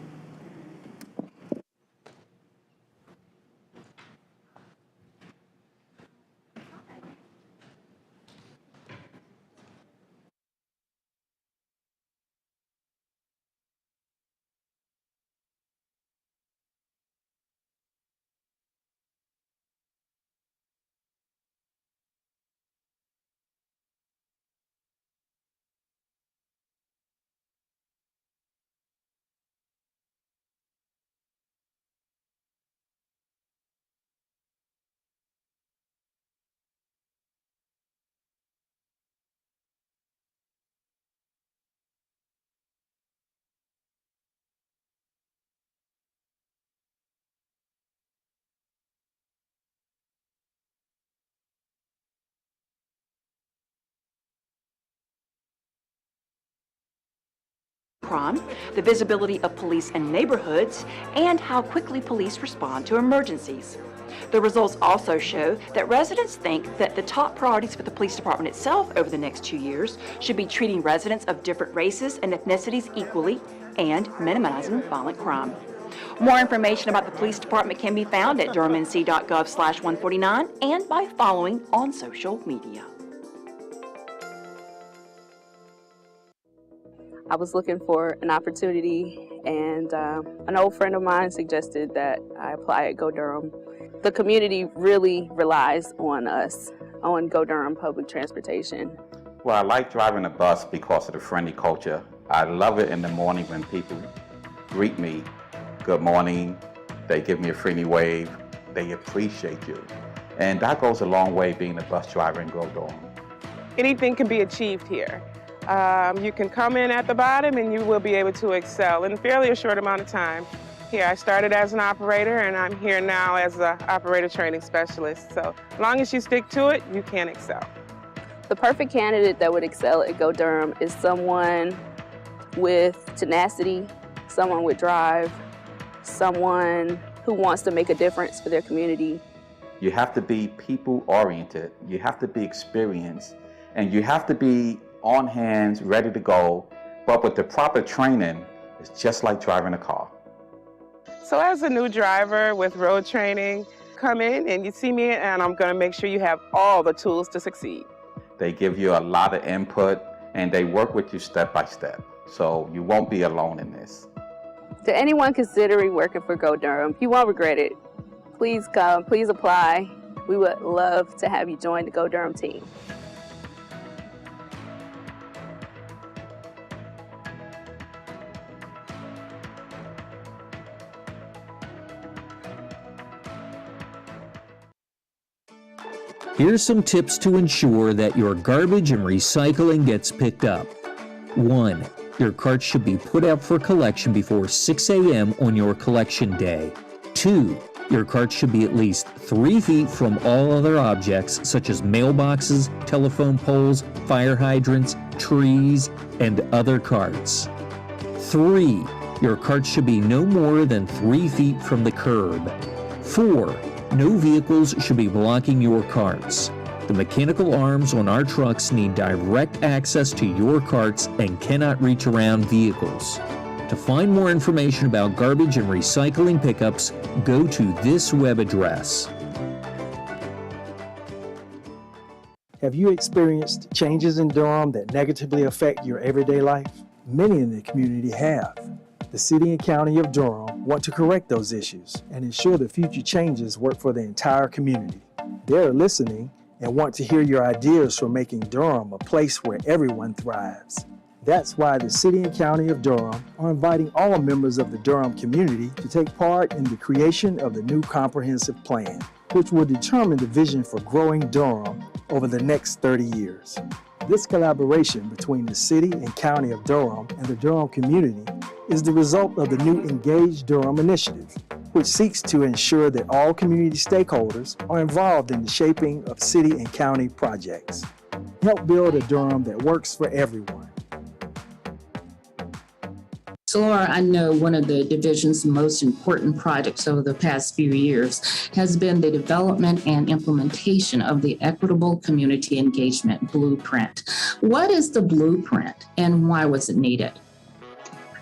Crime, the visibility of police in neighborhoods, and how quickly police respond to emergencies. The results also show that residents think that the top priorities for the police department itself over the next 2 years should be treating residents of different races and ethnicities equally and minimizing violent crime. More information about the police department can be found at durhamnc.gov/149 and by following on social media. I was looking for an opportunity, and an old friend of mine suggested that I apply at Go Durham. The community really relies on us, on Go Durham public transportation. Well, I like driving a bus because of the friendly culture. I love it in the morning when people greet me, good morning, they give me a friendly wave, they appreciate you. And that goes a long way being a bus driver in Go Durham. Anything can be achieved here. You can come in at the bottom and you will be able to excel in fairly a short amount of time. Here, I started as an operator and I'm here now as an operator training specialist. So as long as you stick to it, you can excel. The perfect candidate that would excel at Go Durham is someone with tenacity, someone with drive, someone who wants to make a difference for their community. You have to be people-oriented, you have to be experienced, and you have to be on hands, ready to go, but with the proper training, it's just like driving a car. So as a new driver with road training, come in and you see me and I'm gonna make sure you have all the tools to succeed. They give you a lot of input and they work with you step by step. So you won't be alone in this. To anyone considering working for Go Durham, you won't regret it. Please come, please apply. We would love to have you join the Go Durham team. Here's some tips to ensure that your garbage and recycling gets picked up. 1. Your carts should be put out for collection before 6 a.m. on your collection day. 2. Your carts should be at least 3 feet from all other objects such as mailboxes, telephone poles, fire hydrants, trees, and other carts. 3. Your carts should be no more than 3 feet from the curb. 4. No vehicles should be blocking your carts. The mechanical arms on our trucks need direct access to your carts and cannot reach around vehicles. To find more information about garbage and recycling pickups, go to this web address. Have you experienced changes in Durham that negatively affect your everyday life? Many in the community have. The City and County of Durham want to correct those issues and ensure that future changes work for the entire community. They're listening and want to hear your ideas for making Durham a place where everyone thrives. That's why the City and County of Durham are inviting all members of the Durham community to take part in the creation of the new comprehensive plan, which will determine the vision for growing Durham over the next 30 years. This collaboration between the City and County of Durham and the Durham community is the result of the new Engage Durham initiative, which seeks to ensure that all community stakeholders are involved in the shaping of city and county projects. Help build a Durham that works for everyone. So Laura, I know one of the division's most important projects over the past few years has been the development and implementation of the Equitable Community Engagement Blueprint. What is the blueprint and why was it needed?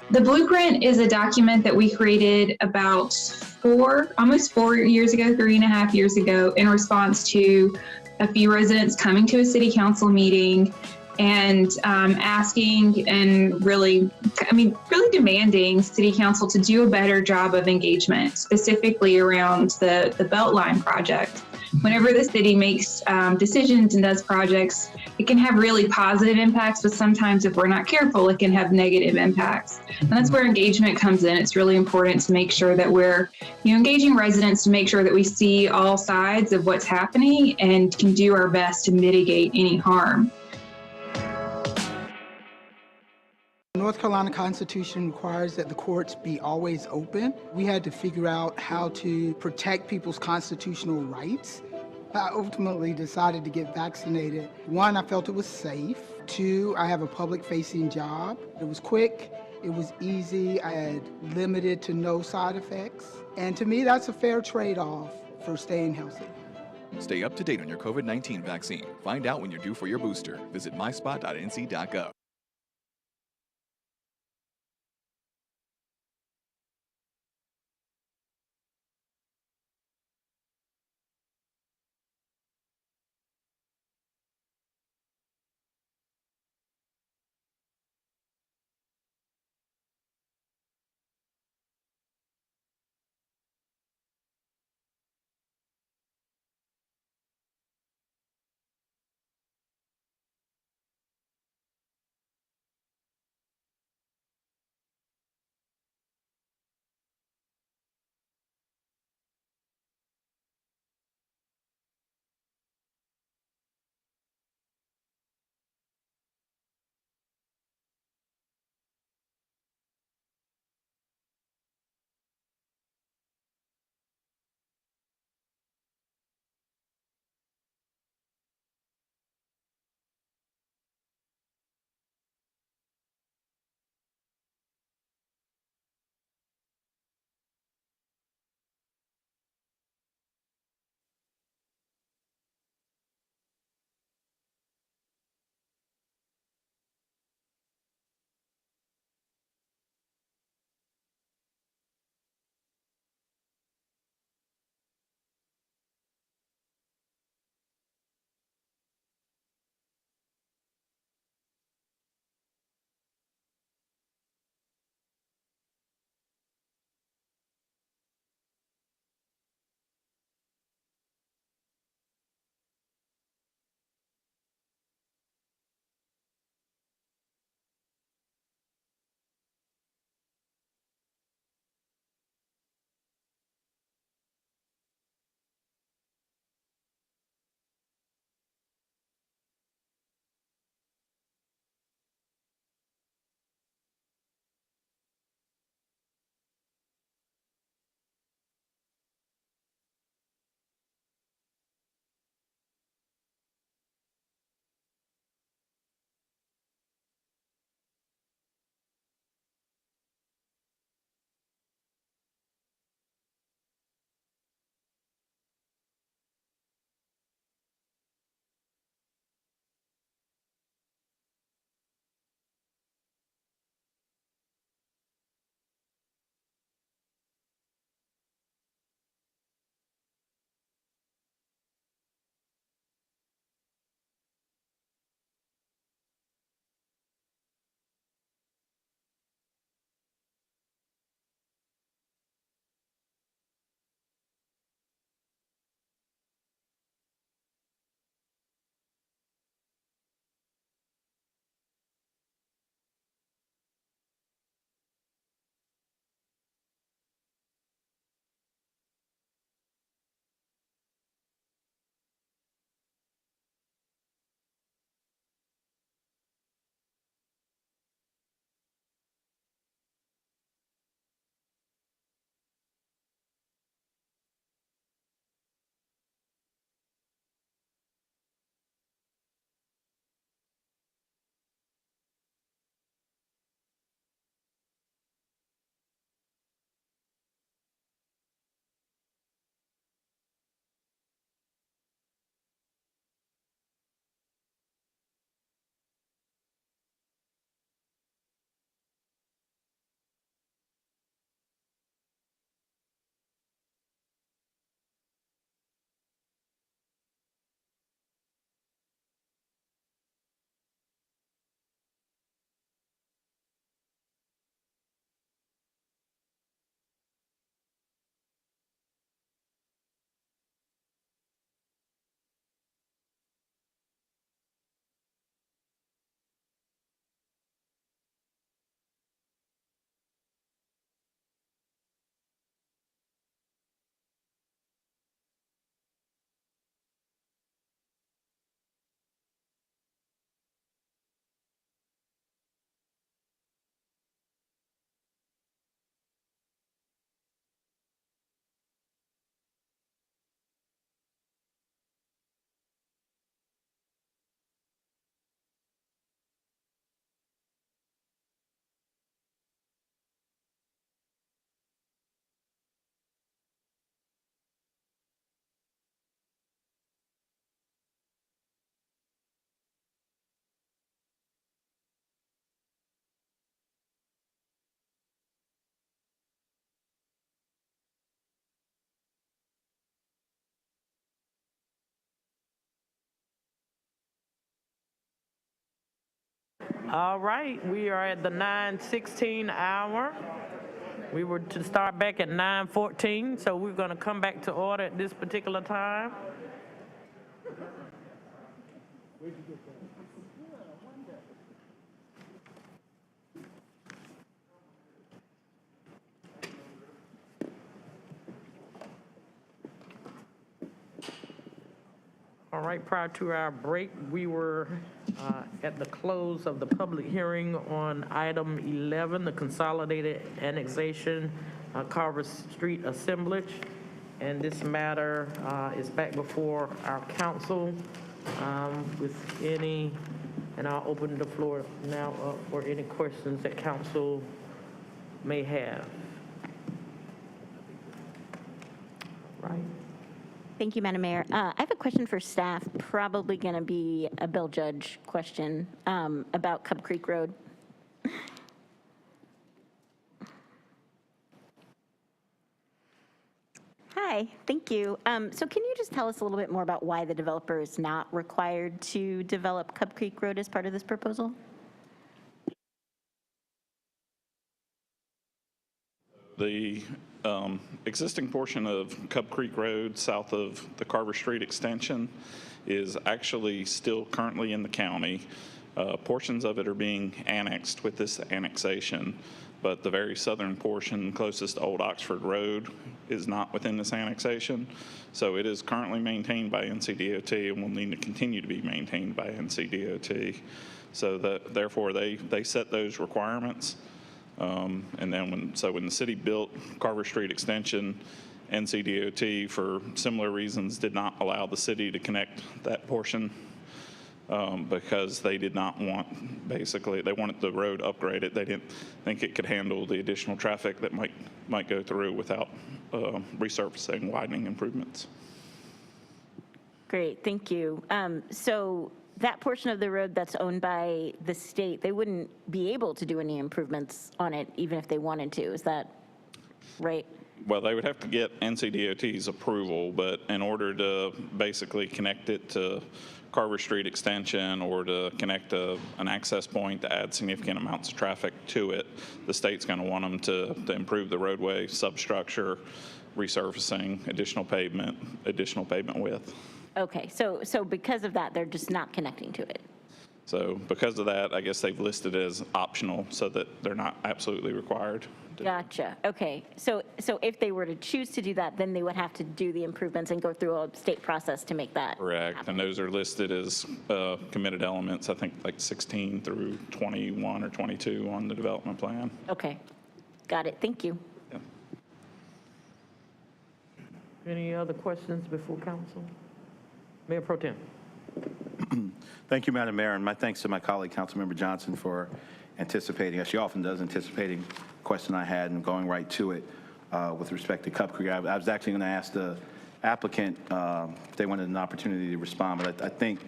The blueprint is a document that we created about almost 4 years ago, 3.5 years ago, in response to a few residents coming to a city council meeting and asking and really demanding city council to do a better job of engagement, specifically around the Beltline project. Whenever the city makes decisions and does projects, it can have really positive impacts, but sometimes if we're not careful, it can have negative impacts. And that's where engagement comes in. It's really important to make sure that we're engaging residents to make sure that we see all sides of what's happening and can do our best to mitigate any harm. North Carolina Constitution requires that the courts be always open. We had to figure out how to protect people's constitutional rights. I ultimately decided to get vaccinated. 1, I felt it was safe. 2, I have a public-facing job. It was quick, it was easy, I had limited to no side effects. And to me, that's a fair trade-off for staying healthy. Stay up to date on your COVID-19 vaccine. Find out when you're due for your booster. Visit myspot.nc.gov. All right, we are at the 9:16 hour. We were to start back at 9:14, so we're going to come back to order at this particular time. All right, prior to our break, we were at the close of the public hearing on item 11, the Consolidated Annexation, Carver Street Assemblage. And this matter is back before our council with any, and I'll open the floor now up for any questions that council may have. Right. Thank you, Madam Mayor. I have a question for staff, probably going to be a Bill Judge question about Cub Creek Road. Hi, thank you. So can you just tell us a little bit more about why the developer is not required to develop Cub Creek Road as part of this proposal? The existing portion of Cub Creek Road south of the Carver Street extension is actually still currently in the county. Portions of it are being annexed with this annexation, but the very southern portion closest to Old Oxford Road is not within this annexation. So it is currently maintained by NCDOT and will need to continue to be maintained by NCDOT. So therefore they set those requirements. And then when the city built Carver Street Extension, NCDOT, for similar reasons, did not allow the city to connect that portion because they did not want, basically, they wanted the road upgraded. They didn't think it could handle the additional traffic that might go through without resurfacing, widening improvements. Great, thank you. So that portion of the road that's owned by the state, they wouldn't be able to do any improvements on it even if they wanted to. Is that right? Well, they would have to get NCDOT's approval, but in order to basically connect it to Carver Street Extension or to connect an access point to add significant amounts of traffic to it, the state's going to want them to improve the roadway substructure, resurfacing, additional pavement width. Okay, so because of that, they're just not connecting to it. So because of that, I guess they've listed it as optional so that they're not absolutely required. Gotcha. Okay. So if they were to choose to do that, then they would have to do the improvements and go through a state process to make that correct. happen. And those are listed as committed elements, I think like 16 through 21 or 22 on the development plan. Okay. Got it. Thank you. Yeah. Any other questions before council? Mayor Pro Tem. Thank you, Madam Mayor, and my thanks to my colleague, Councilmember Johnson, for anticipating, as she often does, anticipating the question I had and going right to it with respect to Cub Creek. I was actually going to ask the applicant if they wanted an opportunity to respond, but I think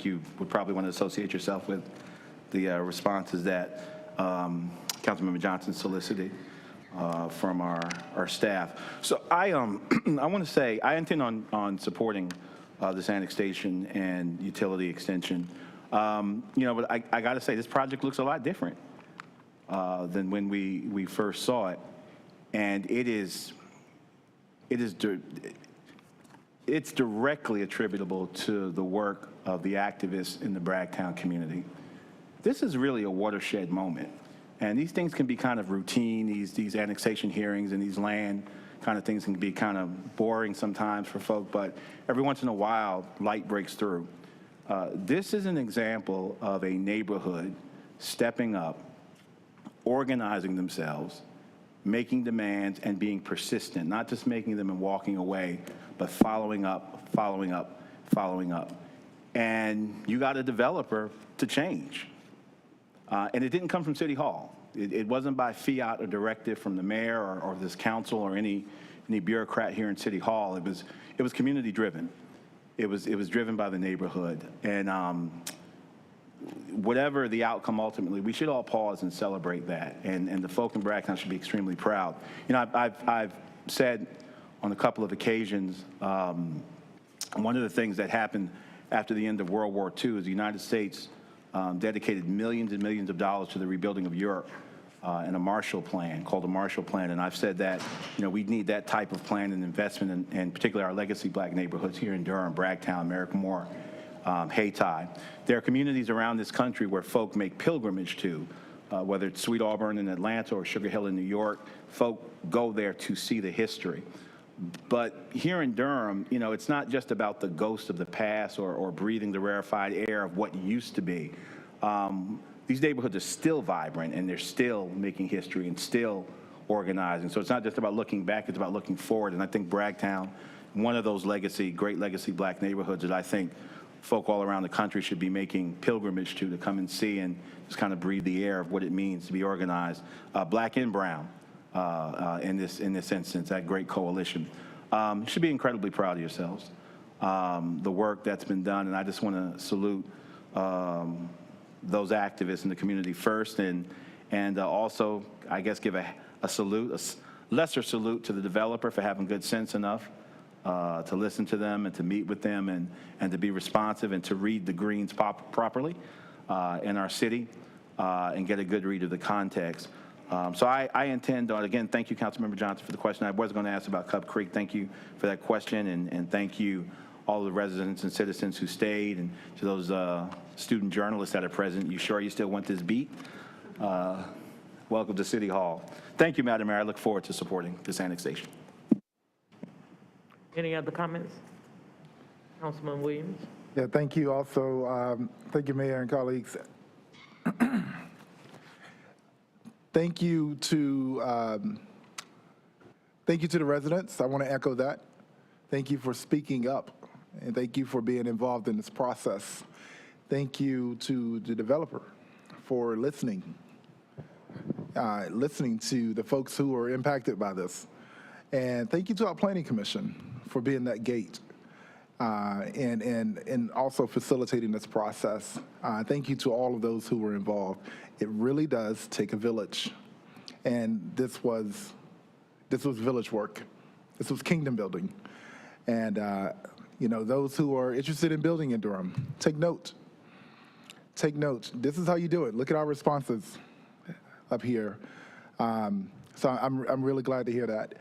you would probably want to associate yourself with the responses that Councilmember Johnson solicited from our staff. So I want to say I intend on supporting this annexation and utility extension. But I got to say, this project looks a lot different than when we first saw it, and it's directly attributable to the work of the activists in the Bragtown community. This is really a watershed moment, and these things can be kind of routine. These annexation hearings and these land kind of things can be kind of boring sometimes for folk, but every once in a while, light breaks through. This is an example of a neighborhood stepping up, organizing themselves, making demands, and being persistent, not just making them and walking away, but following up, following up, following up. And you got a developer to change. And it didn't come from City Hall. It wasn't by fiat or directive from the mayor or this council or any bureaucrat here in City Hall. It was community driven. It was driven by the neighborhood. And whatever the outcome ultimately, we should all pause and celebrate that. And the folk in Bragtown should be extremely proud. I've said on a couple of occasions, one of the things that happened after the end of World War II is the United States dedicated millions and millions of dollars to the rebuilding of Europe and a Marshall Plan called the Marshall Plan. And I've said that, we need that type of plan and investment in particularly our legacy black neighborhoods here in Durham, Bragtown, Merrick-Moore, Hayti. There are communities around this country where folk make pilgrimage to, whether it's Sweet Auburn in Atlanta or Sugar Hill in New York. Folk go there to see the history. But here in Durham, it's not just about the ghost of the past or breathing the rarefied air of what used to be. These neighborhoods are still vibrant, and they're still making history and still organizing. So it's not just about looking back, it's about looking forward. And I think Bragtown, one of those great legacy black neighborhoods that I think folk all around the country should be making pilgrimage to come and see and just kind of breathe the air of what it means to be organized, black and brown in this instance, that great coalition. You should be incredibly proud of yourselves, the work that's been done, and I just want to salute those activists in the community first, and also, I guess, give a lesser salute to the developer for having good sense enough to listen to them and to meet with them and to be responsive and to read the greens properly in our city and get a good read of the context. So I intend on, again, thank you, Councilmember Johnson, for the question. I was going to ask about Cub Creek. Thank you for that question, and thank you all the residents and citizens who stayed, and to those student journalists that are present. You sure you still want this beat? Welcome to City Hall. Thank you, Madam Mayor. I look forward to supporting this annexation. Any other comments? Councilman Williams? Yeah, thank you also. Thank you, Mayor and colleagues. Thank you to the residents. I want to echo that. Thank you for speaking up, and thank you for being involved in this process. Thank you to the developer for listening to the folks who are impacted by this. And thank you to our Planning Commission for being that gate and also facilitating this process. Thank you to all of those who were involved. It really does take a village. And this was village work. This was kingdom building. And those who are interested in building in Durham, take note. Take note. This is how you do it. Look at our responses up here. So I'm really glad to hear that.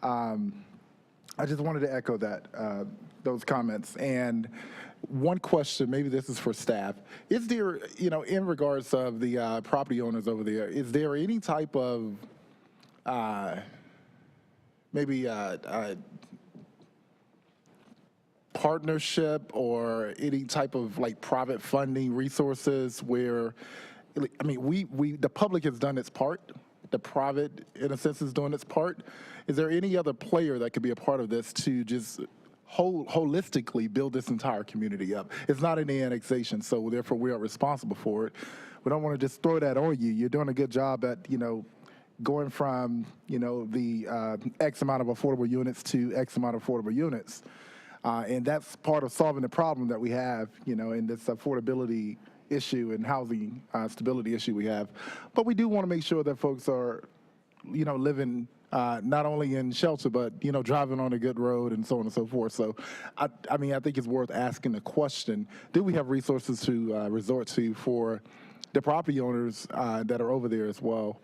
I just wanted to echo that, those comments. And one question, maybe this is for staff. Is there, in regards of the property owners over there, is there any type of maybe partnership or any type of private funding resources where, the public has done its part, the private, in a sense, is doing its part. Is there any other player that could be a part of this to just holistically build this entire community up? It's not an annexation, so therefore we are responsible for it. We don't want to just throw that on you. You're doing a good job at, going from, the X amount of affordable units to X amount of affordable units. And that's part of solving the problem that we have, in this affordability issue and housing stability issue we have. But we do want to make sure that folks are, living not only in shelter, but, driving on a good road and so on and so forth. So, I think it's worth asking the question, do we have resources to resort to for the property owners that are over there as well?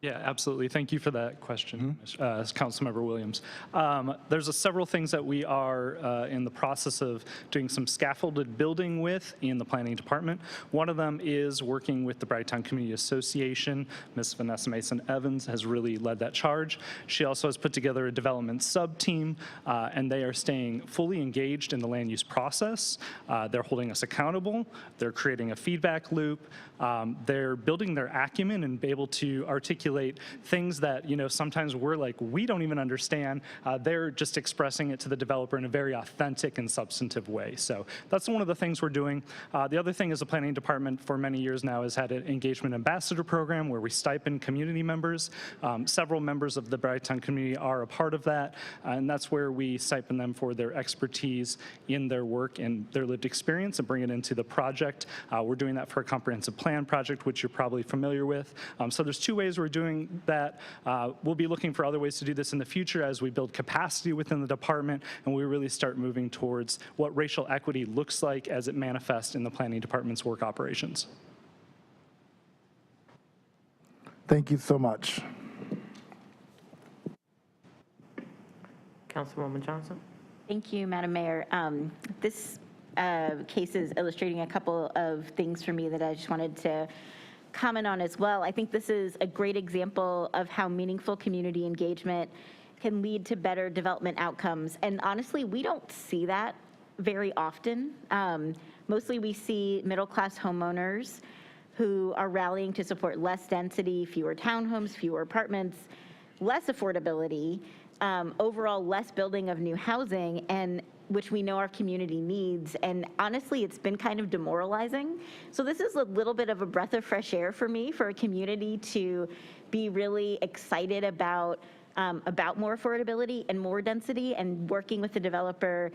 Yeah, absolutely. Thank you for that question, Councilmember Williams. There's several things that we are in the process of doing some scaffolded building with in the planning department. One of them is working with the Bragtown Community Association. Ms. Vanessa Mason-Evans has really led that charge. She also has put together a development sub-team, and they are staying fully engaged in the land use process. They're holding us accountable. They're creating a feedback loop. They're building their acumen and be able to articulate things that, sometimes we're like, we don't even understand. They're just expressing it to the developer in a very authentic and substantive way. So that's one of the things we're doing. The other thing is the planning department for many years now has had an engagement ambassador program where we stipend community members. Several members of the Bragtown community are a part of that, and that's where we stipend them for their expertise in their work and their lived experience and bring it into the project. We're doing that for a comprehensive plan project, which you're probably familiar with. So there's two ways we're doing doing that. We'll be looking for other ways to do this in the future as we build capacity within the department and we really start moving towards what racial equity looks like as it manifests in the planning department's work operations. Thank you so much. Councilwoman Johnson. Thank you, Madam Mayor. This case is illustrating a couple of things for me that I just wanted to comment on as well. I think this is a great example of how meaningful community engagement can lead to better development outcomes. And honestly, we don't see that very often. Mostly we see middle-class homeowners who are rallying to support less density, fewer townhomes, fewer apartments, less affordability, overall less building of new housing, and which we know our community needs. And honestly, it's been kind of demoralizing. So this is a little bit of a breath of fresh air for me, for a community to be really excited about more affordability and more density and working with the developer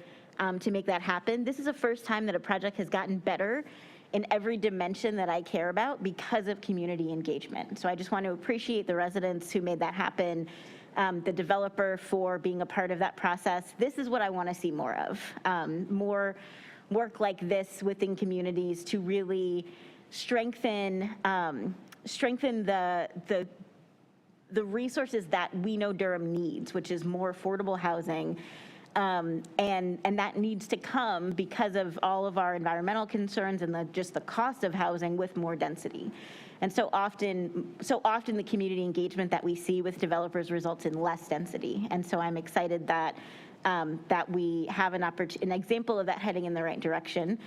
to make that happen. This is the first time that a project has gotten better in every dimension that I care about because of community engagement. So I just want to appreciate the residents who made that happen, the developer for being a part of that process. This is what I want to see more of, more work like this within communities to really strengthen the resources that we know Durham needs, which is more affordable housing. And that needs to come because of all of our environmental concerns and just the cost of housing with more density. And so often the community engagement that we see with developers results in less density. And so I'm excited that that we have an example of that heading in the right direction.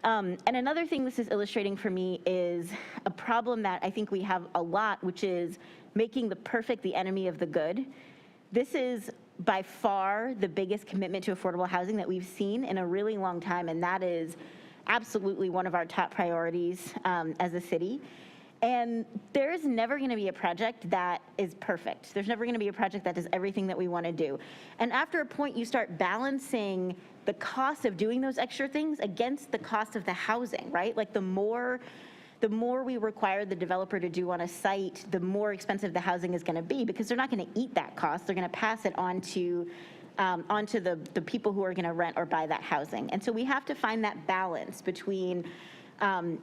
And another thing this is illustrating for me is a problem that I think we have a lot, which is making the perfect the enemy of the good. This is by far the biggest commitment to affordable housing that we've seen in a really long time, and that is absolutely one of our top priorities as a city. And there's never going to be a project that is perfect. There's never going to be a project that does everything that we want to do. And after a point, you start balancing the cost of doing those extra things against the cost of the housing, right? Like the more we require the developer to do on a site, the more expensive the housing is going to be, because they're not going to eat that cost. They're going to pass it on to onto the people who are going to rent or buy that housing. And so we have to find that balance between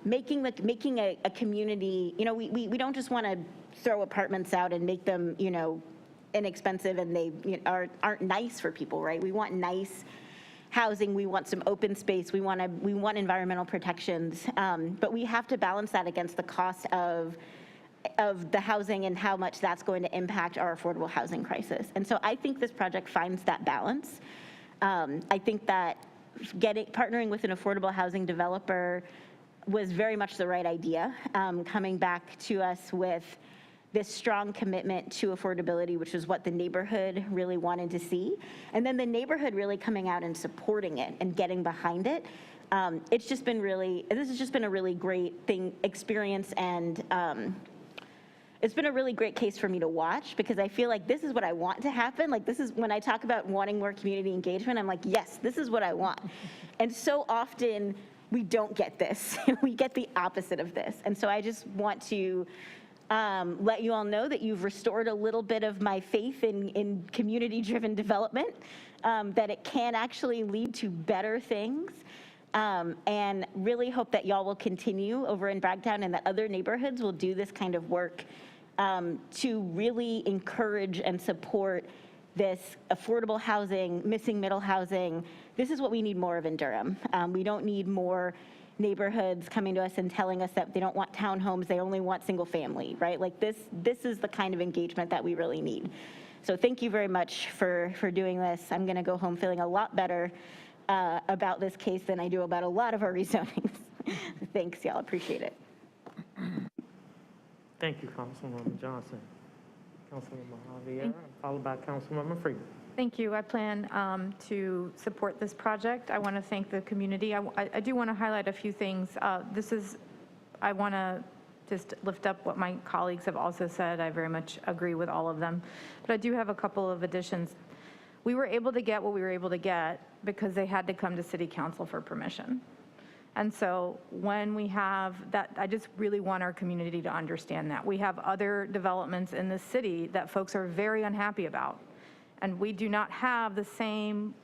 making a community, we don't just want to throw apartments out and make them, inexpensive and they aren't nice for people, right? We want nice housing, we want some open space, we want environmental protections, but we have to balance that against the cost of the housing and how much that's going to impact our affordable housing crisis. And so I think this project finds that balance. I think that partnering with an affordable housing developer was very much the right idea, coming back to us with this strong commitment to affordability, which is what the neighborhood really wanted to see. And then the neighborhood really coming out and supporting it and getting behind it. This has just been a really great experience, and it's been a really great case for me to watch, because I feel like this is what I want to happen. Like, this is when I talk about wanting more community engagement, I'm like, yes, this is what I want. And so often we don't get this. We get the opposite of this. And so I just want to let you all know that you've restored a little bit of my faith in community-driven development, that it can actually lead to better things, and really hope that y'all will continue over in Bragtown and that other neighborhoods will do this kind of work to really encourage and support this affordable housing, missing middle housing. This is what we need more of in Durham. We don't need more neighborhoods coming to us and telling us that they don't want townhomes, they only want single family, right? Like this is the kind of engagement that we really need. So thank you very much for doing this. I'm gonna go home feeling a lot better about this case than I do about a lot of our rezonings. Thanks, y'all, appreciate it. Thank you, Councilwoman Johnson. Councilwoman Javier, followed by Councilwoman Freeman. Thank you. I plan to support this project. I want to thank the community. I do want to highlight a few things. I want to just lift up what my colleagues have also said. I very much agree with all of them. But I do have a couple of additions. We were able to get what we were able to get because they had to come to City Council for permission. And so when we have that, I just really want our community to understand that. We have other developments in the city that folks are very unhappy about. And we do not have the same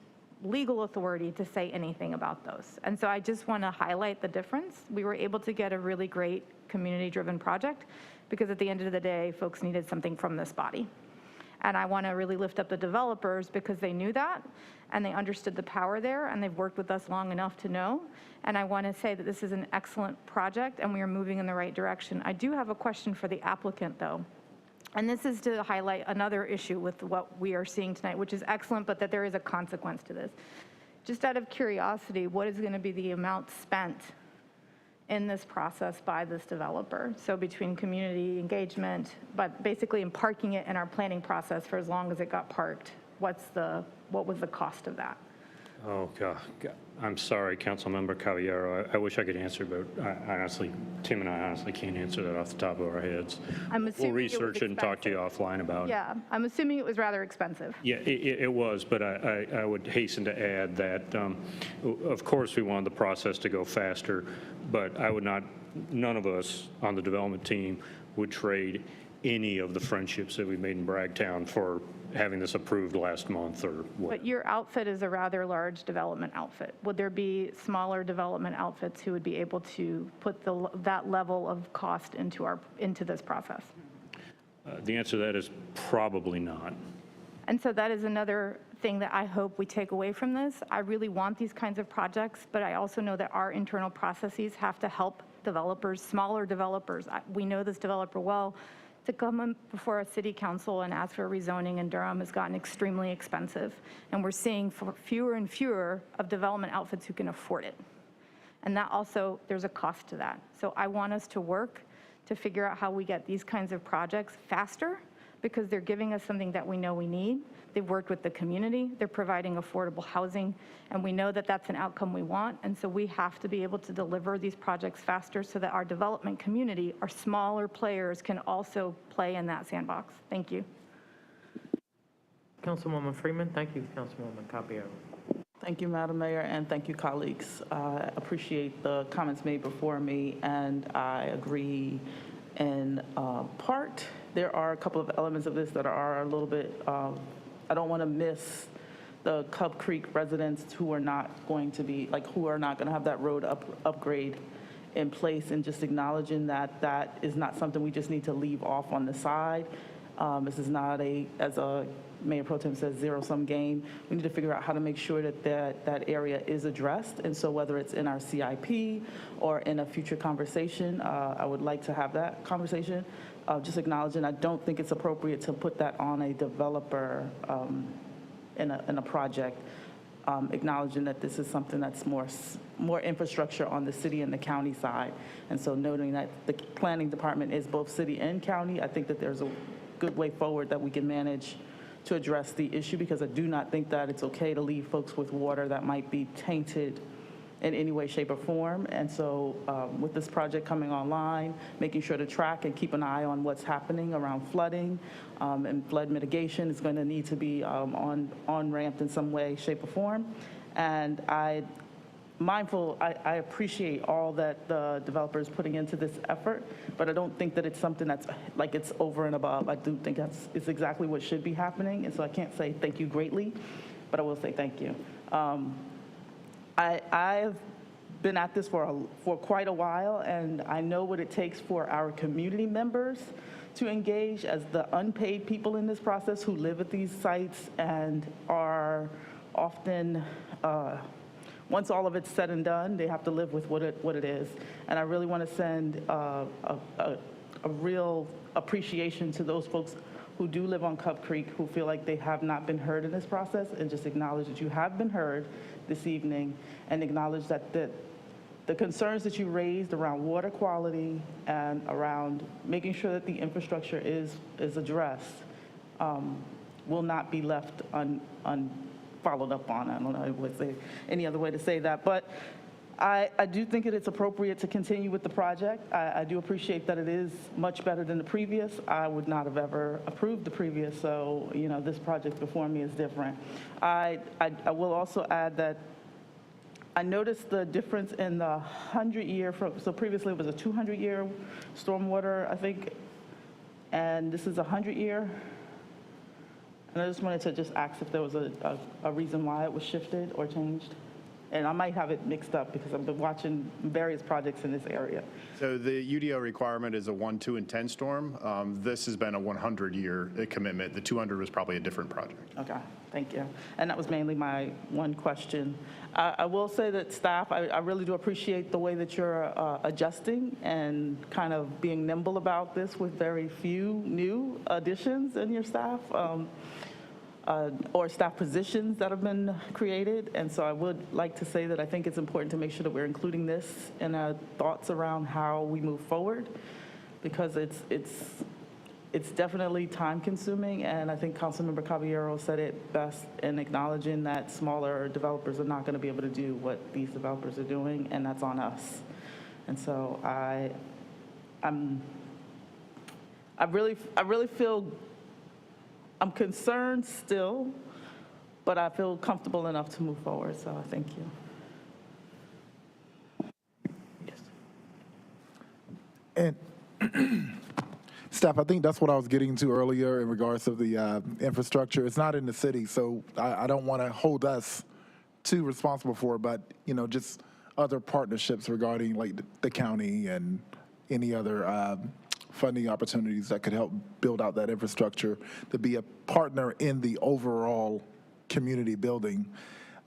legal authority to say anything about those. And so I just want to highlight the difference. We were able to get a really great community-driven project because at the end of the day, folks needed something from this body. And I want to really lift up the developers because they knew that and they understood the power there and they've worked with us long enough to know. And I want to say that this is an excellent project and we are moving in the right direction. I do have a question for the applicant though. And this is to highlight another issue with what we are seeing tonight, which is excellent, but that there is a consequence to this. Just out of curiosity, what is going to be the amount spent in this process by this developer? So between community engagement, but basically in parking it in our planning process for as long as it got parked, what was the cost of that? Oh, God. I'm sorry, Councilmember Caballero. I wish I could answer, but Tim and I honestly can't answer that off the top of our heads. We'll research it and talk to you offline about it. Yeah, I'm assuming it was rather expensive. Yeah, it was, but I would hasten to add that, of course, we wanted the process to go faster, but none of us on the development team would trade any of the friendships that we made in Bragtown for having this approved last month or what. But your outfit is a rather large development outfit. Would there be smaller development outfits who would be able to put that level of cost into this process? The answer to that is probably not. And so that is another thing that I hope we take away from this. I really want these kinds of projects, but I also know that our internal processes have to help developers, smaller developers. We know this developer well. To come before a city council and ask for rezoning in Durham has gotten extremely expensive. And we're seeing fewer and fewer of development outfits who can afford it. And that also, there's a cost to that. So I want us to work to figure out how we get these kinds of projects faster because they're giving us something that we know we need. They've worked with the community, they're providing affordable housing, and we know that that's an outcome we want, and so we have to be able to deliver these projects faster so that our development community, our smaller players, can also play in that sandbox. Thank you. Councilwoman Freeman, thank you, Councilwoman Caballero. Thank you, Madam Mayor, and thank you, colleagues. I appreciate the comments made before me, and I agree in part. There are a couple of elements of this that are a little bit, I don't want to miss the Cub Creek residents who are not going to be, who are not going to have that road upgrade in place, and just acknowledging that that is not something we just need to leave off on the side. This is not as a Mayor Pro Tem says, zero-sum game. We need to figure out how to make sure that area is addressed. And so whether it's in our CIP or in a future conversation, I would like to have that conversation. Just acknowledging I don't think it's appropriate to put that on a developer in a project. Acknowledging that this is something that's more infrastructure on the city and the county side. And so noting that the planning department is both city and county, I think that there's a good way forward that we can manage to address the issue, because I do not think that it's okay to leave folks with water that might be tainted in any way, shape, or form. And so with this project coming online, making sure to track and keep an eye on what's happening around flooding and flood mitigation is going to need to be on-ramped in some way, shape, or form. And I appreciate all that the developer is putting into this effort, but I don't think that it's something that's like it's over and above. I do think it's exactly what should be happening. And so I can't say thank you greatly, but I will say thank you. I've been at this for quite a while, and I know what it takes for our community members to engage as the unpaid people in this process who live at these sites and are often, once all of it's said and done, they have to live with what it is. And I really want to send a real appreciation to those folks who do live on Cub Creek, who feel like they have not been heard in this process, and just acknowledge that you have been heard this evening, and acknowledge that the concerns that you raised around water quality and around making sure that the infrastructure is addressed will not be left unfollowed up on. I don't know any other way to say that, but I do think that it's appropriate to continue with the project. I do appreciate that it is much better than the previous. I would not have ever approved the previous, so this project before me is different. I will also add that I noticed the difference in the 100-year, so previously it was a 200-year stormwater, I think, and this is a 100-year. And I just wanted to just ask if there was a reason why it was shifted or changed. And I might have it mixed up because I've been watching various projects in this area. So the UDO requirement is a 1, 2, and 10 storm. This has been a 100-year commitment. The 200 was probably a different project. Okay, thank you. And that was mainly my one question. I will say that staff, I really do appreciate the way that you're adjusting and kind of being nimble about this with very few new additions in your staff. Or staff positions that have been created. And so I would like to say that I think it's important to make sure that we're including this in our thoughts around how we move forward, because it's definitely time consuming. And I think Councilmember Caballero said it best in acknowledging that smaller developers are not going to be able to do what these developers are doing, and that's on us. And so I really feel I'm concerned still, but I feel comfortable enough to move forward, so thank you. Yes. And Steph, I think that's what I was getting to earlier in regards to the infrastructure. It's not in the city, so I don't want to hold us too responsible for it, but just other partnerships regarding like the county and any other funding opportunities that could help build out that infrastructure, to be a partner in the overall community building.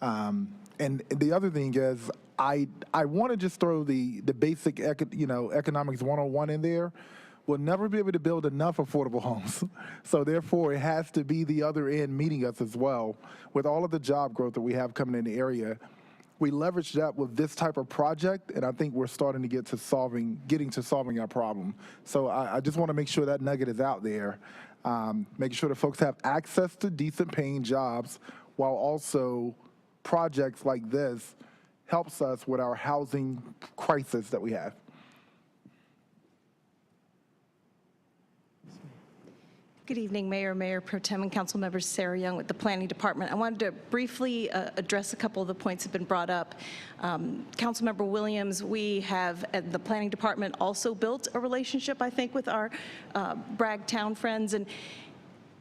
And the other thing is, I want to just throw the basic economics 101 in there. We'll never be able to build enough affordable homes. So therefore, it has to be the other end meeting us as well. With all of the job growth that we have coming in the area, we leverage that with this type of project, and I think we're starting to getting to solving our problem. So I just want to make sure that nugget is out there, making sure that folks have access to decent paying jobs, while also projects like this helps us with our housing crisis that we have. Good evening, Mayor Pro Tem, and Council Members. Sarah Young with the Planning Department. I wanted to briefly address a couple of the points that have been brought up. Councilmember Williams, we have at the Planning Department also built a relationship, I think, with our Bragg Town friends, and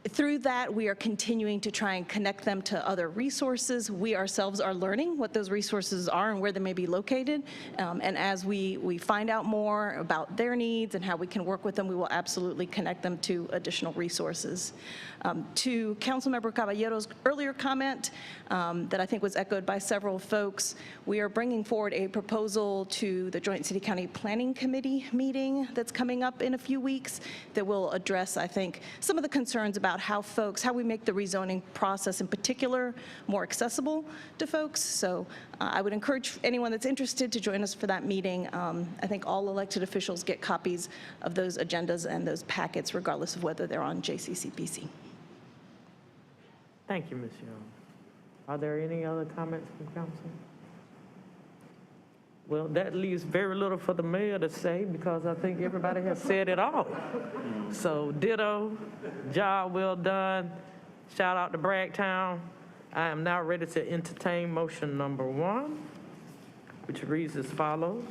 through that, we are continuing to try and connect them to other resources. We ourselves are learning what those resources are and where they may be located. And as we find out more about their needs and how we can work with them, we will absolutely connect them to additional resources. To Councilmember Caballero's earlier comment that I think was echoed by several folks, we are bringing forward a proposal to the Joint City County Planning Committee meeting that's coming up in a few weeks that will address, I think, some of the concerns about how we make the rezoning process in particular more accessible to folks. So I would encourage anyone that's interested to join us for that meeting. I think all elected officials get copies of those agendas and those packets, regardless of whether they're on JCCPC. Thank you, Ms. Young. Are there any other comments from council? Well, that leaves very little for the mayor to say, because I think everybody has said it all. So ditto, job well done. Shout out to Bragtown. I am now ready to entertain motion number 1, which reads as follows.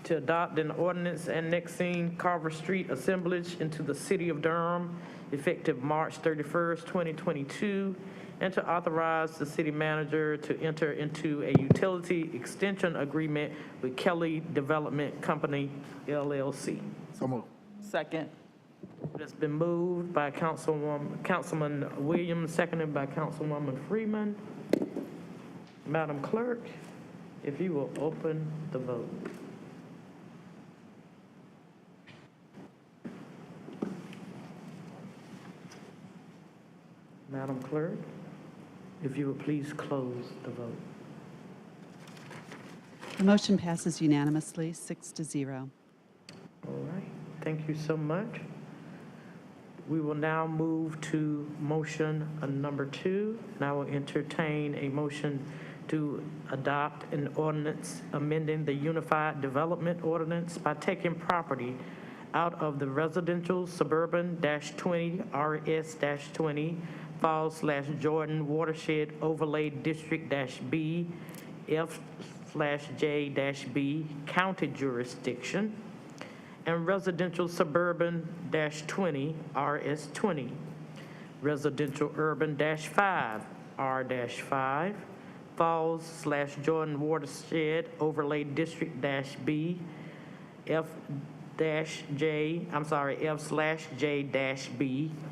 To adopt an ordinance annexing Carver Street Assemblage into the city of Durham, effective March 31st, 2022, and to authorize the city manager to enter into a utility extension agreement with Kelly Development Company, LLC. So moved. Second. It's been moved by Councilman Williams, seconded by Councilwoman Freeman. Madam Clerk, if you will open the vote. Madam Clerk, if you would please close the vote. The motion passes unanimously, 6-0. All right, thank you so much. We will now move to motion number 2, and I will entertain a motion to adopt an ordinance amending the Unified Development Ordinance by taking property out of the residential suburban-20 RS-20 Falls/Jordan Watershed Overlay District-B F/J-B county jurisdiction, and residential suburban -20 RS20, residential urban -5 R-5, Falls/Jordan Watershed Overlay District -B, F/J-B,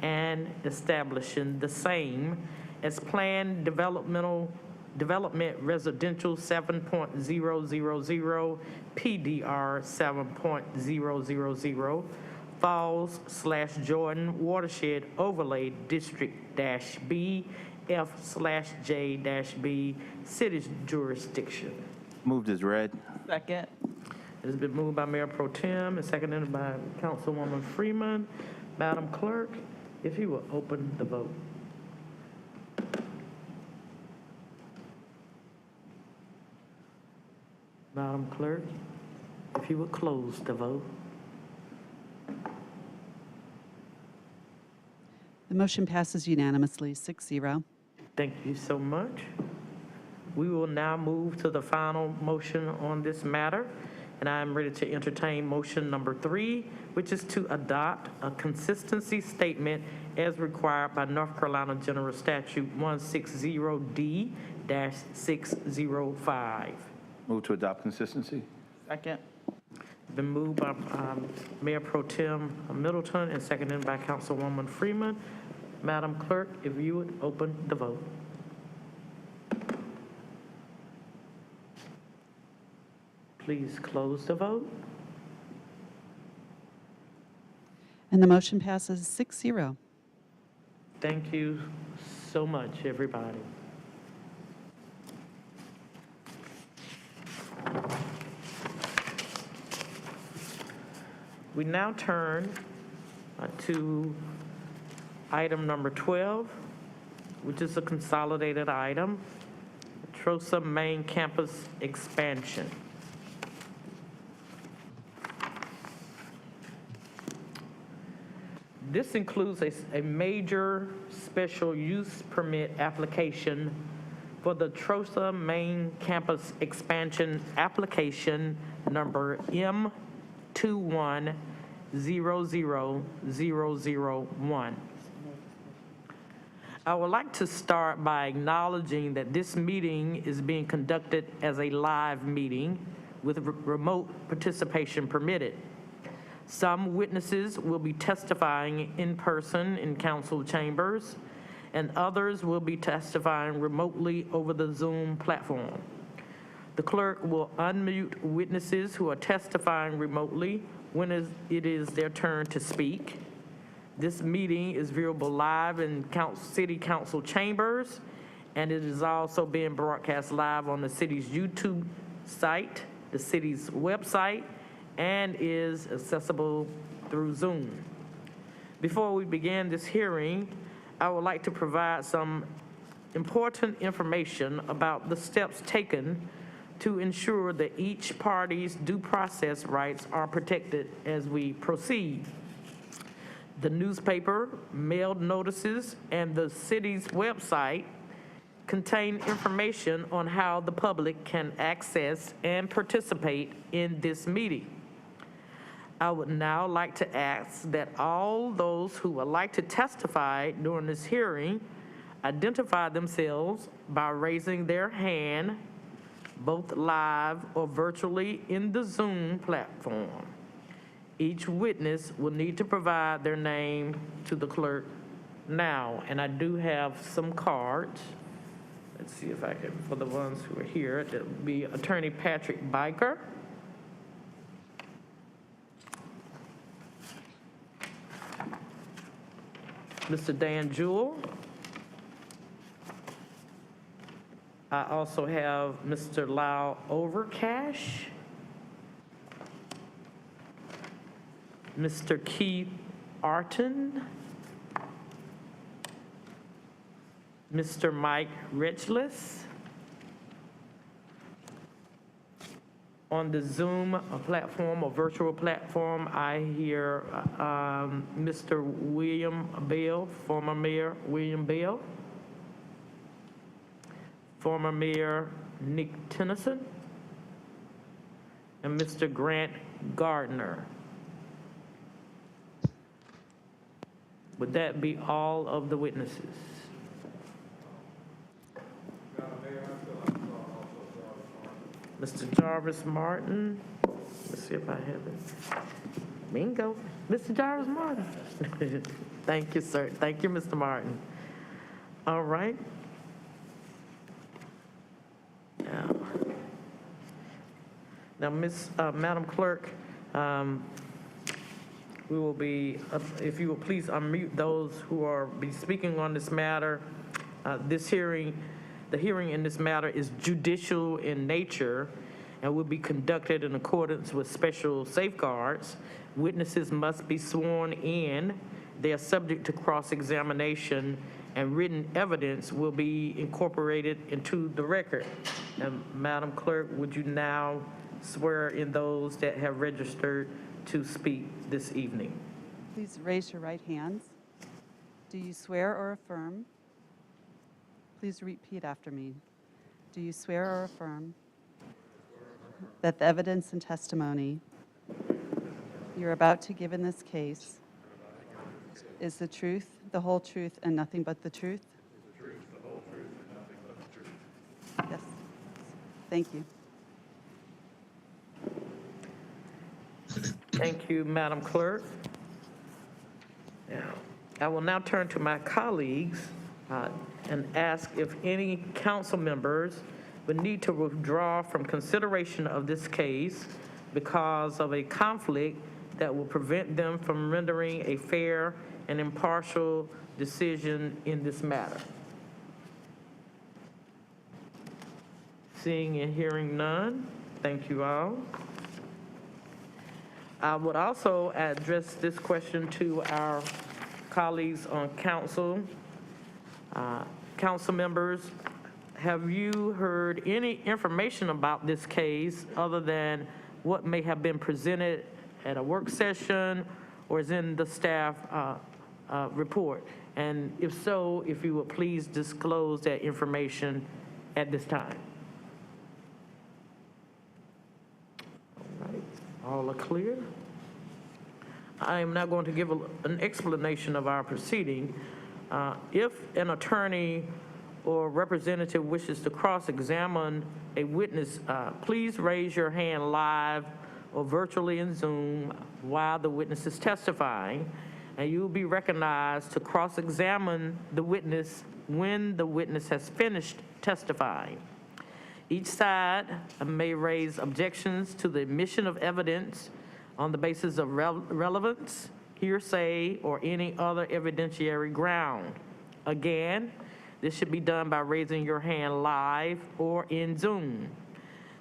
and establishing the same as planned development residential 7.000, PDR 7.000, Falls/Jordan Watershed Overlay District -B, F/J-B, city's jurisdiction. Moved as read. Second. It has been moved by Mayor Pro Tem and seconded by Councilwoman Freeman. Madam Clerk, if you will open the vote. Madam Clerk, if you would close the vote. The motion passes unanimously, 6-0. Thank you so much. We will now move to the final motion on this matter, and I am ready to entertain motion number 3, which is to adopt a consistency statement as required by North Carolina General Statute 160D-605. Move to adopt consistency. Second. Been moved by Mayor Pro Tem Middleton and seconded by Councilwoman Freeman. Madam Clerk, if you would open the vote. Please close the vote. And the motion passes 6-0. Thank you so much, everybody. We now turn to item number 12, which is a consolidated item, TROSA main campus expansion. This includes a major special use permit application for the TROSA main campus expansion application number M2100001. I would like to start by acknowledging that this meeting is being conducted as a live meeting with remote participation permitted. Some witnesses will be testifying in person in council chambers, and others will be testifying remotely over the Zoom platform. The clerk will unmute witnesses who are testifying remotely when it is their turn to speak. This meeting is viewable live in city council chambers, and it is also being broadcast live on the city's YouTube site, the city's website, and is accessible through Zoom. Before we begin this hearing, I would like to provide some important information about the steps taken to ensure that each party's due process rights are protected as we proceed. The newspaper, mailed notices, and the city's website contain information on how the public can access and participate in this meeting. I would now like to ask that all those who would like to testify during this hearing identify themselves by raising their hand, both live or virtually in the Zoom platform. Each witness will need to provide their name to the clerk now, and I do have some cards. Let's see if I can, for the ones who are here, that would be Attorney Patrick Biker, Mr. Dan Jewell. I also have Mr. Lyle Overcash, Mr. Keith Arton, Mr. Mike Richless. On the Zoom platform or virtual platform, I hear Mr. William Bell, former Mayor William Bell, former Mayor Nick Tennyson and Mr. Grant Gardner. Would that be all of the witnesses? Mr. Jarvis Martin. Let's see if I have it. Bingo. Mr. Jarvis Martin. Thank you, sir. Thank you, Mr. Martin. All right. Now, Madam Clerk, we will be, if you will please unmute those who are be speaking on this matter. The hearing in this matter is judicial in nature and will be conducted in accordance with special safeguards. Witnesses must be sworn in. They are subject to cross-examination, and written evidence will be incorporated into the record. And Madam Clerk, would you now swear in those that have registered to speak this evening? Please raise your right hands. Do you swear or affirm? Please repeat after me. Do you swear or affirm that the evidence and testimony you're about to give in this case is the truth, the whole truth, and nothing but the truth? Yes. Thank you. Thank you, Madam Clerk. Now, I will now turn to my colleagues and ask if any council members would need to withdraw from consideration of this case because of a conflict that will prevent them from rendering a fair and impartial decision in this matter. Seeing and hearing none, thank you all. I would also address this question to our colleagues on council. Council members, have you heard any information about this case other than what may have been presented at a work session or is in the staff report? And if so, if you would please disclose that information at this time. All right, all are clear. I am now going to give an explanation of our proceeding. If an attorney or representative wishes to cross-examine a witness, please raise your hand live or virtually in Zoom while the witness is testifying, and you will be recognized to cross-examine the witness when the witness has finished testifying. Each side may raise objections to the admission of evidence on the basis of relevance, hearsay, or any other evidentiary ground. Again, this should be done by raising your hand live or in Zoom.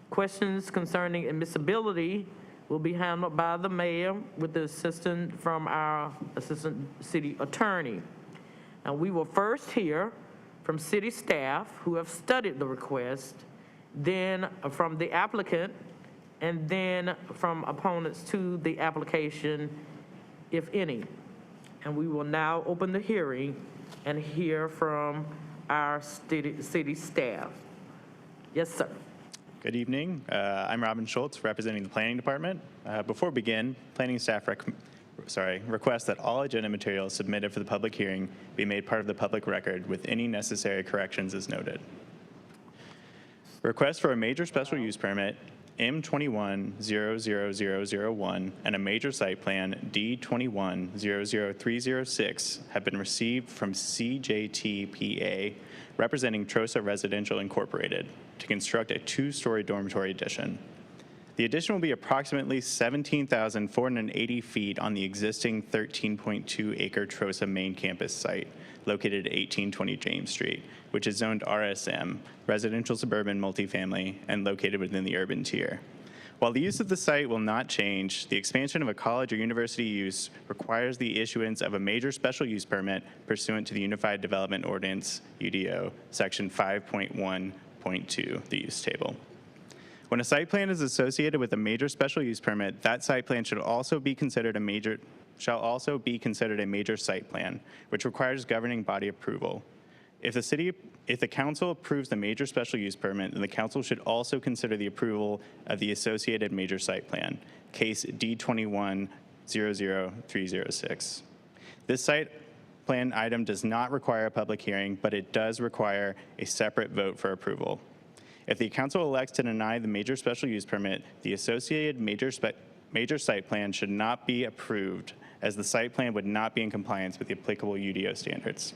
Questions concerning admissibility will be handled by the mayor with the assistance from our assistant city attorney. Now, we will first hear from city staff who have studied the request, then from the applicant, and then from opponents to the application, if any. And we will now open the hearing and hear from our city staff. Yes, sir. Good evening. I'm Robin Schultz, representing the Planning Department. Before we begin, planning staff request that all agenda materials submitted for the public hearing be made part of the public record with any necessary corrections as noted. Request for a major special use permit M21-00001 and a major site plan D21-00306 have been received from CJTPA, representing TROSA Residential Incorporated, to construct a 2-story dormitory addition. The addition will be approximately 17,480 feet on the existing 13.2-acre TROSA main campus site, located at 1820 James Street, which is zoned RSM, residential suburban multifamily, and located within the urban tier. While the use of the site will not change, the expansion of a college or university use requires the issuance of a major special use permit pursuant to the Unified Development Ordinance, UDO, section 5.1.2, the use table. When a site plan is associated with a major special use permit, that site plan shall also be considered a major site plan, which requires governing body approval. If the city If the council approves the major special use permit, then the council should also consider the approval of the associated major site plan, case D21-00306. This site plan item does not require a public hearing, but it does require a separate vote for approval. If the council elects to deny the major special use permit, the associated major site plan should not be approved, as the site plan would not be in compliance with the applicable UDO standards.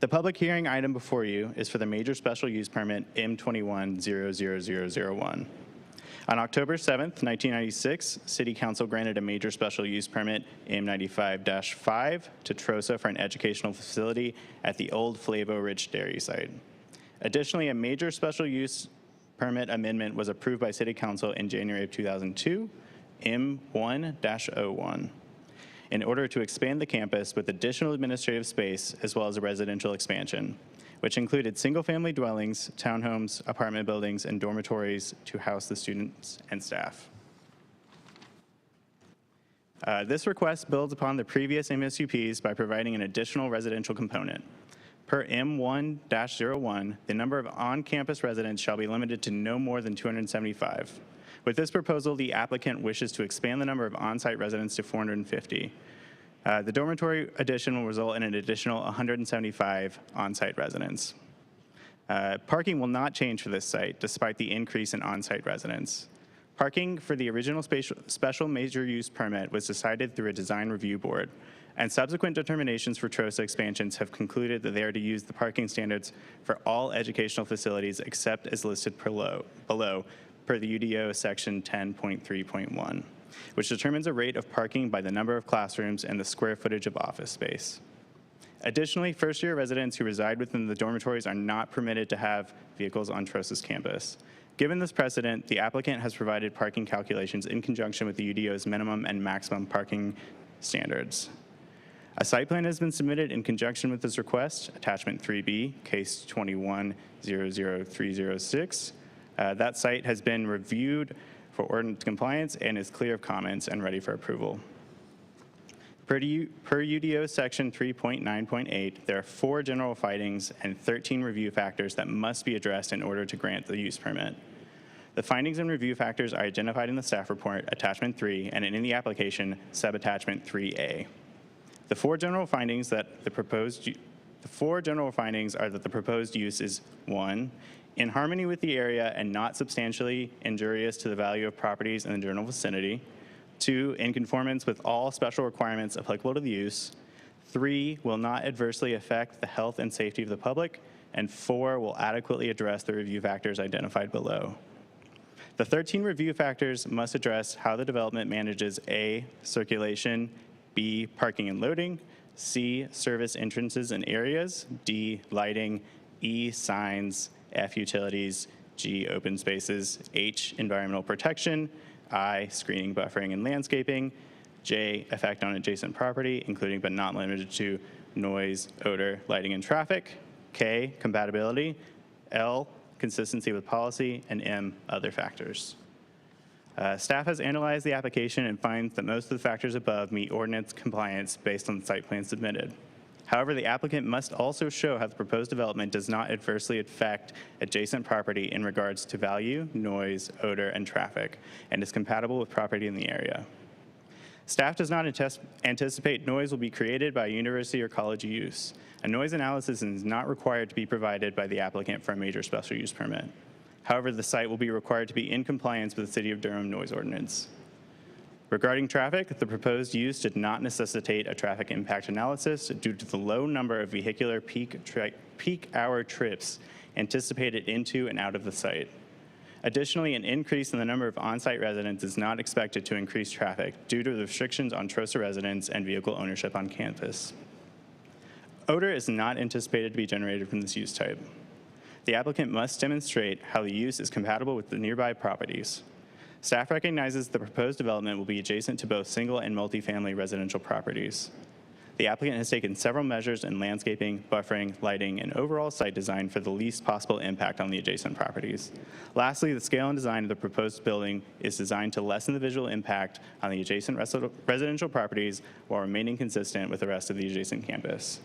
The public hearing item before you is for the major special use permit M21-00001. On October 7th, 1996, City Council granted a major special use permit M95-5 to TROSA for an educational facility at the old Flavo Ridge Dairy site. Additionally, a major special use permit amendment was approved by City Council in January of 2002, M1-01. in order to expand the campus with additional administrative space as well as a residential expansion, which included single-family dwellings, townhomes, apartment buildings, and dormitories to house the students and staff. This request builds upon the previous MSUPs by providing an additional residential component. Per M1-01, the number of on-campus residents shall be limited to no more than 275. With this proposal, the applicant wishes to expand the number of on-site residents to 450. The dormitory addition will result in an additional 175 on-site residents. Parking will not change for this site, despite the increase in on-site residents. Parking for the original special major use permit was decided through a design review board, and subsequent determinations for TROSA expansions have concluded that they are to use the parking standards for all educational facilities except as listed below per the UDO section 10.3.1, which determines a rate of parking by the number of classrooms and the square footage of office space. Additionally, first-year residents who reside within the dormitories are not permitted to have vehicles on TROSA's campus. Given this precedent, the applicant has provided parking calculations in conjunction with the UDO's minimum and maximum parking standards. A site plan has been submitted in conjunction with this request, attachment 3B, case 21-00306. That site has been reviewed for ordinance compliance and is clear of comments and ready for approval. Per UDO section 3.9.8, there are 4 general findings and 13 review factors that must be addressed in order to grant the use permit. The findings and review factors are identified in the staff report, attachment 3, and in the application, subattachment 3A. The 4 general findings are that the proposed use is 1, in harmony with the area and not substantially injurious to the value of properties in the general vicinity. 2, in conformance with all special requirements applicable to the use. 3, will not adversely affect the health and safety of the public. And 4, will adequately address the review factors identified below. The 13 review factors must address how the development manages A, circulation, B, parking and loading, C, service entrances and areas, D, lighting, E, signs, F, utilities, G, open spaces, H, environmental protection, I, screening, buffering, and landscaping, J, effect on adjacent property, including but not limited to noise, odor, lighting, and traffic, K, compatibility, L, consistency with policy, and M, other factors. Staff has analyzed the application and finds that most of the factors above meet ordinance compliance based on the site plan submitted. However, the applicant must also show how the proposed development does not adversely affect adjacent property in regards to value, noise, odor, and traffic, and is compatible with property in the area. Staff does not anticipate noise will be created by university or college use. A noise analysis is not required to be provided by the applicant for a major special use permit. However, the site will be required to be in compliance with the City of Durham noise ordinance. Regarding traffic, the proposed use did not necessitate a traffic impact analysis due to the low number of vehicular peak hour trips anticipated into and out of the site. Additionally, an increase in the number of on-site residents is not expected to increase traffic due to the restrictions on TROSA residents and vehicle ownership on campus. Odor is not anticipated to be generated from this use type. The applicant must demonstrate how the use is compatible with the nearby properties. Staff recognizes the proposed development will be adjacent to both single and multifamily residential properties. The applicant has taken several measures in landscaping, buffering, lighting, and overall site design for the least possible impact on the adjacent properties. Lastly, the scale and design of the proposed building is designed to lessen the visual impact on the adjacent residential properties while remaining consistent with the rest of the adjacent campus.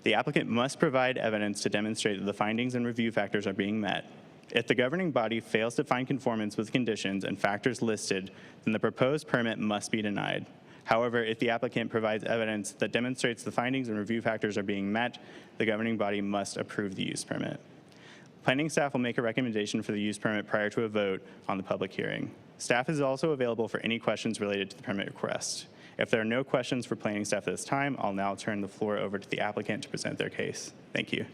The applicant must provide evidence to demonstrate that the findings and review factors are being met. If the governing body fails to find conformance with conditions and factors listed, then the proposed permit must be denied. However, if the applicant provides evidence that demonstrates the findings and review factors are being met, the governing body must approve the use permit. Planning staff will make a recommendation for the use permit prior to a vote on the public hearing. Staff is also available for any questions related to the permit request. If there are no questions for planning staff at this time, I'll now turn the floor over to the applicant to present their case. Thank you.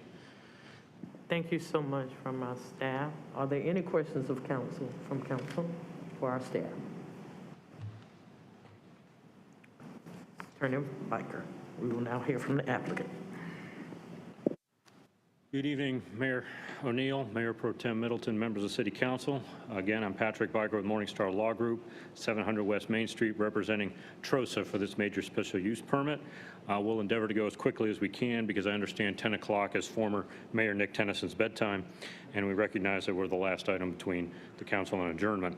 Thank you so much from our staff. Are there any questions of council, from council for our staff? Attorney Biker, we will now hear from the applicant. Good evening, Mayor O'Neill, Mayor Pro Tem Middleton, members of City Council. Again, I'm Patrick Biker with Morningstar Law Group, 700 West Main Street, representing TROSA for this major special use permit. We'll endeavor to go as quickly as we can because I understand 10 o'clock is former Mayor Nick Tennyson's bedtime, and we recognize that we're the last item between the council and adjournment.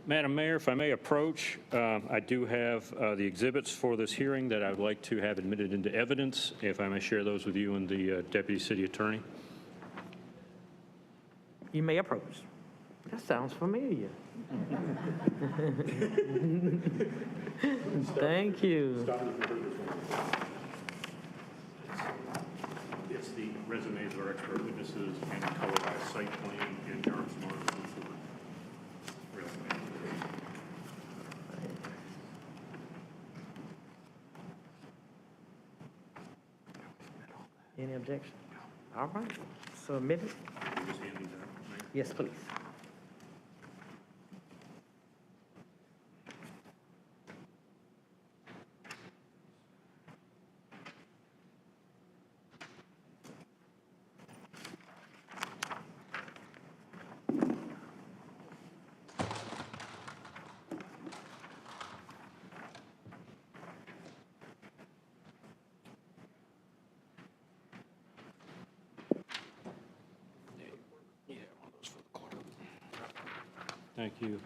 Madam Mayor, if I may approach, I do have the exhibits for this hearing that I would like to have admitted into evidence, if I may share those with you and the Deputy City Attorney. You may approach. That sounds familiar. Thank you. It's the resumes of our expert witnesses and colorized site plan and Durham Smart. Any objection? All right, submit it. Yes, please. Thank you.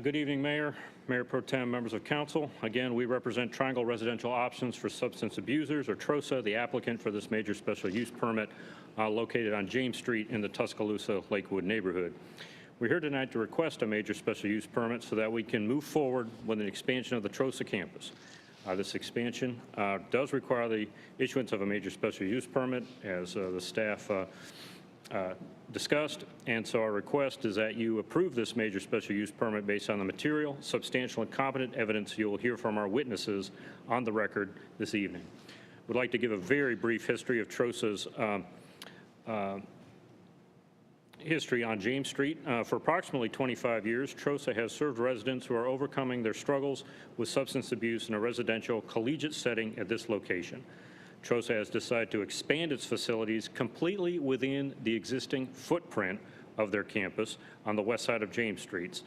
Good evening, Mayor, Mayor Pro Tem, members of council. Again, we represent Triangle Residential Options for Substance Abusers, or TROSA, the applicant for this major special use permit located on James Street in the Tuscaloosa Lakewood neighborhood. We're here tonight to request a major special use permit so that we can move forward with an expansion of the TROSA campus. This expansion does require the issuance of a major special use permit, as the staff discussed, and so our request is that you approve this major special use permit based on the material, substantial, and competent evidence you will hear from our witnesses on the record this evening. We'd like to give a very brief history of TROSA's history on James Street. For approximately 25 years, TROSA has served residents who are overcoming their struggles with substance abuse in a residential collegiate setting at this location. TROSA has decided to expand its facilities completely within the existing footprint of their campus on the west side of James Street,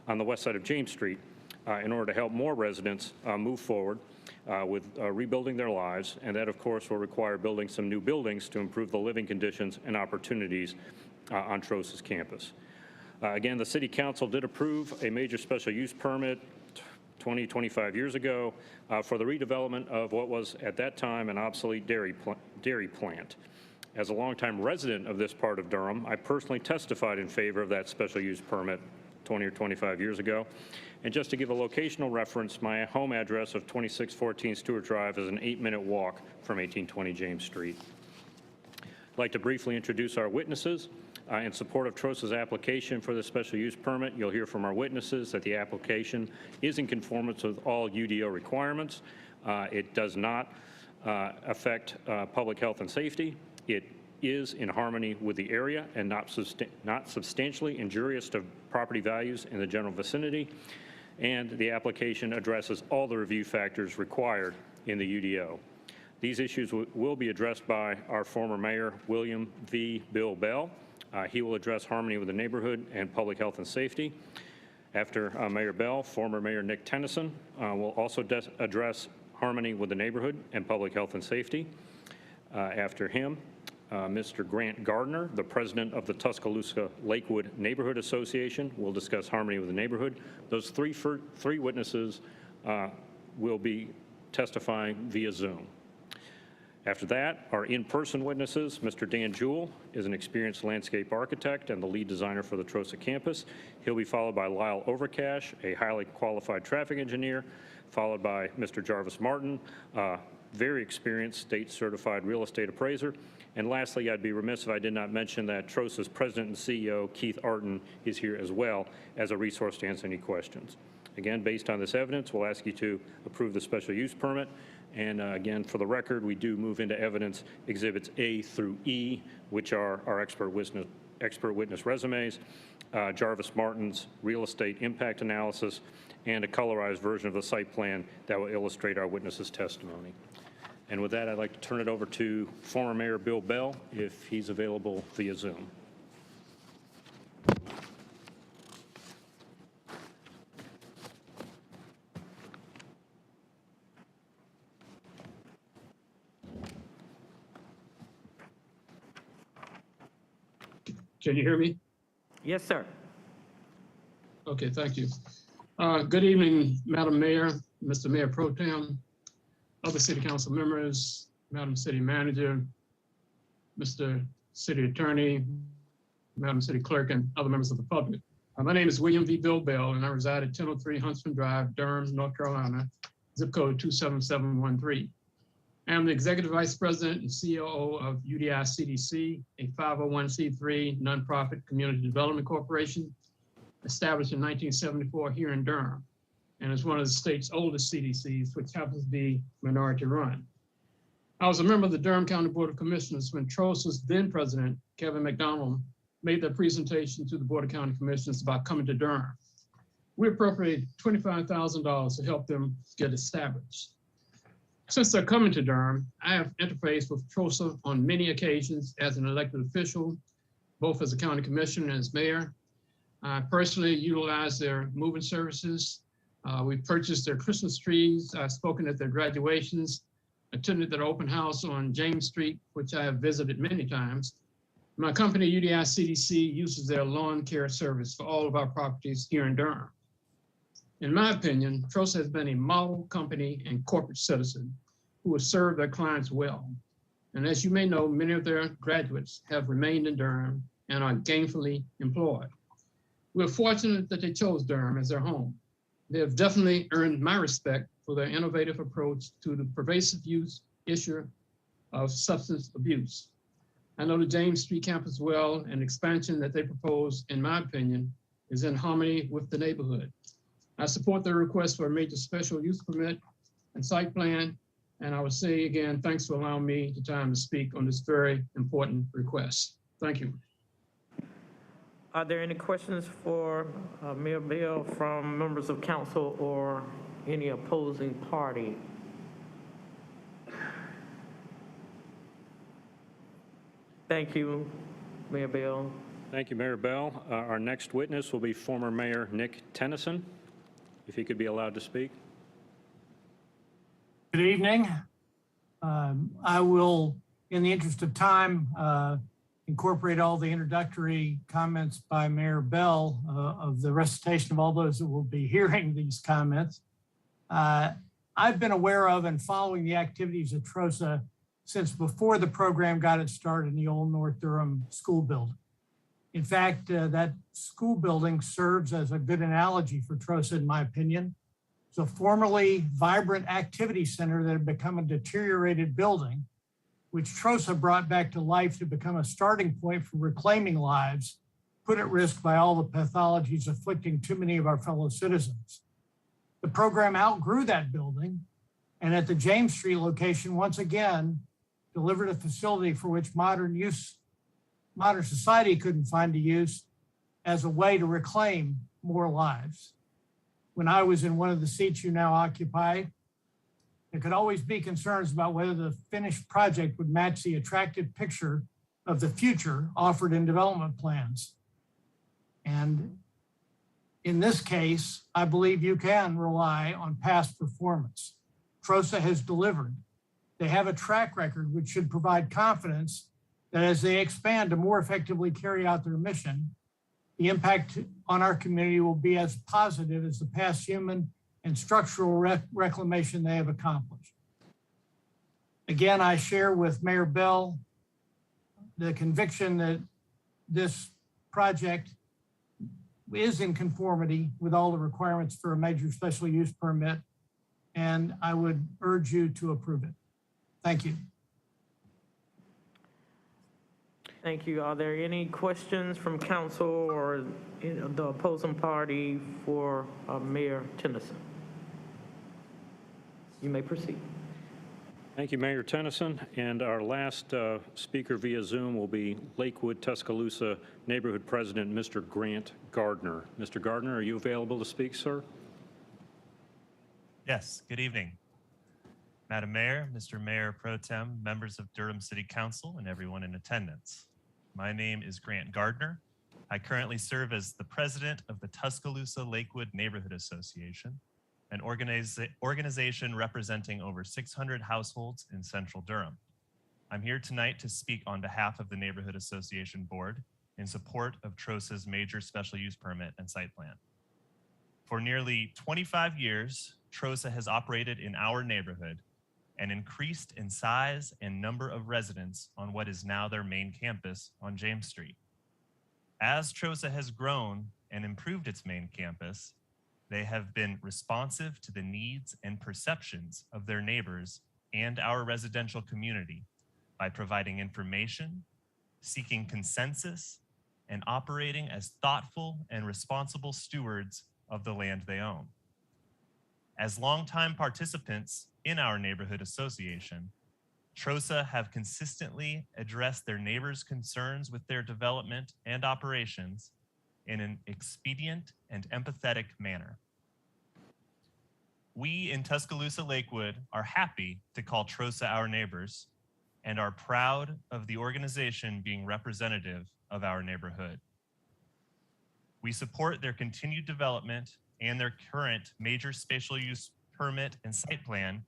in order to help more residents move forward with rebuilding their lives, and that, of course, will require building some new buildings to improve the living conditions and opportunities on TROSA's campus. Again, the City Council did approve a major special use permit 25 years ago for the redevelopment of what was at that time an obsolete dairy plant. As a longtime resident of this part of Durham, I personally testified in favor of that special use permit 20 or 25 years ago. And just to give a locational reference, my home address of 2614 Stewart Drive is an 8-minute walk from 1820 James Street. I'd like to briefly introduce our witnesses. In support of TROSA's application for the special use permit, you'll hear from our witnesses that the application is in conformance with all UDO requirements. It does not affect public health and safety. It is in harmony with the area and not substantially injurious to property values in the general vicinity. And the application addresses all the review factors required in the UDO. These issues will be addressed by our former mayor, William V. Bill Bell. He will address harmony with the neighborhood and public health and safety. After Mayor Bell, former Mayor Nick Tennyson will also address harmony with the neighborhood and public health and safety. After him, Mr. Grant Gardner, the president of the Tuscaloosa Lakewood Neighborhood Association, will discuss harmony with the neighborhood. Those three witnesses will be testifying via Zoom. After that, our in-person witnesses, Mr. Dan Jewell is an experienced landscape architect and the lead designer for the TROSA campus. He'll be followed by Lyle Overcash, a highly qualified traffic engineer, followed by Mr. Jarvis Martin, very experienced state-certified real estate appraiser. And lastly, I'd be remiss if I did not mention that TROSA's president and CEO, Keith Arton, is here as well as a resource to answer any questions. Again, based on this evidence, we'll ask you to approve the special use permit. And again, for the record, we do move into evidence exhibits A through E, which are our expert witness resumes, Jarvis Martin's real estate impact analysis, and a colorized version of the site plan that will illustrate our witness's testimony. And with that, I'd like to turn it over to former Mayor Bill Bell, if he's available via Zoom. Can you hear me? Yes, sir. Okay, thank you. Good evening, Madam Mayor, Mr. Mayor Pro Tem, other city council members, Madam City Manager, Mr. City Attorney, Madam City Clerk, and other members of the public. My name is William V. Bill Bell, and I reside at 1003 Huntsman Drive, Durham, North Carolina, zip code 27713. I am the Executive Vice President and COO of UDI CDC, a 501c3 nonprofit community development corporation established in 1974 here in Durham, and is one of the state's oldest CDCs, which happens to be minority run. I was a member of the Durham County Board of Commissioners when TROSA's then president, Kevin McDonald, made their presentation to the Board of County Commissioners about coming to Durham. We appropriated $25,000 to help them get established. Since they're coming to Durham, I have interfaced with TROSA on many occasions as an elected official, both as a county commissioner and as mayor. I personally utilize their moving services. We've purchased their Christmas trees. I've spoken at their graduations, attended their open house on James Street, which I have visited many times. My company, UDI CDC, uses their lawn care service for all of our properties here in Durham. In my opinion, TROSA has been a model company and corporate citizen who has served their clients well. And as you may know, many of their graduates have remained in Durham and are gainfully employed. We're fortunate that they chose Durham as their home. They have definitely earned my respect for their innovative approach to the pervasive issue of substance abuse. I know the James Street campus well, and expansion that they propose, in my opinion, is in harmony with the neighborhood. I support their request for a major special use permit and site plan, and I would say again, thanks for allowing me the time to speak on this very important request. Thank you. Are there any questions for Mayor Bell from members of council or any opposing party? Thank you, Mayor Bell. Thank you, Mayor Bell. Our next witness will be former Mayor Nick Tennyson, if he could be allowed to speak. Good evening. I will, in the interest of time, incorporate all the introductory comments by Mayor Bell of the recitation of all those that will be hearing these comments. I've been aware of and following the activities of TROSA since before the program got its start in the old North Durham school building. In fact, that school building serves as a good analogy for TROSA, in my opinion. It's a formerly vibrant activity center that had become a deteriorated building, which TROSA brought back to life to become a starting point for reclaiming lives put at risk by all the pathologies afflicting too many of our fellow citizens. The program outgrew that building, and at the James Street location, once again, delivered a facility for which modern society couldn't find a use as a way to reclaim more lives. When I was in one of the seats you now occupy, there could always be concerns about whether the finished project would match the attractive picture of the future offered in development plans. And in this case, I believe you can rely on past performance. TROSA has delivered. They have a track record which should provide confidence that as they expand to more effectively carry out their mission, the impact on our community will be as positive as the past human and structural reclamation they have accomplished. Again, I share with Mayor Bell the conviction that this project is in conformity with all the requirements for a major special use permit, and I would urge you to approve it. Thank you. Thank you. Are there any questions from council or the opposing party for Mayor Tennyson? You may proceed. Thank you, Mayor Tennyson. And our last speaker via Zoom will be Lakewood Tuscaloosa Neighborhood President, Mr. Grant Gardner. Mr. Gardner, are you available to speak, sir? Yes, good evening. Madam Mayor, Mr. Mayor Pro Tem, members of Durham City Council, and everyone in attendance. My name is Grant Gardner. I currently serve as the president of the Tuscaloosa Lakewood Neighborhood Association, an organization representing over 600 households in central Durham. I'm here tonight to speak on behalf of the Neighborhood Association Board in support of TROSA's major special use permit and site plan. For nearly 25 years, TROSA has operated in our neighborhood and increased in size and number of residents on what is now their main campus on James Street. As TROSA has grown and improved its main campus, they have been responsive to the needs and perceptions of their neighbors and our residential community by providing information, seeking consensus, and operating as thoughtful and responsible stewards of the land they own. As longtime participants in our neighborhood association, TROSA have consistently addressed their neighbors' concerns with their development and operations in an expedient and empathetic manner. We in Tuscaloosa Lakewood are happy to call TROSA our neighbors and are proud of the organization being representative of our neighborhood. We support their continued development and their current major spatial use permit and site plan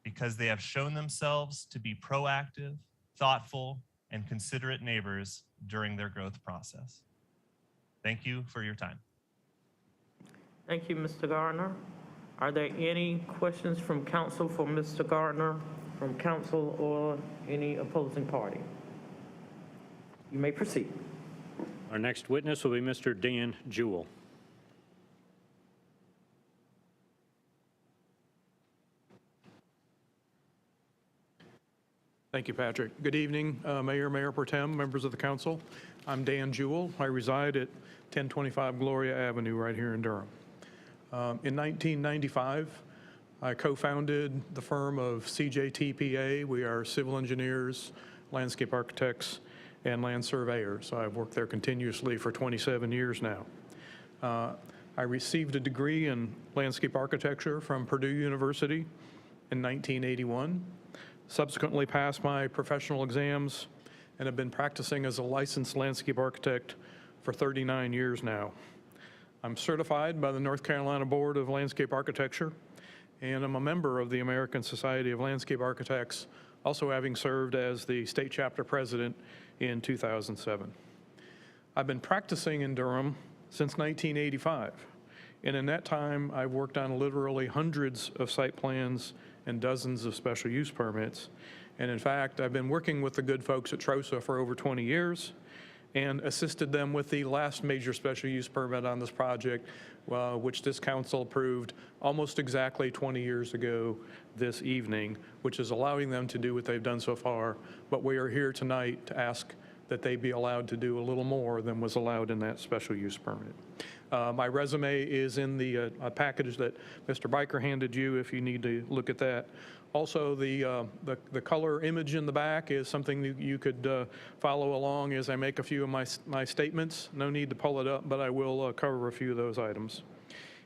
because they have shown themselves to be proactive, thoughtful, and considerate neighbors during their growth process. Thank you for your time. Thank you, Mr. Gardner. Are there any questions from council for Mr. Gardner, from council or any opposing party? You may proceed. Our next witness will be Mr. Dan Jewell. Thank you, Patrick. Good evening, Mayor, Mayor Pro Tem, members of the council. I'm Dan Jewell. I reside at 1025 Gloria Avenue right here in Durham. In 1995, I co-founded the firm of CJTPA. We are civil engineers, landscape architects, and land surveyors. I've worked there continuously for 27 years now. I received a degree in landscape architecture from Purdue University in 1981. Subsequently passed my professional exams and have been practicing as a licensed landscape architect for 39 years now. I'm certified by the North Carolina Board of Landscape Architecture, and I'm a member of the American Society of Landscape Architects, also having served as the state chapter president in 2007. I've been practicing in Durham since 1985, and in that time, I've worked on literally hundreds of site plans and dozens of special use permits. And in fact, I've been working with the good folks at TROSA for over 20 years and assisted them with the last major special use permit on this project, which this council approved almost exactly 20 years ago this evening, which is allowing them to do what they've done so far. But we are here tonight to ask that they be allowed to do a little more than was allowed in that special use permit. My resume is in the package that Mr. Biker handed you if you need to look at that. Also, the color image in the back is something that you could follow along as I make a few of my statements. No need to pull it up, but I will cover a few of those items.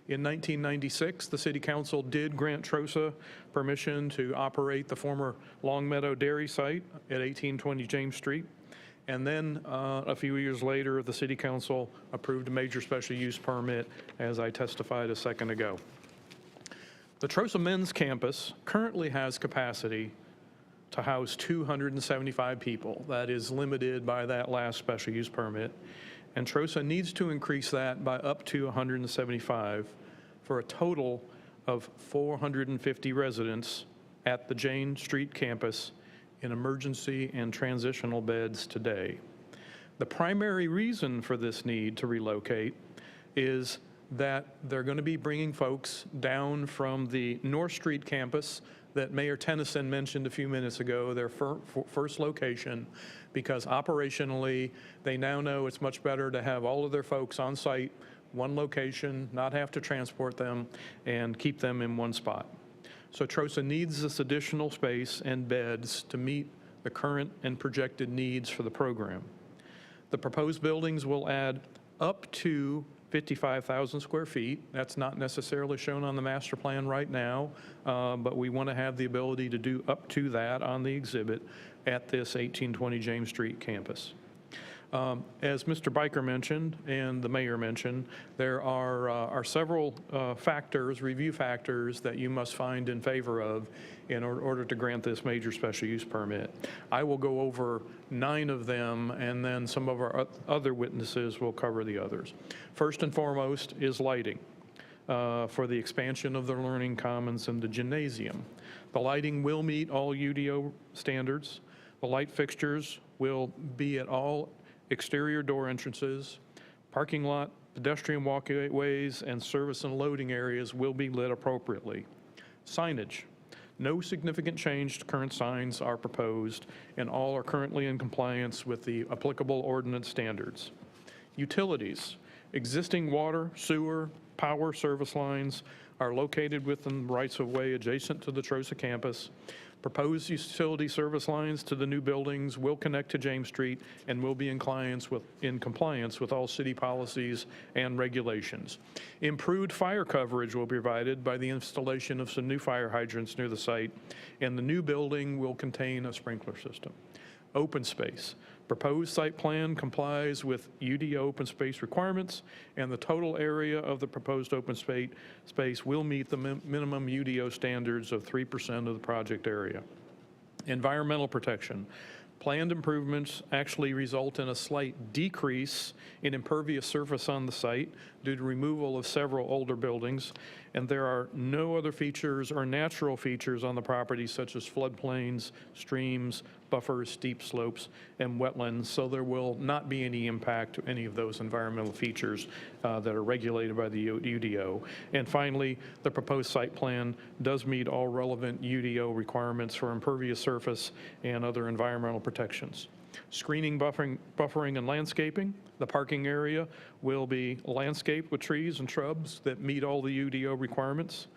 In 1996, the City Council did grant TROSA permission to operate the former Long Meadow Dairy site at 1820 James Street. And then a few years later, the City Council approved a major special use permit, as I testified a second ago. The TROSA Men's Campus currently has capacity to house 275 people. That is limited by that last special use permit. And TROSA needs to increase that by up to 175 for a total of 450 residents at the Jane Street campus in emergency and transitional beds today. The primary reason for this need to relocate is that they're going to be bringing folks down from the North Street campus that Mayor Tennyson mentioned a few minutes ago, their first location, because operationally, they now know it's much better to have all of their folks on site, one location, not have to transport them, and keep them in one spot. So TROSA needs this additional space and beds to meet the current and projected needs for the program. The proposed buildings will add up to 55,000 square feet. That's not necessarily shown on the master plan right now, but we want to have the ability to do up to that on the exhibit at this 1820 James Street campus. As Mr. Biker mentioned and the mayor mentioned, there are several review factors that you must find in favor of in order to grant this major special use permit. I will go over 9 of them, and then some of our other witnesses will cover the others. First and foremost is lighting for the expansion of the learning commons and the gymnasium. The lighting will meet all UDO standards. The light fixtures will be at all exterior door entrances, parking lot, pedestrian walkways, and service and loading areas will be lit appropriately. Signage. No significant change to current signs are proposed, and all are currently in compliance with the applicable ordinance standards. Utilities. Existing water, sewer, power service lines are located within the rights-of-way adjacent to the TROSA campus. Proposed utility service lines to the new buildings will connect to James Street and will be in compliance with all city policies and regulations. Improved fire coverage will be provided by the installation of some new fire hydrants near the site, and the new building will contain a sprinkler system. Open space. Proposed site plan complies with UDO open space requirements, and the total area of the proposed open space will meet the minimum UDO standards of 3% of the project area. Environmental protection. Planned improvements actually result in a slight decrease in impervious surface on the site due to removal of several older buildings, and there are no other features or natural features on the property such as floodplains, streams, buffers, steep slopes, and wetlands, so there will not be any impact to any of those environmental features that are regulated by the UDO. And finally, the proposed site plan does meet all relevant UDO requirements for impervious surface and other environmental protections. Screening, buffering, and landscaping. The parking area will be landscaped with trees and shrubs that meet all the UDO requirements.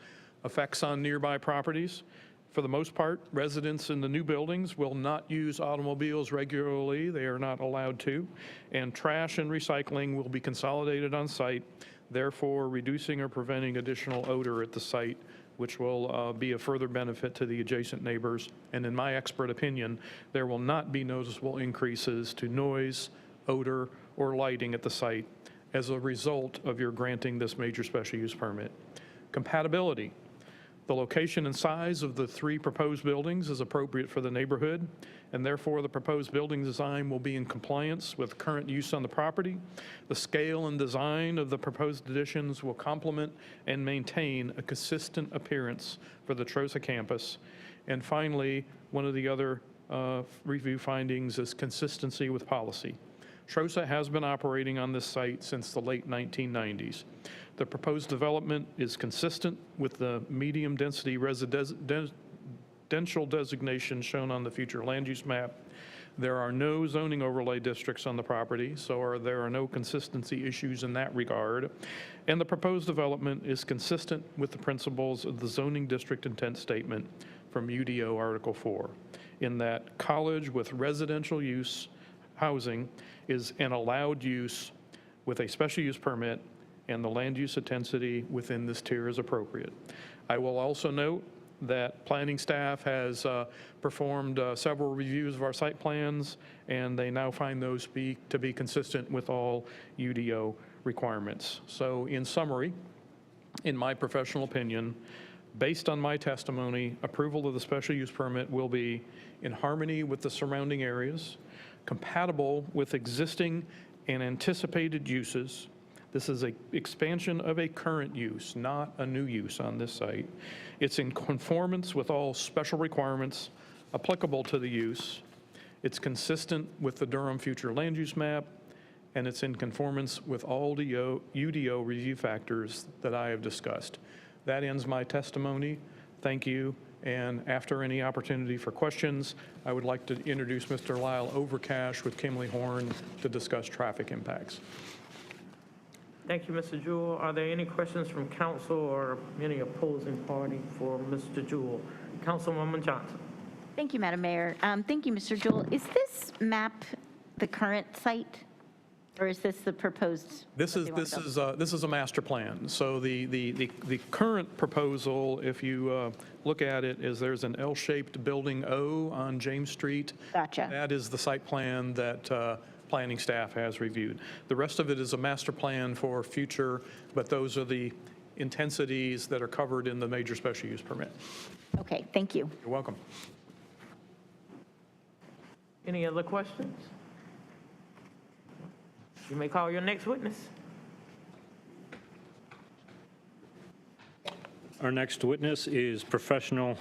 Effects on nearby properties. For the most part, residents in the new buildings will not use automobiles regularly. They are not allowed to. And trash and recycling will be consolidated on site, therefore reducing or preventing additional odor at the site, which will be a further benefit to the adjacent neighbors. And in my expert opinion, there will not be noticeable increases to noise, odor, or lighting at the site as a result of your granting this major special use permit. Compatibility. The location and size of the 3 proposed buildings is appropriate for the neighborhood, and therefore the proposed building design will be in compliance with current use on the property. The scale and design of the proposed additions will complement and maintain a consistent appearance for the TROSA campus. And finally, one of the other review findings is consistency with policy. TROSA has been operating on this site since the late 1990s. The proposed development is consistent with the medium density residential designation shown on the future land use map. There are no zoning overlay districts on the property, so there are no consistency issues in that regard. And the proposed development is consistent with the principles of the zoning district intent statement from UDO Article 4, in that college with residential use housing is an allowed use with a special use permit, and the land use intensity within this tier is appropriate. I will also note that planning staff has performed several reviews of our site plans, and they now find those to be consistent with all UDO requirements. So in summary, in my professional opinion, based on my testimony, approval of the special use permit will be in harmony with the surrounding areas, compatible with existing and anticipated uses. This is an expansion of a current use, not a new use on this site. It's in conformance with all special requirements applicable to the use. It's consistent with the Durham future land use map, and it's in conformance with all the UDO review factors that I have discussed. That ends my testimony. Thank you. And after any opportunity for questions, I would like to introduce Mr. Lyle Overcash with Kimley Horn to discuss traffic impacts. Thank you, Mr. Jewell. Are there any questions from council or any opposing party for Mr. Jewell? Councilwoman Johnson. Thank you, Madam Mayor. Thank you, Mr. Jewell. Is this map the current site, or is this the proposed? This is a master plan. So the current proposal, if you look at it, is there's an L-shaped building O on James Street. Gotcha. That is the site plan that planning staff has reviewed. The rest of it is a master plan for future, but those are the intensities that are covered in the major special use permit. Okay, thank you. You're welcome. Any other questions? You may call your next witness. Our next witness is professional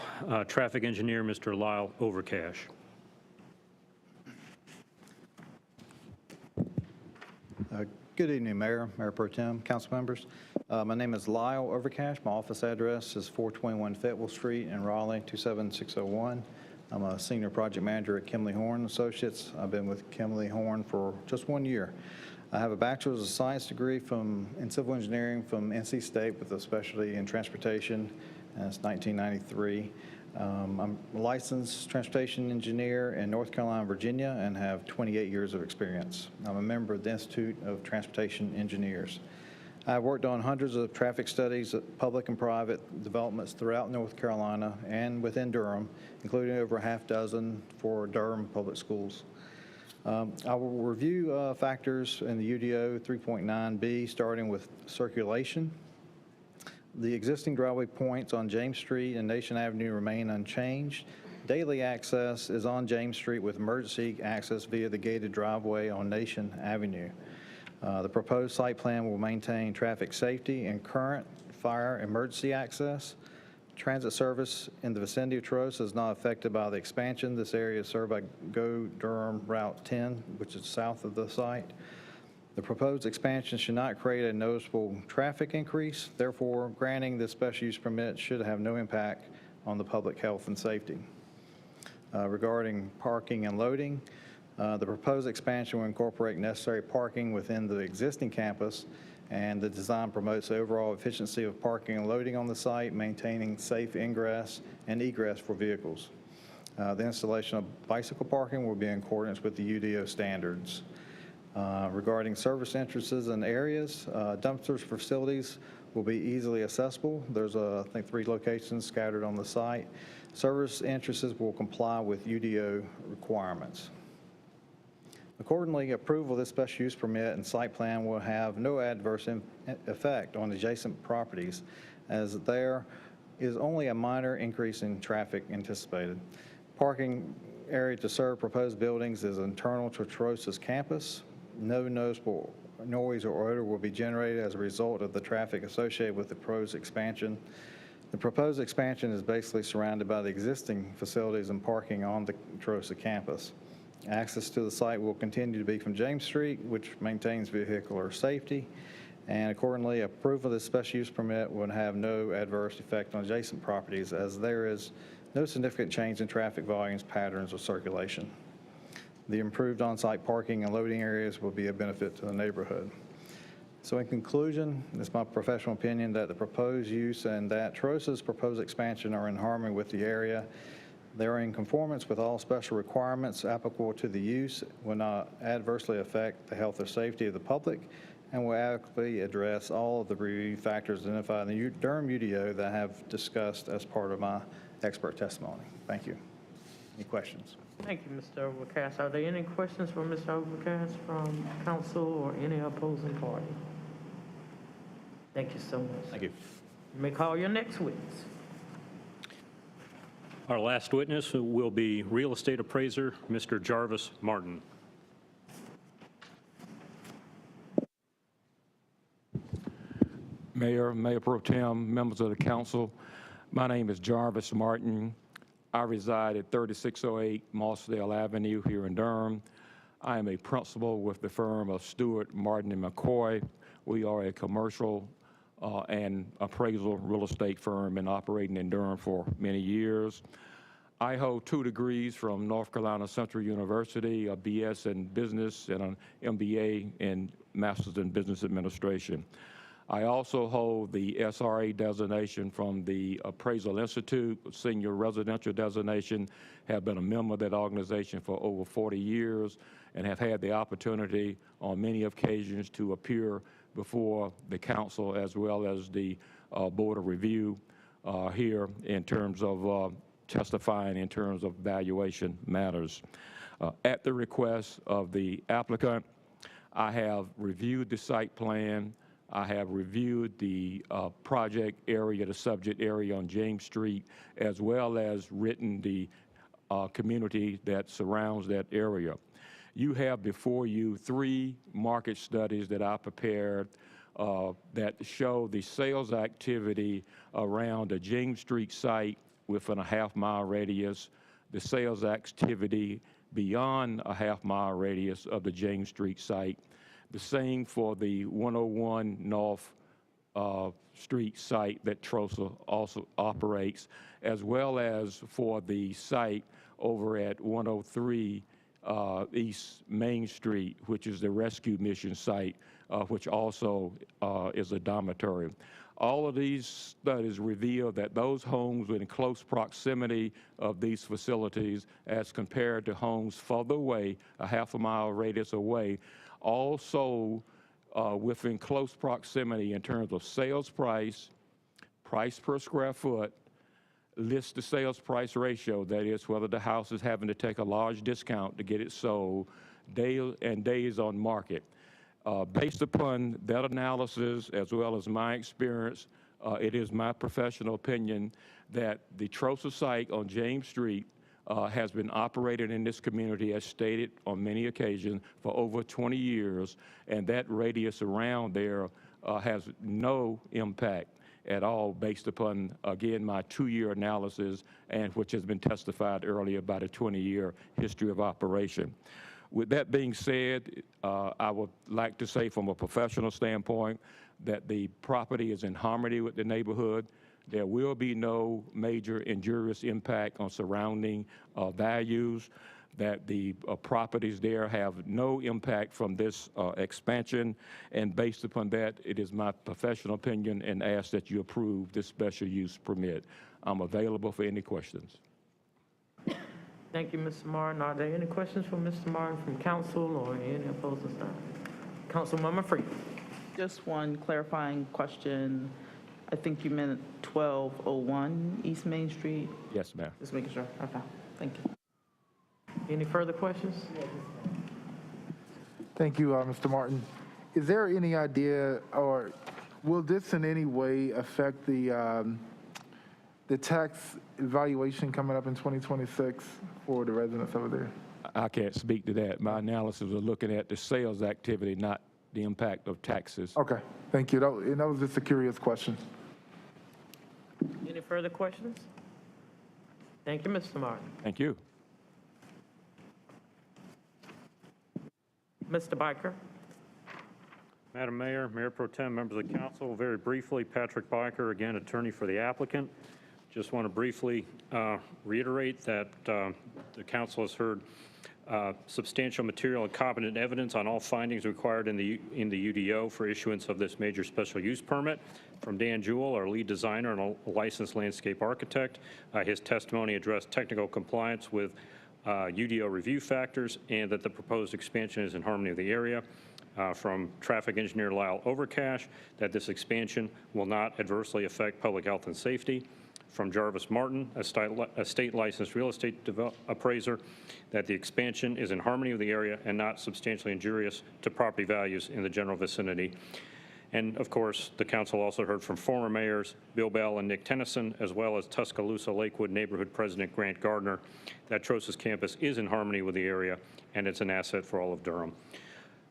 traffic engineer, Mr. Lyle Overcash. Good evening, Mayor, Mayor Pro Tem, council members. My name is Lyle Overcash. My office address is 421 Fetwell Street in Raleigh, 27601. I'm a senior project manager at Kimley Horn Associates. I've been with Kimley Horn for just 1 year. I have a bachelor's of science degree in civil engineering from NC State with a specialty in transportation. That's 1993. I'm a licensed transportation engineer in North Carolina and Virginia and have 28 years of experience. I'm a member of the Institute of Transportation Engineers. I've worked on hundreds of traffic studies, public and private developments throughout North Carolina and within Durham, including over a half dozen for Durham Public Schools. I will review factors in the UDO 3.9B, starting with circulation. The existing driveway points on James Street and Nation Avenue remain unchanged. Daily access is on James Street with emergency access via the gated driveway on Nation Avenue. The proposed site plan will maintain traffic safety and current fire emergency access. Transit service in the vicinity of TROSA is not affected by the expansion. This area is served by Go Durham Route 10, which is south of the site. The proposed expansion should not create a noticeable traffic increase. Therefore, granting this special use permit should have no impact on the public health and safety. Regarding parking and loading, the proposed expansion will incorporate necessary parking within the existing campus, and the design promotes the overall efficiency of parking and loading on the site, maintaining safe ingress and egress for vehicles. The installation of bicycle parking will be in accordance with the UDO standards. Regarding service entrances and areas, dumpsters for facilities will be easily accessible. There's, I think, 3 locations scattered on the site. Service entrances will comply with UDO requirements. Accordingly, approval of this special use permit and site plan will have no adverse effect on adjacent properties, as there is only a minor increase in traffic anticipated. Parking area to serve proposed buildings is internal to TROSA's campus. No noticeable noise or odor will be generated as a result of the traffic associated with the proposed expansion. The proposed expansion is basically surrounded by the existing facilities and parking on the TROSA campus. Access to the site will continue to be from James Street, which maintains vehicular safety, and accordingly, approval of this special use permit would have no adverse effect on adjacent properties, as there is no significant change in traffic volumes, patterns, or circulation. The improved on-site parking and loading areas will be a benefit to the neighborhood. So in conclusion, it's my professional opinion that the proposed use and that TROSA's proposed expansion are in harmony with the area. They are in conformance with all special requirements applicable to the use, will not adversely affect the health or safety of the public, and will adequately address all of the review factors identified in the Durham UDO that I have discussed as part of my expert testimony. Thank you. Any questions? Thank you, Mr. Overcash. Are there any questions for Mr. Overcash from council or any opposing party? Thank you so much. Thank you. You may call your next witness. Our last witness will be real estate appraiser, Mr. Jarvis Martin. Mayor Pro Tem, members of the council, my name is Jarvis Martin. I reside at 3608 Mossdale Avenue here in Durham. I am a principal with the firm of Stewart, Martin, and McCoy. We are a commercial and appraisal real estate firm and operating in Durham for many years. I hold 2 degrees from North Carolina Central University, a BS in business and an MBA in Masters in Business Administration. I also hold the SRA designation from the Appraisal Institute, senior residential designation, have been a member of that organization for over 40 years, and have had the opportunity on many occasions to appear before the council as well as the Board of Review here in terms of testifying in terms of valuation matters. At the request of the applicant, I have reviewed the site plan. I have reviewed the project area, the subject area on James Street, as well as written the community that surrounds that area. You have before you 3 market studies that I prepared that show the sales activity around the James Street site within a half-mile radius, the sales activity beyond a half-mile radius of the James Street site. The same for the 101 North Street site that TROSA also operates, as well as for the site over at 103 East Main Street, which is the rescue mission site, which also is a dormitory. All of these studies reveal that those homes were in close proximity of these facilities as compared to homes further away, a half-a-mile radius away, all sold within close proximity in terms of sales price, price per square foot, list to sales price ratio, that is whether the house is having to take a large discount to get it sold, days on market. Based upon that analysis, as well as my experience, it is my professional opinion that the TROSA site on James Street has been operated in this community, as stated on many occasions, for over 20 years, and that radius around there has no impact at all based upon, again, my 2-year analysis, and which has been testified earlier about a 20-year history of operation. With that being said, I would like to say from a professional standpoint that the property is in harmony with the neighborhood. There will be no major injurious impact on surrounding values, that the properties there have no impact from this expansion, and based upon that, it is my professional opinion and ask that you approve this special use permit. I'm available for any questions. Thank you, Mr. Martin. Are there any questions for Mr. Martin from council or any opposing side? Councilwoman Freeman. Just one clarifying question. I think you meant 1201 East Main Street? Yes, ma'am. Just making sure. Okay, thank you. Any further questions? Thank you, Mr. Martin. Is there any idea, or will this in any way affect the tax evaluation coming up in 2026 for the residents over there? I can't speak to that. My analysis was looking at the sales activity, not the impact of taxes. Okay, thank you. That was just a curious question. Any further questions? Thank you, Mr. Martin. Thank you. Mr. Biker. Madam Mayor, Mayor Pro Tem, members of the council, very briefly, Patrick Biker, again, attorney for the applicant. Just want to briefly reiterate that the council has heard substantial material and competent evidence on all findings required in the UDO for issuance of this major special use permit from Dan Jewell, our lead designer and a licensed landscape architect. His testimony addressed technical compliance with UDO review factors, and that the proposed expansion is in harmony with the area. From traffic engineer Lyle Overcash, that this expansion will not adversely affect public health and safety. From Jarvis Martin, a state licensed real estate appraiser, that the expansion is in harmony with the area and not substantially injurious to property values in the general vicinity. And of course, the council also heard from former mayors Bill Bell and Nick Tennyson, as well as Tuscaloosa Lakewood neighborhood president Grant Gardner, that TROSA's campus is in harmony with the area and it's an asset for all of Durham.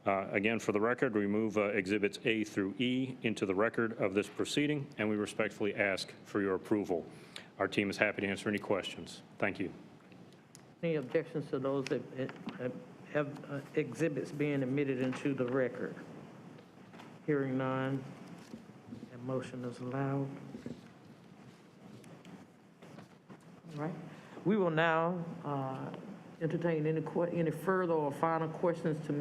Again, for the record, we move Exhibits A through E into the record of this proceeding, and we respectfully ask for your approval. Our team is happy to answer any questions. Thank you. Any objections to those that have exhibits being admitted into the record? Hearing none, that motion is allowed. All right. We will now entertain any further or final questions to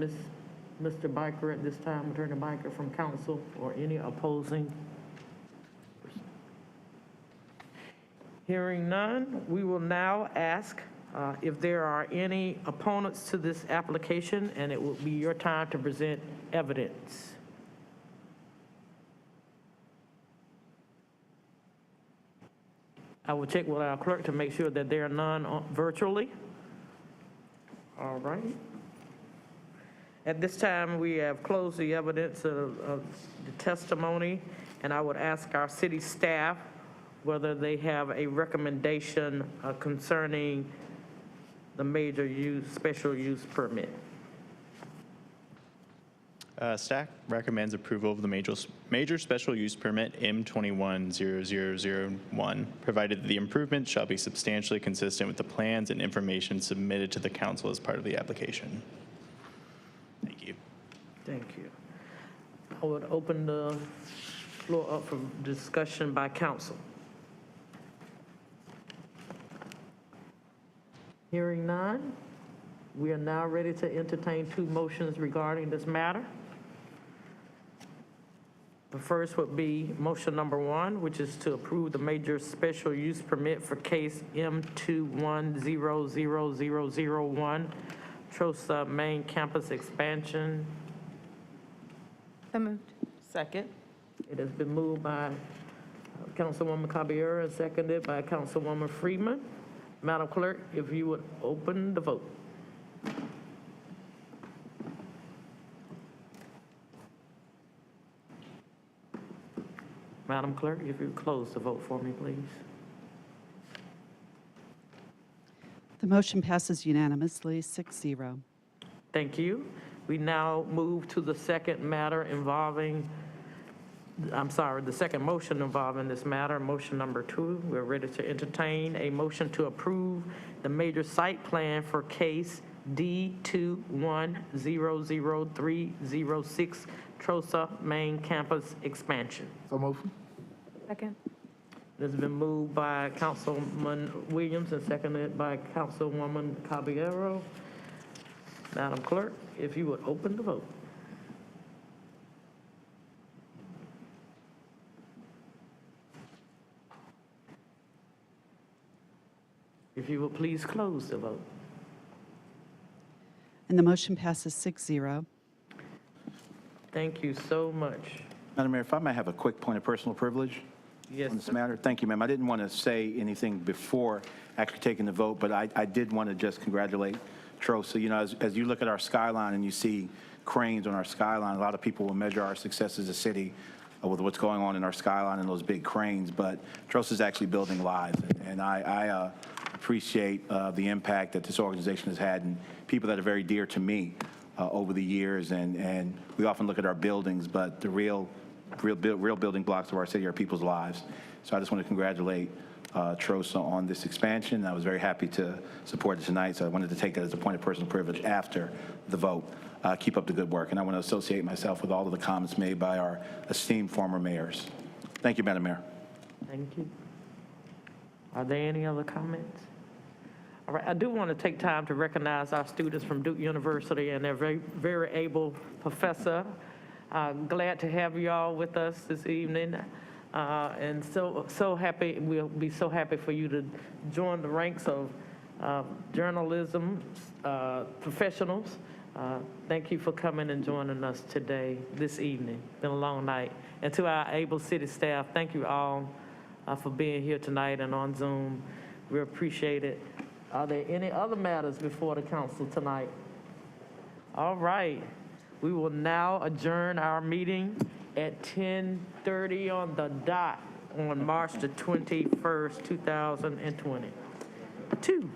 Mr. Biker at this time, Attorney Biker from council, or any opposing. Hearing none, we will now ask if there are any opponents to this application, and it will be your time to present evidence. I will check with our clerk to make sure that there are none virtually. All right. At this time, we have closed the evidence of the testimony, and I would ask our city staff whether they have a recommendation concerning the major use, special use permit. Staff recommends approval of the major special use permit M210001, provided that the improvements shall be substantially consistent with the plans and information submitted to the council as part of the application. Thank you. Thank you. I would open the floor up for discussion by council. Hearing none, we are now ready to entertain two motions regarding this matter. The first would be motion number 1, which is to approve the major special use permit for case M210001, TROSA main campus expansion. So moved. Second. It has been moved by Councilwoman Caballero and seconded by Councilwoman Freeman. Madam Clerk, if you would open the vote. Madam Clerk, if you close the vote for me, please. The motion passes unanimously, 6-0. Thank you. We now move to the second matter involving, the second motion involving this matter, motion number 2. We're ready to entertain a motion to approve the major site plan for case D21000306, TROSA main campus expansion. So move. Second. It has been moved by Councilman Williams and seconded by Councilwoman Caballero. Madam Clerk, if you would open the vote. If you would please close the vote. And the motion passes 6-0. Thank you so much. Madam Mayor, if I may have a quick point of personal privilege Yes, on this sir. matter. Thank you, ma'am. I didn't want to say anything before actually taking the vote, but I did want to just congratulate TROSA. You know, as you look at our skyline and you see cranes on our skyline, a lot of people will measure our success as a city with what's going on in our skyline and those big cranes, but TROSA is actually building lives, and I appreciate the impact that this organization has had and people that are very dear to me over the years, and we often look at our buildings, but the real building blocks of our city are people's lives. So I just want to congratulate TROSA on this expansion. I was very happy to support it tonight, so I wanted to take that as a point of personal privilege after the vote. Keep up the good work, and I want to associate myself with all of the comments made by our esteemed former mayors. Thank you, Madam Mayor. Thank you. Are there any other comments? All right, I do want to take time to recognize our students from Duke University and their very, very able professor. Glad to have you all with us this evening. And so happy, we'll be so happy for you to join the ranks of journalism professionals. Thank you for coming and joining us today, this evening. Been a long night. And to our able city staff, thank you all for being here tonight and on Zoom. We appreciate it. Are there any other matters before the council tonight? All right. We will now adjourn our meeting at 10:30 on the dot on March the 21st, 2022.